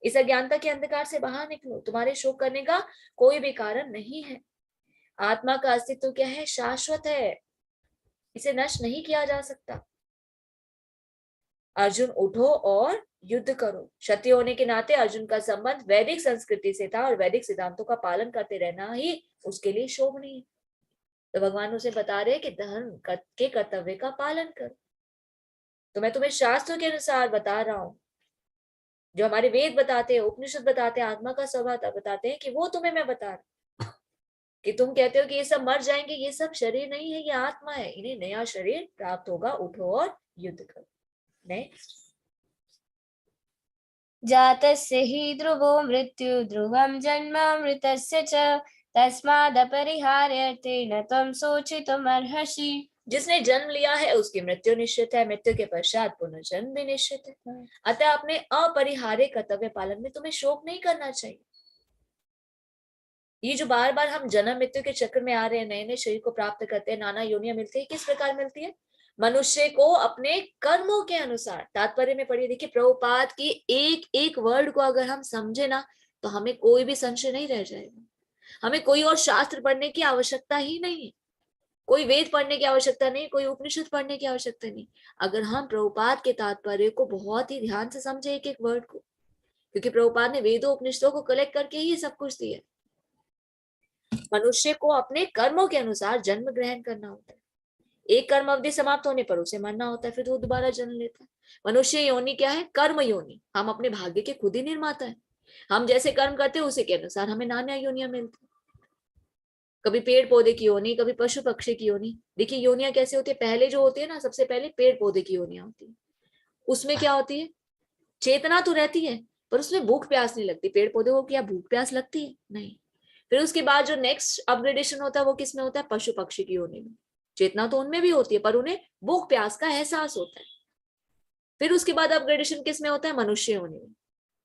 इस अज्ञानता के अंधकार से बाहर निकलो, तुम्हारे शोक करने का कोई भी कारण नहीं है। आत्मा का अस्तित्व क्या है, शाश्वत है, इसे नष्ट नहीं किया जा सकता। अर्जुन उठो और युद्ध करो। क्षत्रिय होने के नाते अर्जुन का संबंध वैदिक संस्कृति से था और वैदिक सिद्धांतों का पालन करते रहना ही उसके लिए शोभ नहीं है। तो भगवान उसे बता रहे कि धर्म के कर्तव्य का पालन कर। तो मैं तुम्हें शास्त्रों के अनुसार बता रहा हूं, जो हमारे वेद बताते हैं, उपनिषद बताते हैं, आत्मा का स्वभाव बताते हैं, कि वो तुम्हें मैं बता रहा कि तुम कहते हो कि ये सब मर जाएंगे, ये सब शरीर नहीं है, ये आत्मा है, इन्हें नया शरीर प्राप्त होगा, उठो और युद्ध करो। नेक्स्ट, जातस्य हि ध्रुवो मृत्यु ध्रुवं जन्मामृतस्य च तस्मादपरिहार्यर्थेन त्वं शोचितुमर्हसि। जिसने जन्म लिया है उसकी मृत्यु निश्चित है, मृत्यु के पश्चात पुनर्जन्म भी निश्चित है। अतः अपने अपरिहार्य कर्तव्य पालन में तुम्हें शोक नहीं करना चाहिए। ये जो बार बार हम जन्म मृत्यु के चक्र में आ रहे हैं, नए नए शरीर को प्राप्त करते हैं, नाना योनियां मिलती है, किस प्रकार मिलती है, मनुष्य को अपने कर्मों के अनुसार। तात्पर्य में पढ़िए, देखिए प्रभुपाद की एक एक वर्ड को अगर हम समझे ना, तो हमें कोई भी संशय नहीं रह जाएगा। हमें कोई और शास्त्र पढ़ने की आवश्यकता ही नहीं है, कोई वेद पढ़ने की आवश्यकता नहीं, कोई उपनिषद पढ़ने की आवश्यकता नहीं। अगर हम प्रभुपाद के तात्पर्य को बहुत ही ध्यान से समझे, एक एक वर्ड को, क्योंकि प्रभुपाद ने वेदों उपनिषदों को कलेक्ट करके ही सब कुछ दिया। मनुष्य को अपने कर्मों के अनुसार जन्म ग्रहण करना होता है। एक कर्म अवधि समाप्त होने पर उसे मरना होता है, फिर वो दोबारा जन्म लेता है। मनुष्य योनि क्या है, कर्म योनि। हम अपने भाग्य के खुद ही निर्माता है। हम जैसे कर्म करते हैं उसी के अनुसार हमें नाना योनियां मिलती है। कभी पेड़ पौधे की योनि, कभी पशु पक्षी की योनि। देखिए योनियां कैसे होती है, पहले जो होती है ना, सबसे पहले पेड़ पौधे की योनियां होती है। उसमें क्या होती है, चेतना तो रहती है पर उसमें भूख प्यास नहीं लगती। पेड़ पौधे को क्या भूख प्यास लगती है, नहीं। फिर उसके बाद जो नेक्स्ट अपग्रेडेशन होता है वो किसमें होता है, पशु पक्षी की योनि में। चेतना तो उनमें भी होती है पर उन्हें भूख प्यास का एहसास होता है। फिर उसके बाद अपग्रेडेशन किसमें होता है, मनुष्य योनि में।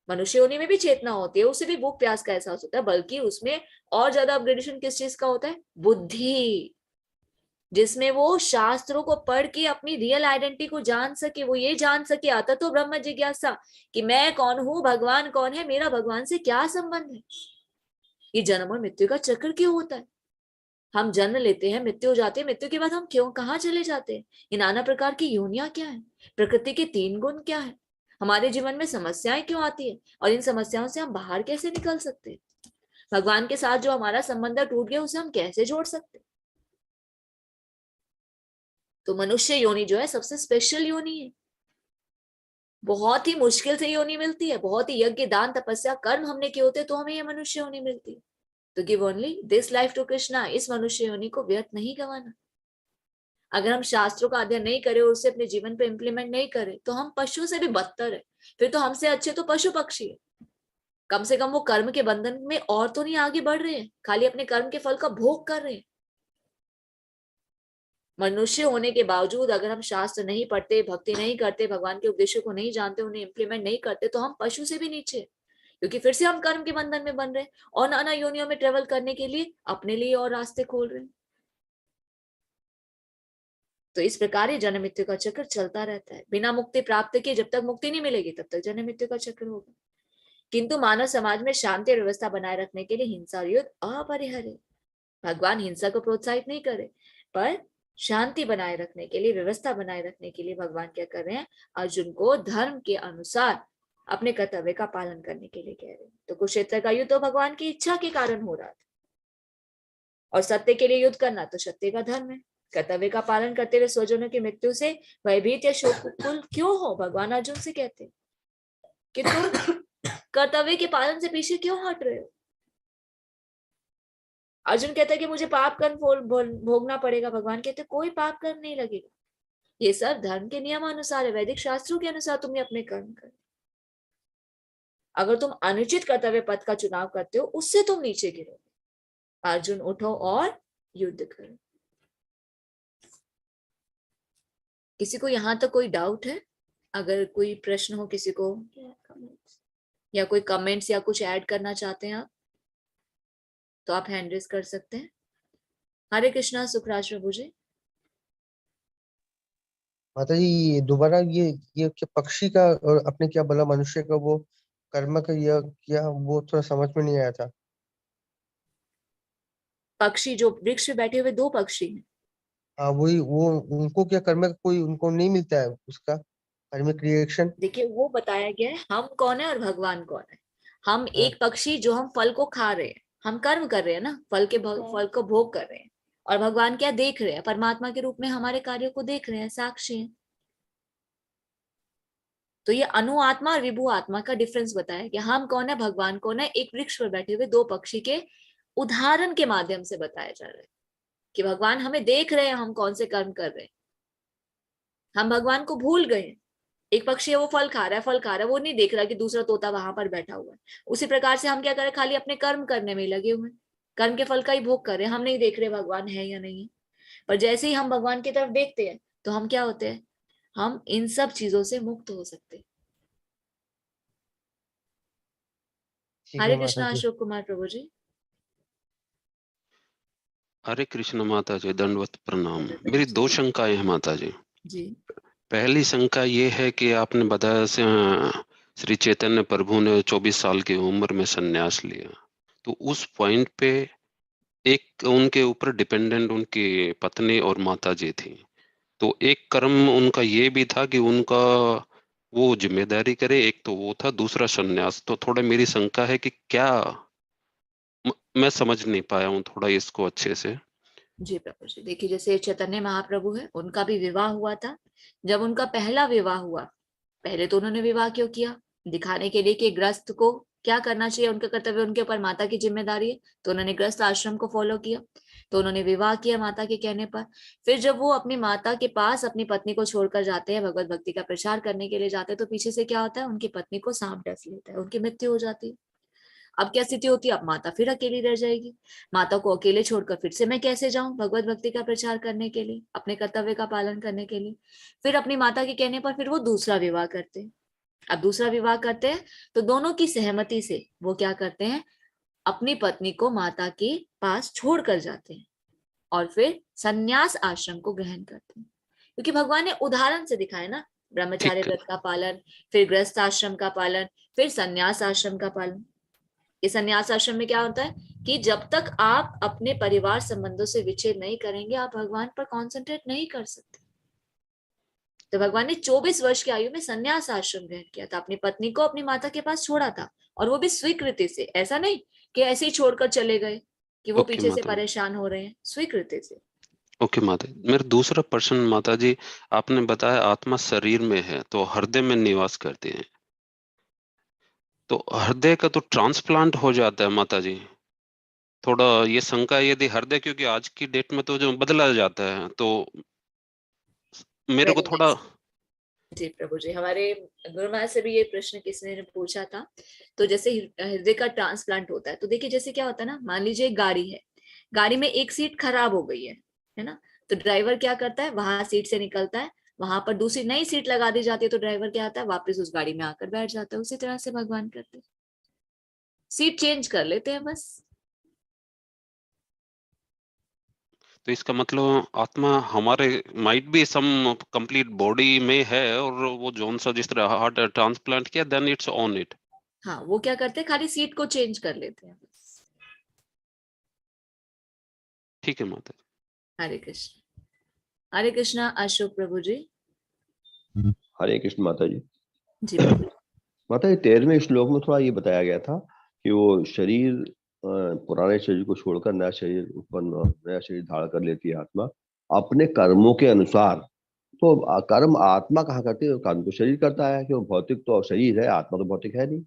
मनुष्य योनि में भी चेतना होती है, उसे भी भूख प्यास का एहसास होता है, बल्कि उसमें और ज्यादा अपग्रेडेशन किस चीज का होता है, बुद्धि, जिसमें वो शास्त्रों को पढ़ के अपनी रियल आइडेंटिटी को जान सके। वो ये जान सके, आता तो ब्रह्म जिज्ञासा, कि मैं कौन हूं, भगवान कौन है, मेरा भगवान से क्या संबंध है, ये जन्म और मृत्यु का चक्र क्यों होता है। हम जन्म लेते हैं, मृत्यु हो जाती है, मृत्यु के बाद हम क्यों कहाँ चले जाते हैं, ये नाना प्रकार की योनियां क्या है, प्रकृति के 3 गुण क्या है, हमारे जीवन में समस्याएं क्यों आती है, और इन समस्याओं से हम बाहर कैसे निकल सकते हैं, भगवान के साथ जो हमारा संबंध टूट गया उसे हम कैसे जोड़ सकते हैं। तो मनुष्य योनि जो है सबसे स्पेशल योनि है। बहुत ही मुश्किल से योनि मिलती है, बहुत ही यज्ञ दान तपस्या कर्म हमने किए होते तो हमें ये मनुष्य योनि मिलती है। तो give only this life to Krishna, इस मनुष्य योनि को व्यर्थ नहीं गंवाना। अगर हम शास्त्रों का अध्ययन नहीं करें और उसे अपने जीवन पे इम्प्लीमेंट नहीं करें तो हम पशु से भी बदतर है। फिर तो हमसे अच्छे तो पशु पक्षी है। कम से कम वो कर्म के बंधन में और तो नहीं आगे बढ़ रहे हैं, खाली अपने कर्म के फल का भोग कर रहे हैं। मनुष्य होने के बावजूद अगर हम शास्त्र नहीं पढ़ते, भक्ति नहीं करते, भगवान के उपदेशों को नहीं जानते, उन्हें इम्प्लीमेंट नहीं करते, तो हम पशु से भी नीचे, क्योंकि फिर से हम कर्म के बंधन में बन रहे हैं और नाना योनियों में ट्रेवल करने के लिए अपने लिए और रास्ते खोल रहे हैं। तो इस प्रकार ही जन्म मृत्यु का चक्र चलता रहता है। बिना मुक्ति प्राप्त किए जब तक मुक्ति नहीं मिलेगी तब तक जन्म मृत्यु का चक्र होगा। किंतु मानव समाज में शांति और व्यवस्था बनाए रखने के लिए हिंसा और युद्ध अपरिहार्य। भगवान हिंसा को प्रोत्साहित नहीं करे, पर शांति बनाए रखने के लिए, व्यवस्था बनाए रखने के लिए भगवान क्या कर रहे हैं, अर्जुन को धर्म के अनुसार अपने कर्तव्य का पालन करने के लिए कह रहे हैं। तो कुरुक्षेत्र का युद्ध तो भगवान की इच्छा के कारण हो रहा था, और सत्य के लिए युद्ध करना तो सत्य का धर्म है। कर्तव्य का पालन करते हुए स्वजनों की मृत्यु से भयभीत या शोककुल क्यों हो? भगवान अर्जुन से कहते कि तुम कर्तव्य के पालन से पीछे क्यों हट रहे हो? अर्जुन कहता है कि मुझे पाप कर्म भोगना पड़ेगा। भगवान कहते कोई पाप कर्म नहीं लगेगा, ये सब धर्म के नियम अनुसार है, वैदिक शास्त्रों के अनुसार तुम्हें अपने कर्म कर। अगर तुम अनुचित कर्तव्य पथ का चुनाव करते हो उससे तुम नीचे गिरोगे। अर्जुन उठो और युद्ध करो। किसी को यहाँ तक कोई डाउट है? अगर कोई प्रश्न हो किसी को, या कोई कमेंट्स या कुछ ऐड करना चाहते हैं आप, तो आप हैंड रेज कर सकते हैं। हरे कृष्णा सुखराज प्रभु जी। माता जी दोबारा ये क्या पक्षी का और आपने क्या बोला मनुष्य का वो कर्म का ये क्या, वो थोड़ा समझ में नहीं आया था। पक्षी जो वृक्ष पे बैठे हुए दो पक्षी हैं। हाँ वही, वो उनको क्या कर्म का कोई उनको नहीं मिलता है उसका कर्मिक रिएक्शन? देखिए वो बताया गया है हम कौन है और भगवान कौन है। हम एक पक्षी जो हम फल को खा रहे हैं, हम कर्म कर रहे हैं ना, फल को भोग कर रहे हैं, और भगवान क्या देख रहे हैं, परमात्मा के रूप में हमारे कार्यों को देख रहे हैं, साक्षी हैं। तो ये अनु आत्मा और विभु आत्मा का डिफरेंस बताया कि हम कौन है, भगवान कौन है, एक वृक्ष पर बैठे हुए दो पक्षी के उदाहरण के माध्यम से बताया जा रहा है कि भगवान हमें देख रहे हैं हम कौन से कर्म कर रहे हैं। हम भगवान को भूल गए। एक पक्षी है वो फल खा रहा है, वो नहीं देख रहा कि दूसरा तोता वहां पर बैठा हुआ है। उसी प्रकार से हम क्या करें, खाली अपने कर्म करने में लगे हुए, कर्म के फल का ही भोग कर रहे हैं, हम नहीं देख रहे भगवान है या नहीं है। पर जैसे ही हम भगवान की तरफ देखते हैं तो हम क्या होते हैं, हम इन सब चीजों से मुक्त हो सकते हैं। हरे कृष्णा अशोक कुमार प्रभु जी। हरे कृष्ण माता जी, दंडवत प्रणाम। मेरी दो शंकाएं हैं माता जी। पहली शंका ये है कि आपने बताया श्री चैतन्य प्रभु ने 24 साल की उम्र में संन्यास लिया, तो उस पॉइंट पे एक उनके ऊपर डिपेंडेंट उनकी पत्नी और माता जी थी, तो एक कर्म उनका ये भी था कि उनका वो जिम्मेदारी करे, एक तो वो था, दूसरा संन्यास। तो थोड़ा मेरी शंका है कि क्या मैं समझ नहीं पाया हूँ थोड़ा इसको अच्छे से। जी प्रभु जी, देखिए जैसे चैतन्य महाप्रभु है, उनका भी विवाह हुआ था। जब उनका पहला विवाह हुआ, पहले तो उन्होंने विवाह क्यों किया, दिखाने के लिए कि गृहस्थ को क्या करना चाहिए, उनका कर्तव्य, उनके ऊपर माता की जिम्मेदारी है, तो उन्होंने गृहस्थ आश्रम को फॉलो किया। तो उन्होंने विवाह किया माता के कहने पर। फिर जब वो अपनी माता के पास अपनी पत्नी को छोड़कर जाते हैं, भगवत भक्ति का प्रचार करने के लिए जाते हैं, तो पीछे से क्या होता है, उनकी पत्नी को सांप डस लेता है, उनकी मृत्यु हो जाती है। अब क्या स्थिति होती है, अब माता फिर अकेली रह जाएगी। माता को अकेले छोड़कर फिर से मैं कैसे जाऊं भगवत भक्ति का प्रचार करने के लिए, अपने कर्तव्य का पालन करने के लिए। फिर अपनी माता के कहने पर फिर वो दूसरा विवाह करते हैं। अब दूसरा विवाह करते हैं तो दोनों की सहमति से वो क्या करते हैं, अपनी पत्नी को माता के पास छोड़ कर जाते हैं और फिर संन्यास आश्रम को ग्रहण करते हैं। क्योंकि भगवान ने उदाहरण से दिखाया ना, ब्रह्मचार्य व्रत का पालन, फिर गृहस्थ आश्रम का पालन, फिर संन्यास आश्रम का पालन। इस संन्यास आश्रम में क्या होता है कि जब तक आप अपने परिवार संबंधों से विच्छेद नहीं करेंगे, आप भगवान पर कॉन्सेंट्रेट नहीं कर सकते। तो भगवान ने 24 वर्ष की आयु में संन्यास आश्रम ग्रहण किया था, अपनी पत्नी को अपनी माता के पास छोड़ा था, और वो भी स्वीकृति से। ऐसा नहीं कि ऐसे ही छोड़कर चले गए कि वो पीछे से परेशान हो रहे हैं, स्वीकृति से। ओके माता, मेरा दूसरा प्रश्न माता जी, आपने बताया आत्मा शरीर में है तो हृदय में निवास करती है, तो हृदय का तो ट्रांसप्लांट हो जाता है माता जी। थोड़ा ये शंका है, यदि हृदय, क्योंकि आज की डेट में तो जो बदला जाता है, तो मेरे को थोड़ा। जी प्रभु जी, हमारे गुरु महाराज से भी ये प्रश्न किसी ने पूछा था। तो जैसे हृदय का ट्रांसप्लांट होता है, तो देखिए जैसे क्या होता है ना, मान लीजिए एक गाड़ी है, गाड़ी में एक सीट खराब हो गई है ना, तो ड्राइवर क्या करता है, वहां सीट से निकलता है, वहां पर दूसरी नई सीट लगा दी जाती है, तो ड्राइवर क्या आता है, वापस उस गाड़ी में आकर बैठ जाता है। उसी तरह से भगवान करते हैं, सीट चेंज कर लेते हैं बस। तो इसका मतलब आत्मा हमारे might be some complete body में है, और वो जोन सा जिस तरह हार्ट ट्रांसप्लांट किया, देन इट्स ऑन इट। हाँ, वो क्या करते हैं, खाली सीट को चेंज कर लेते हैं। ठीक है माता जी। हरे कृष्ण। हरे कृष्णा अशोक प्रभु जी। हरे कृष्ण माता जी। जी प्रभु। माता जी 13वें श्लोक में थोड़ा ये बताया गया था कि वो शरीर पुराने शरीर को छोड़कर नया शरीर उत्पन्न, नया शरीर धारण कर लेती है आत्मा अपने कर्मों के अनुसार। तो कर्म आत्मा कहाँ करती है? कर्म तो शरीर करता है, कि वो भौतिक तो शरीर है, आत्मा तो भौतिक है नहीं।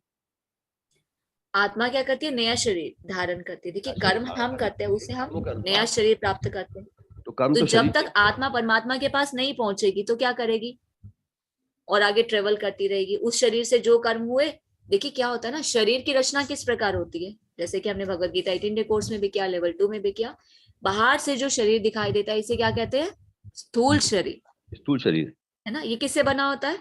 आत्मा क्या करती है? नया शरीर धारण करती है। देखिए कर्म हम करते हैं, उससे हम नया शरीर प्राप्त करते हैं। तो कर्म तो तो जब तक आत्मा परमात्मा के पास नहीं पहुंचेगी तो क्या करेगी? और आगे ट्रेवल करती रहेगी उस शरीर से जो कर्म हुए। देखिए क्या होता है ना, शरीर की रचना किस प्रकार होती है, जैसे कि हमने भगवत गीता 18 डे कोर्स में भी किया, लेवल 2 में भी किया। बाहर से जो शरीर दिखाई देता है इसे क्या कहते हैं? स्थूल शरीर। स्थूल शरीर है ना। ये किससे बना होता है?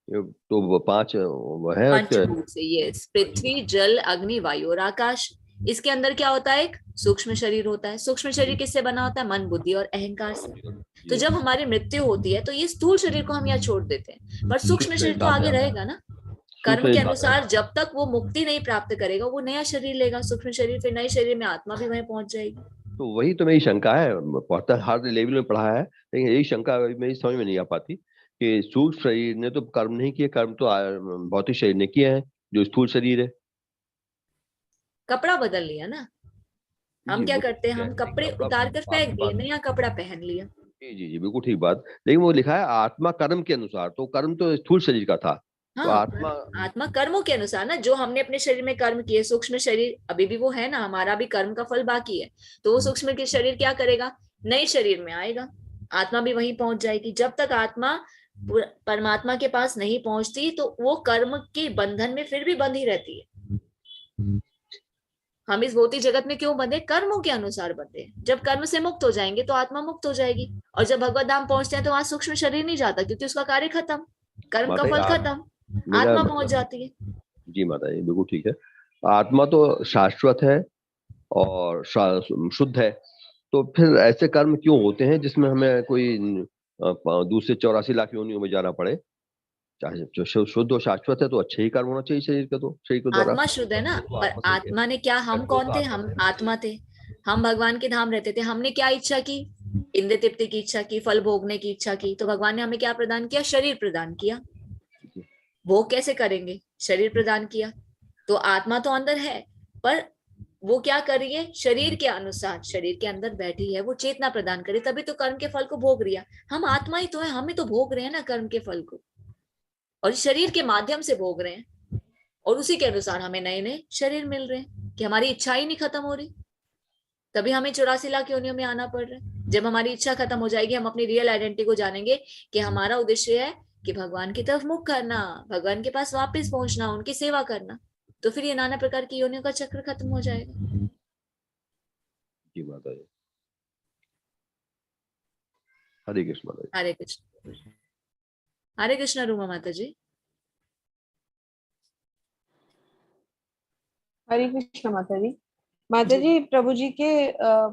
तो वो 5 वो है पंचभूत से। ये पृथ्वी, जल, अग्नि, वायु और आकाश। इसके अंदर क्या होता है? एक सूक्ष्म शरीर होता है। सूक्ष्म शरीर किससे बना होता है? मन, बुद्धि और अहंकार से। तो जब हमारी मृत्यु होती है तो ये स्थूल शरीर को हम यहाँ छोड़ देते हैं, पर सूक्ष्म शरीर तो आगे रहेगा ना। कर्म के अनुसार जब तक वो मुक्ति नहीं प्राप्त करेगा वो नया शरीर लेगा, सूक्ष्म शरीर। फिर नए शरीर में आत्मा भी वहीं पहुंच जाएगी। तो वही तो मेरी शंका है, पढ़ता हर लेवल में पढ़ा है, लेकिन यही शंका मेरी समझ में नहीं आ पाती कि सूक्ष्म शरीर ने तो कर्म नहीं किए, कर्म तो भौतिक शरीर ने किए हैं जो स्थूल शरीर है। कपड़ा बदल लिया ना। हम क्या करते हैं? हम कपड़े उतार कर फेंक दिए, नया कपड़ा पहन लिया। जी जी बिल्कुल ठीक बात। लेकिन वो लिखा है आत्मा कर्म के अनुसार, तो कर्म तो स्थूल शरीर का था। तो हाँ, आत्मा कर्मों के अनुसार ना, जो हमने अपने शरीर में कर्म किए। सूक्ष्म शरीर अभी भी वो है ना, हमारा भी कर्म का फल बाकी है। तो वो सूक्ष्म के शरीर क्या करेगा? नए शरीर में आएगा, आत्मा भी वहीं पहुंच जाएगी। जब तक आत्मा परमात्मा के पास नहीं पहुंचती तो वो कर्म के बंधन में फिर भी बंधी रहती है। हम इस भौतिक जगत में क्यों बंधे? कर्मों के अनुसार बंधे। जब कर्म से मुक्त हो जाएंगे तो आत्मा मुक्त हो जाएगी, और जब भगवत धाम पहुंचते हैं तो वहां सूक्ष्म शरीर नहीं जाता, क्योंकि उसका कार्य खत्म, कर्म का फल खत्म, आत्मा पहुंच जाती है। जी माता जी बिल्कुल ठीक है। आत्मा तो शाश्वत है और शुद्ध है, तो फिर ऐसे कर्म क्यों होते हैं जिसमें हमें कोई दूसरे 84 लाख योनियों में जाना पड़े? चाहे जो शुद्ध और शाश्वत है तो अच्छे ही कर्म होना चाहिए शरीर का, तो शरीर के द्वारा। आत्मा शुद्ध है ना, पर आत्मा ने क्या, हम कौन थे? हम आत्मा थे, हम भगवान के धाम रहते थे। हमने क्या इच्छा की? इंद्र तृप्ति की इच्छा की, फल भोगने की इच्छा की। तो भगवान ने हमें क्या प्रदान किया? शरीर प्रदान किया। भोग कैसे करेंगे? शरीर प्रदान किया। तो आत्मा तो अंदर है, पर वो क्या कर रही है? शरीर के अनुसार, शरीर के अंदर बैठी है, वो चेतना प्रदान करे, तभी तो कर्म के फल को भोग रही है। हम आत्मा ही तो है, हम ही तो भोग रहे हैं ना कर्म के फल को, और शरीर के माध्यम से भोग रहे हैं। और उसी के अनुसार हमें नए नए शरीर मिल रहे हैं कि हमारी इच्छा ही नहीं खत्म हो रही, तभी हमें 84 लाख योनियों में आना पड़ रहा है। जब हमारी इच्छा खत्म हो जाएगी, हम अपनी रियल आइडेंटिटी को जानेंगे कि हमारा उद्देश्य है कि भगवान की तरफ मुख करना, भगवान के पास वापस पहुंचना, उनकी सेवा करना, तो फिर ये नाना प्रकार की योनियों का चक्र खत्म हो जाएगा। जी माता जी। हरे कृष्ण माता जी। हरे कृष्ण। हरे कृष्ण रूमा माता जी। हरे कृष्ण माता जी। माता जी, प्रभु जी के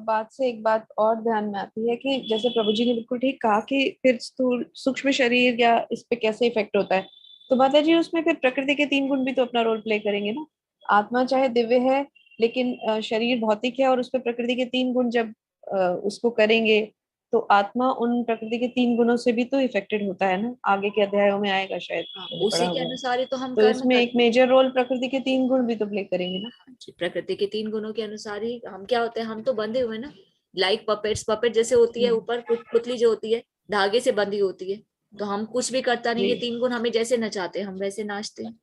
बात से एक बात और ध्यान में आती है कि जैसे प्रभु जी ने बिल्कुल ठीक कहा कि फिर स्थूल सूक्ष्म शरीर या इस पे कैसे इफेक्ट होता है, तो माता जी उसमें फिर प्रकृति के 3 गुण भी तो अपना रोल प्ले करेंगे ना। आत्मा चाहे दिव्य है लेकिन शरीर भौतिक है, और उस पर प्रकृति के 3 गुण जब उसको करेंगे तो आत्मा उन प्रकृति के 3 गुणों से भी तो इफेक्टेड होता है ना। आगे के अध्यायों में आएगा शायद, उसी के अनुसार ही तो हम तो इसमें एक मेजर रोल प्रकृति के 3 गुण भी तो प्ले करेंगे ना। प्रकृति के 3 गुणों के अनुसार ही हम क्या होते हैं? हम तो बंधे हुए ना, लाइक पपेट्स। पपेट जैसे होती है ऊपर पुतली जो होती है धागे से बंधी होती है, तो हम कुछ भी करता नहीं, ये 3 गुण हमें जैसे नचाते हैं हम वैसे नाचते हैं।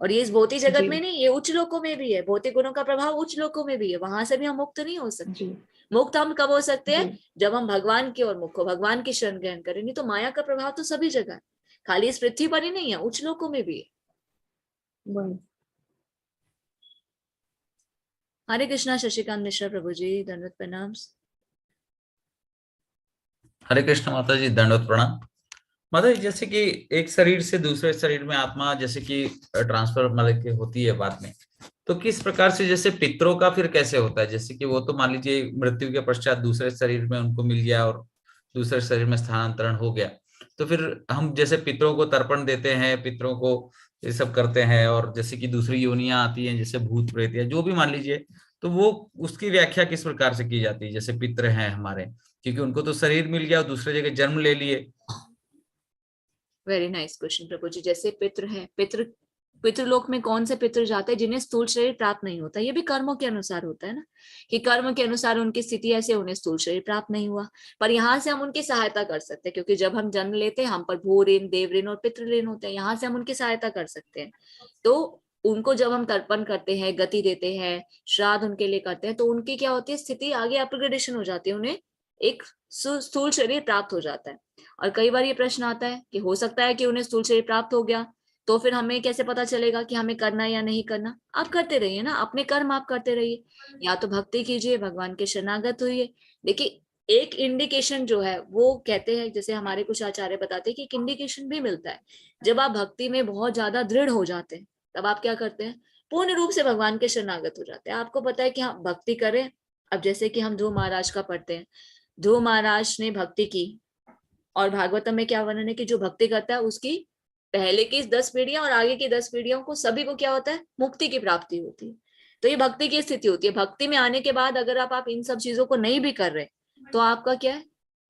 और ये इस भौतिक जगत में नहीं, ये उच्च लोकों में भी है। भौतिक गुणों का प्रभाव उच्च लोकों में भी है, वहां से भी हम मुक्त नहीं हो सकते। मुक्त हम कब हो सकते हैं? जब हम भगवान की ओर मुख हो, भगवान की शरण ग्रहण करें। नहीं तो माया का प्रभाव तो सभी जगह है, खाली इस पृथ्वी पर ही नहीं है, उच्च लोकों में भी है। हरे कृष्णा शशिकांत मिश्रा प्रभु जी, दंडवत प्रणाम। हरे कृष्ण माता जी, दंडवत प्रणाम। माता जी, जैसे कि एक शरीर से दूसरे शरीर में आत्मा जैसे कि ट्रांसफर मतलब कि होती है बाद में, तो किस प्रकार से, जैसे पितरों का फिर कैसे होता है, जैसे कि वो तो मान लीजिए मृत्यु के पश्चात दूसरे शरीर में उनको मिल गया और दूसरे शरीर में स्थानांतरण हो गया, तो फिर हम जैसे पितरों को तर्पण देते हैं, पितरों को ये सब करते हैं, और जैसे कि दूसरी योनियां आती हैं जैसे भूत प्रेत या जो भी मान लीजिए, तो वो उसकी व्याख्या किस प्रकार से की जाती है? जैसे पितर हैं हमारे, क्योंकि उनको तो शरीर मिल गया और दूसरे जगह जन्म ले लिए। वेरी नाइस क्वेश्चन प्रभु जी। जैसे पितृ है, पितृलोक में कौन से पितृ जाते हैं जिन्हें स्थूल शरीर प्राप्त नहीं होता? ये भी कर्मों के अनुसार होता है ना, कि कर्म के अनुसार उनकी स्थिति ऐसे, उन्हें स्थूल शरीर प्राप्त नहीं हुआ, पर यहाँ से हम उनकी सहायता कर सकते हैं, क्योंकि जब हम जन्म लेते हैं हम पर भू ऋण, देव ऋण और पितृ ऋण होते हैं, यहाँ से हम उनकी सहायता कर सकते हैं। तो उनको जब हम तर्पण करते हैं, गति देते हैं, श्राद्ध उनके लिए करते हैं, तो उनकी क्या होती है स्थिति, आगे अपग्रेडेशन हो जाती है, उन्हें एक स्थूल शरीर प्राप्त हो जाता है। और कई बार ये प्रश्न आता है कि हो सकता है कि उन्हें स्थूल शरीर प्राप्त हो गया, तो फिर हमें कैसे पता चलेगा कि हमें करना है या नहीं करना? आप करते रहिए ना, अपने कर्म आप करते रहिए, या तो भक्ति कीजिए, भगवान के शरणागत होइए। देखिए एक इंडिकेशन जो है वो कहते हैं, जैसे हमारे कुछ आचार्य बताते हैं कि एक इंडिकेशन भी मिलता है, जब आप भक्ति में बहुत ज्यादा दृढ़ हो जाते हैं तब आप क्या करते हैं, पूर्ण रूप से भगवान के शरणागत हो जाते हैं। आपको पता है कि हाँ भक्ति करें। अब जैसे कि हम ध्रुव महाराज का पढ़ते हैं, ध्रुव महाराज ने भक्ति की, और भागवतम में क्या वर्णन है कि जो भक्ति करता है उसकी पहले की 10 पीढ़ियां और आगे की 10 पीढ़ियों को सभी को क्या होता है, मुक्ति की प्राप्ति होती है। तो ये भक्ति की स्थिति होती है। भक्ति में आने के बाद अगर आप इन सब चीजों को नहीं भी कर रहे तो आपका क्या है,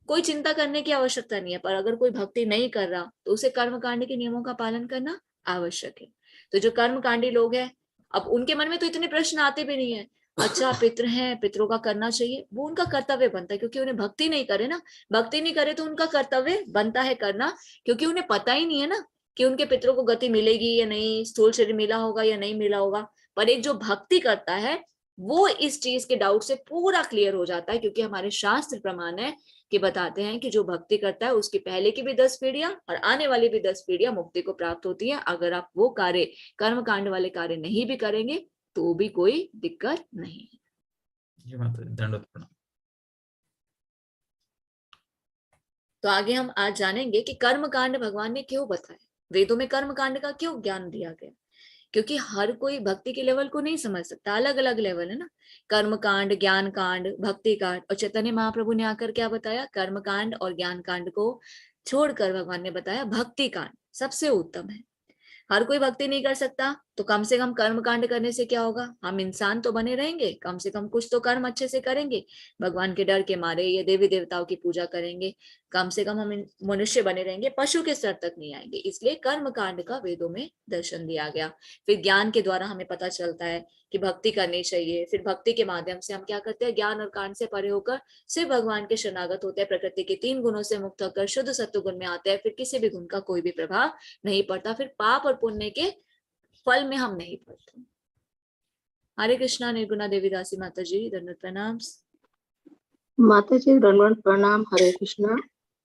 कोई चिंता करने की आवश्यकता नहीं है। पर अगर कोई भक्ति नहीं कर रहा तो उसे कर्मकांड के नियमों का पालन करना आवश्यक है। तो जो कर्मकांडी लोग हैं, अब उनके मन में तो इतने प्रश्न आते भी नहीं है, अच्छा पितृ हैं, पितरों का करना चाहिए, वो उनका कर्तव्य बनता है, क्योंकि उन्हें भक्ति नहीं करे ना, भक्ति नहीं करे तो उनका कर्तव्य बनता है करना, क्योंकि उन्हें पता ही नहीं है ना कि उनके पितरों को गति मिलेगी या नहीं, स्थूल शरीर मिला होगा या नहीं मिला होगा। पर एक जो भक्ति करता है वो इस चीज के डाउट से पूरा क्लियर हो जाता है, क्योंकि हमारे शास्त्र प्रमाण है कि बताते हैं कि जो भक्ति करता है उसकी पहले की भी 10 पीढ़ियां और आने वाली भी 10 पीढ़ियां मुक्ति को प्राप्त होती है। अगर आप वो कार्य, कर्म कांड वाले कार्य नहीं भी करेंगे तो भी कोई दिक्कत नहीं है। दंडवत प्रणाम। तो आगे हम आज जानेंगे कि कर्म कांड भगवान ने क्यों बताया, वेदों में कर्म कांड का क्यों ज्ञान दिया गया, क्योंकि हर कोई भक्ति के लेवल को नहीं समझ सकता, अलग अलग लेवल है ना, कर्म कांड, ज्ञान कांड, भक्ति कांड। और चैतन्य महाप्रभु ने आकर क्या बताया, कर्म कांड और ज्ञान कांड को छोड़कर भगवान ने बताया भक्ति कांड सबसे उत्तम है। हर कोई भक्ति नहीं कर सकता तो कम से कम कर्म कांड करने से क्या होगा, हम इंसान तो बने रहेंगे, कम से कम कुछ तो कर्म अच्छे से करेंगे, भगवान के डर के मारे या देवी देवताओं की पूजा करेंगे, कम से कम हम मनुष्य बने रहेंगे, पशु के स्तर तक नहीं आएंगे। इसलिए कर्म कांड का वेदों में दर्शन दिया गया। फिर ज्ञान के द्वारा हमें पता चलता है कि भक्ति करनी चाहिए। फिर भक्ति के माध्यम से हम क्या करते हैं, ज्ञान और कांड से परे होकर सिर्फ भगवान के शरणागत होते हैं, प्रकृति के 3 गुणों से मुक्त होकर शुद्ध सत्व गुण में आते हैं। फिर किसी भी गुण का कोई भी प्रभाव नहीं पड़ता, फिर पाप और पुण्य के फल में हम नहीं पड़ते। हरे कृष्णा। निर्गुणा देवीदासी माता जी, दंडवत प्रणाम। माता जी दंडवत प्रणाम। हरे कृष्णा।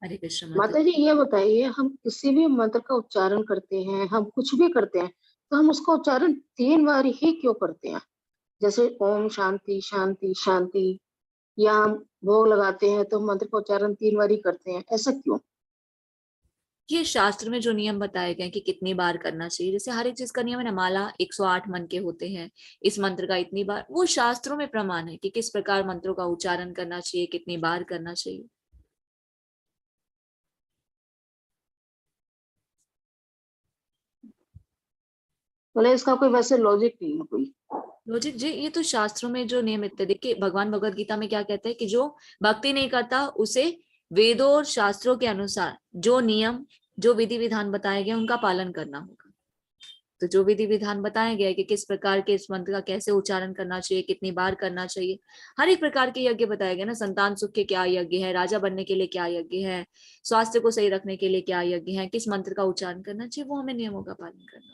हरे कृष्ण। माता जी ये बताइए, हम किसी भी मंत्र का उच्चारण करते हैं, हम कुछ भी करते हैं, तो हम उसका उच्चारण 3 बार ही क्यों करते हैं? जैसे ओम शांति शांति शांति, या हम भोग लगाते हैं तो मंत्र का उच्चारण 3 बार ही करते हैं, ऐसा क्यों? ये शास्त्र में जो नियम बताए गए कि कितनी बार करना चाहिए, जैसे हर एक चीज का नियम है ना, माला 108 मन के होते हैं, इस मंत्र का इतनी बार, वो शास्त्रों में प्रमाण है कि किस प्रकार मंत्रों का उच्चारण करना चाहिए, कितनी बार करना चाहिए। बोले इसका कोई वैसे लॉजिक नहीं है कोई? लॉजिक जी, ये तो शास्त्रों में जो नियमित है। देखिए भगवान भगवद गीता में क्या कहते हैं कि जो भक्ति नहीं करता उसे वेदों और शास्त्रों के अनुसार जो नियम, जो विधि विधान बताए गए उनका पालन करना होगा। तो जो विधि विधान बताया गया है कि किस प्रकार के इस मंत्र का कैसे उच्चारण करना चाहिए, कितनी बार करना चाहिए, हर एक प्रकार के यज्ञ बताए गए ना, संतान सुख के क्या यज्ञ है, राजा बनने के लिए क्या यज्ञ है, स्वास्थ्य को सही रखने के लिए क्या यज्ञ है, किस मंत्र का उच्चारण करना चाहिए, वो हमें नियमों का पालन करना।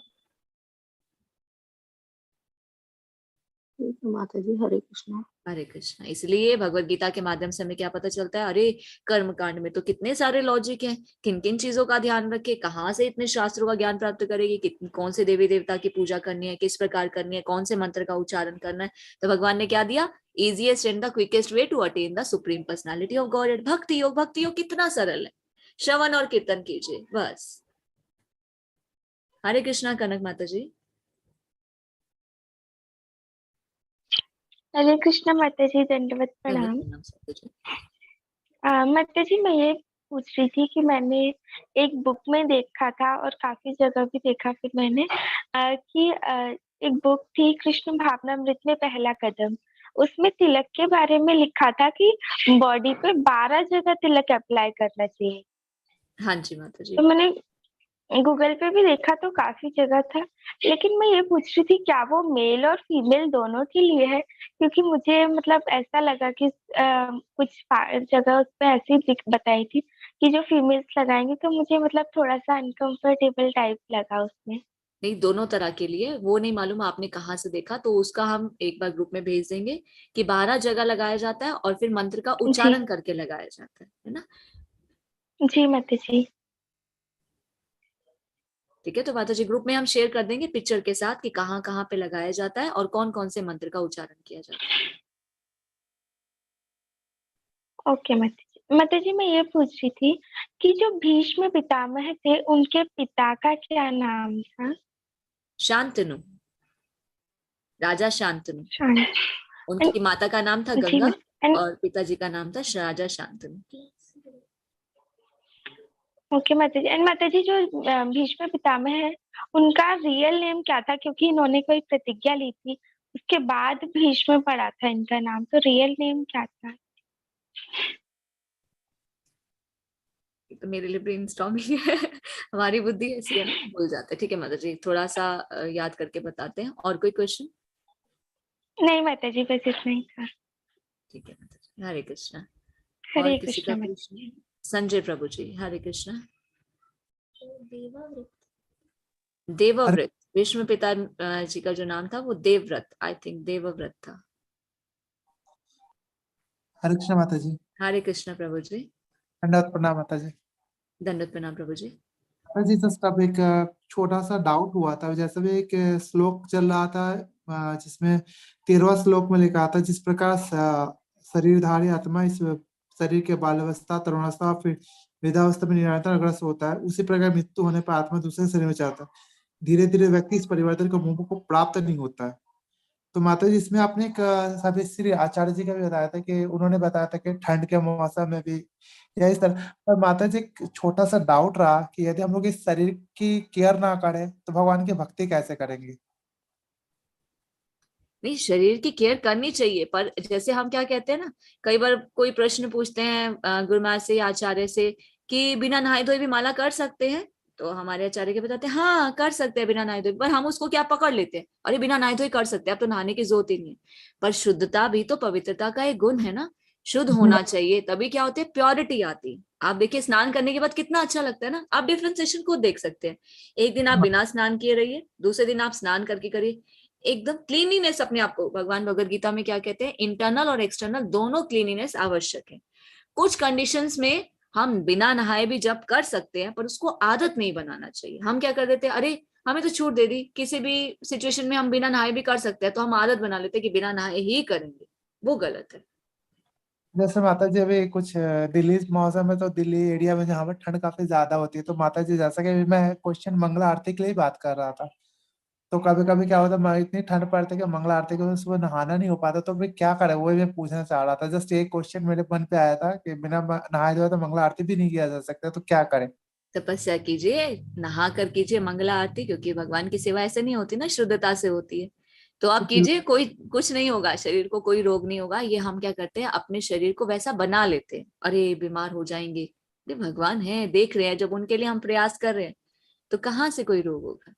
माता जी हरे कृष्णा। हरे कृष्णा। इसलिए भगवत गीता के माध्यम से हमें क्या पता चलता है, अरे कर्म कांड में तो कितने सारे लॉजिक हैं, किन किन चीजों का ध्यान रखे, कहाँ से इतने शास्त्रों का ज्ञान प्राप्त करेगी, कौन से देवी देवता की पूजा करनी है, किस प्रकार करनी है, कौन से मंत्र का उच्चारण करना है। तो भगवान ने क्या दिया, easiest and the quickest way to attain the supreme personality of God. भक्ति योग, भक्ति योग कितना सरल है, श्रवण और कीर्तन कीजिए बस। हरे कृष्णा। कनक माता जी। हरे कृष्ण माता जी, दंडवत प्रणाम। माता जी, मैं ये पूछ रही थी कि मैंने एक बुक में देखा था और काफी जगह भी देखा फिर मैंने कि एक बुक थी कृष्ण भावनामृत में पहला कदम। उसमें तिलक के बारे में लिखा था कि बॉडी पे 12 जगह तिलक अप्लाई करना चाहिए। हाँ जी माता जी। तो मैंने गूगल पे भी देखा तो काफी जगह था, लेकिन मैं ये पूछ रही थी क्या वो मेल और फीमेल दोनों के लिए है? क्योंकि मुझे मतलब ऐसा लगा कि कुछ जगह उस पे ऐसी बताई थी कि जो फीमेल्स लगाएंगे, तो मुझे मतलब थोड़ा सा अनकंफर्टेबल टाइप लगा उसमें। नहीं, दोनों तरह के लिए। वो नहीं मालूम आपने कहाँ से देखा, तो उसका हम एक बार ग्रुप में भेज देंगे कि 12 जगह लगाया जाता है और फिर मंत्र का उच्चारण करके लगाया जाता है ना? जी माता जी। ठीक है, तो माता जी ग्रुप में हम शेयर कर देंगे पिक्चर के साथ कि कहाँ कहाँ पे लगाया जाता है और कौन कौन से मंत्र का उच्चारण किया जाता है। ओके माता जी, मैं ये पूछ रही थी कि जो भीष्म पितामह थे उनके पिता का क्या नाम था? शांतनु, राजा शांतनु। शांत। उनकी माता का नाम था जी, गंगा और पिताजी का नाम था राजा शांतनु। ओके माता जी। एंड माता जी, जो भीष्म पितामह है उनका रियल नेम क्या था? क्योंकि इन्होंने कोई प्रतिज्ञा ली थी, उसके बाद भीष्म पड़ा था इनका नाम, तो रियल नेम क्या था? तो मेरे लिए ब्रेनस्टॉर्मिंग है। हमारी बुद्धि ऐसी है ना, भूल जाते हैं। ठीक है माता जी, थोड़ा सा याद करके बताते हैं। और कोई क्वेश्चन? नहीं माता जी, बस इतना ही था। ठीक है माता जी, हरे कृष्णा। और हरे किसी का कृष्णा। प्रश्न? संजय प्रभु जी, हरे कृष्णा। देवव्रत, विष्णु पिता जी का जो नाम था वो देवव्रत, आई थिंक देवव्रत था। हरे कृष्ण माता जी। हरे कृष्णा प्रभु जी। दंडवत प्रणाम माता जी। दंडवत प्रणाम प्रभु जी। माता जी, जस्ट अब एक छोटा सा डाउट हुआ था। जैसे भी एक श्लोक चल रहा था जिसमें 13वां श्लोक में लिखा था, जिस प्रकार शरीरधारी आत्मा इस शरीर के बाल्यावस्था, तरुणावस्था, फिर वृद्धावस्था में निरंतर अग्रसर होता है, उसी प्रकार मृत्यु होने पर आत्मा दूसरे शरीर में जाता है। धीरे धीरे व्यक्ति इस परिवर्तन को मोह को प्राप्त नहीं होता है। तो माता जी, इसमें आपने एक सभी श्री आचार्य जी का भी बताया था कि उन्होंने बताया था कि ठंड के मौसम में भी या इस तरह। पर माता जी, एक छोटा सा डाउट रहा कि यदि हम लोग इस शरीर की केयर ना करें तो भगवान की भक्ति कैसे करेंगे? नहीं, शरीर की केयर करनी चाहिए, पर जैसे हम क्या कहते हैं ना, कई बार कोई प्रश्न पूछते हैं गुरु महाराज से, आचार्य से कि बिना नहाए धोए भी माला कर सकते हैं? तो हमारे आचार्य के बताते हैं हाँ कर सकते हैं बिना नहाए धोए, पर हम उसको क्या पकड़ लेते हैं, अरे बिना नहाए धोए कर सकते हैं, अब तो नहाने की जरूरत ही नहीं है। पर शुद्धता भी तो पवित्रता का एक गुण है ना, शुद्ध होना चाहिए, तभी क्या होते हैं, प्योरिटी आती है। आप देखिए स्नान करने के बाद कितना अच्छा लगता है ना, आप डिफ्रेंसिएशन को देख सकते हैं। एक दिन आप बिना स्नान किए रहिए, दूसरे दिन आप स्नान करके करिए, एकदम क्लीनिनेस अपने आप को, भगवान भगवद गीता में क्या कहते हैं, इंटरनल और एक्सटर्नल दोनों क्लीनिनेस आवश्यक है। कुछ कंडीशंस में हम बिना नहाए भी जब कर सकते हैं, पर उसको आदत नहीं बनाना चाहिए। हम क्या कर देते हैं, अरे हमें तो छूट दे दी, किसी भी सिचुएशन में हम बिना नहाए भी कर सकते हैं, तो हम आदत बना लेते हैं कि बिना नहाए ही करेंगे, वो गलत है। जैसे माता जी, अभी कुछ दिल्ली मौसम में, तो दिल्ली एरिया में जहाँ पर ठंड काफी ज्यादा होती है, तो माता जी जैसा कि अभी मैं क्वेश्चन मंगला आरती के लिए बात कर रहा था, तो कभी कभी क्या होता है, इतनी ठंड पड़ती है कि मंगला आरती के सुबह नहाना नहीं हो पाता, तो मैं क्या करें, वो मैं पूछना चाह रहा था। जस्ट एक क्वेश्चन मेरे मन पे आया था कि बिना नहाए धोए तो मंगला आरती भी नहीं किया जा सकता, तो क्या करें? तपस्या कीजिए, नहा कर कीजिए मंगला आरती, क्योंकि भगवान की सेवा ऐसे नहीं होती ना, शुद्धता से होती है। तो आप कीजिए, कोई कुछ नहीं होगा, शरीर को कोई रोग नहीं होगा। ये हम क्या करते हैं, अपने शरीर को वैसा बना लेते हैं, अरे बीमार हो जाएंगे। भगवान है, देख रहे हैं, जब उनके लिए हम प्रयास कर रहे हैं तो कहाँ से कोई रोग होगा।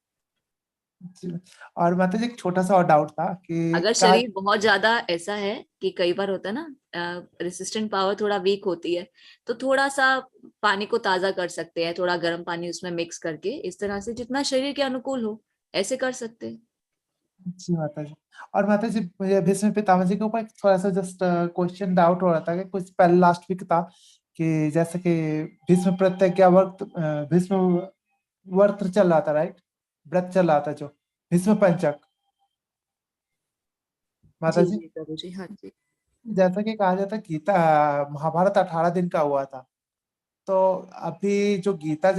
और माता जी, एक छोटा सा और डाउट था कि अगर शरीर बहुत ज्यादा ऐसा है कि कई बार होता है ना, रेसिस्टेंट पावर थोड़ा वीक होती है, तो थोड़ा सा पानी को ताजा कर सकते हैं, थोड़ा गर्म पानी उसमें मिक्स करके, इस तरह से जितना शरीर के अनुकूल हो ऐसे कर सकते हैं। जी माता जी। और माता जी, मुझे भीष्म पितामह जी के ऊपर थोड़ा सा जस्ट क्वेश्चन डाउट हो रहा था कि कुछ पहले लास्ट वीक था कि जैसे कि भीष्म प्रतिज्ञा वक्त भीष्म व्रत चल रहा था, राइट? व्रत चल रहा था जो भीष्म पंचक, माता जी जी। जी प्रभु जी, हाँ जी। जैसा कि कहा जाता है गीता महाभारत 18 दिन का हुआ था, तो अभी जो गीता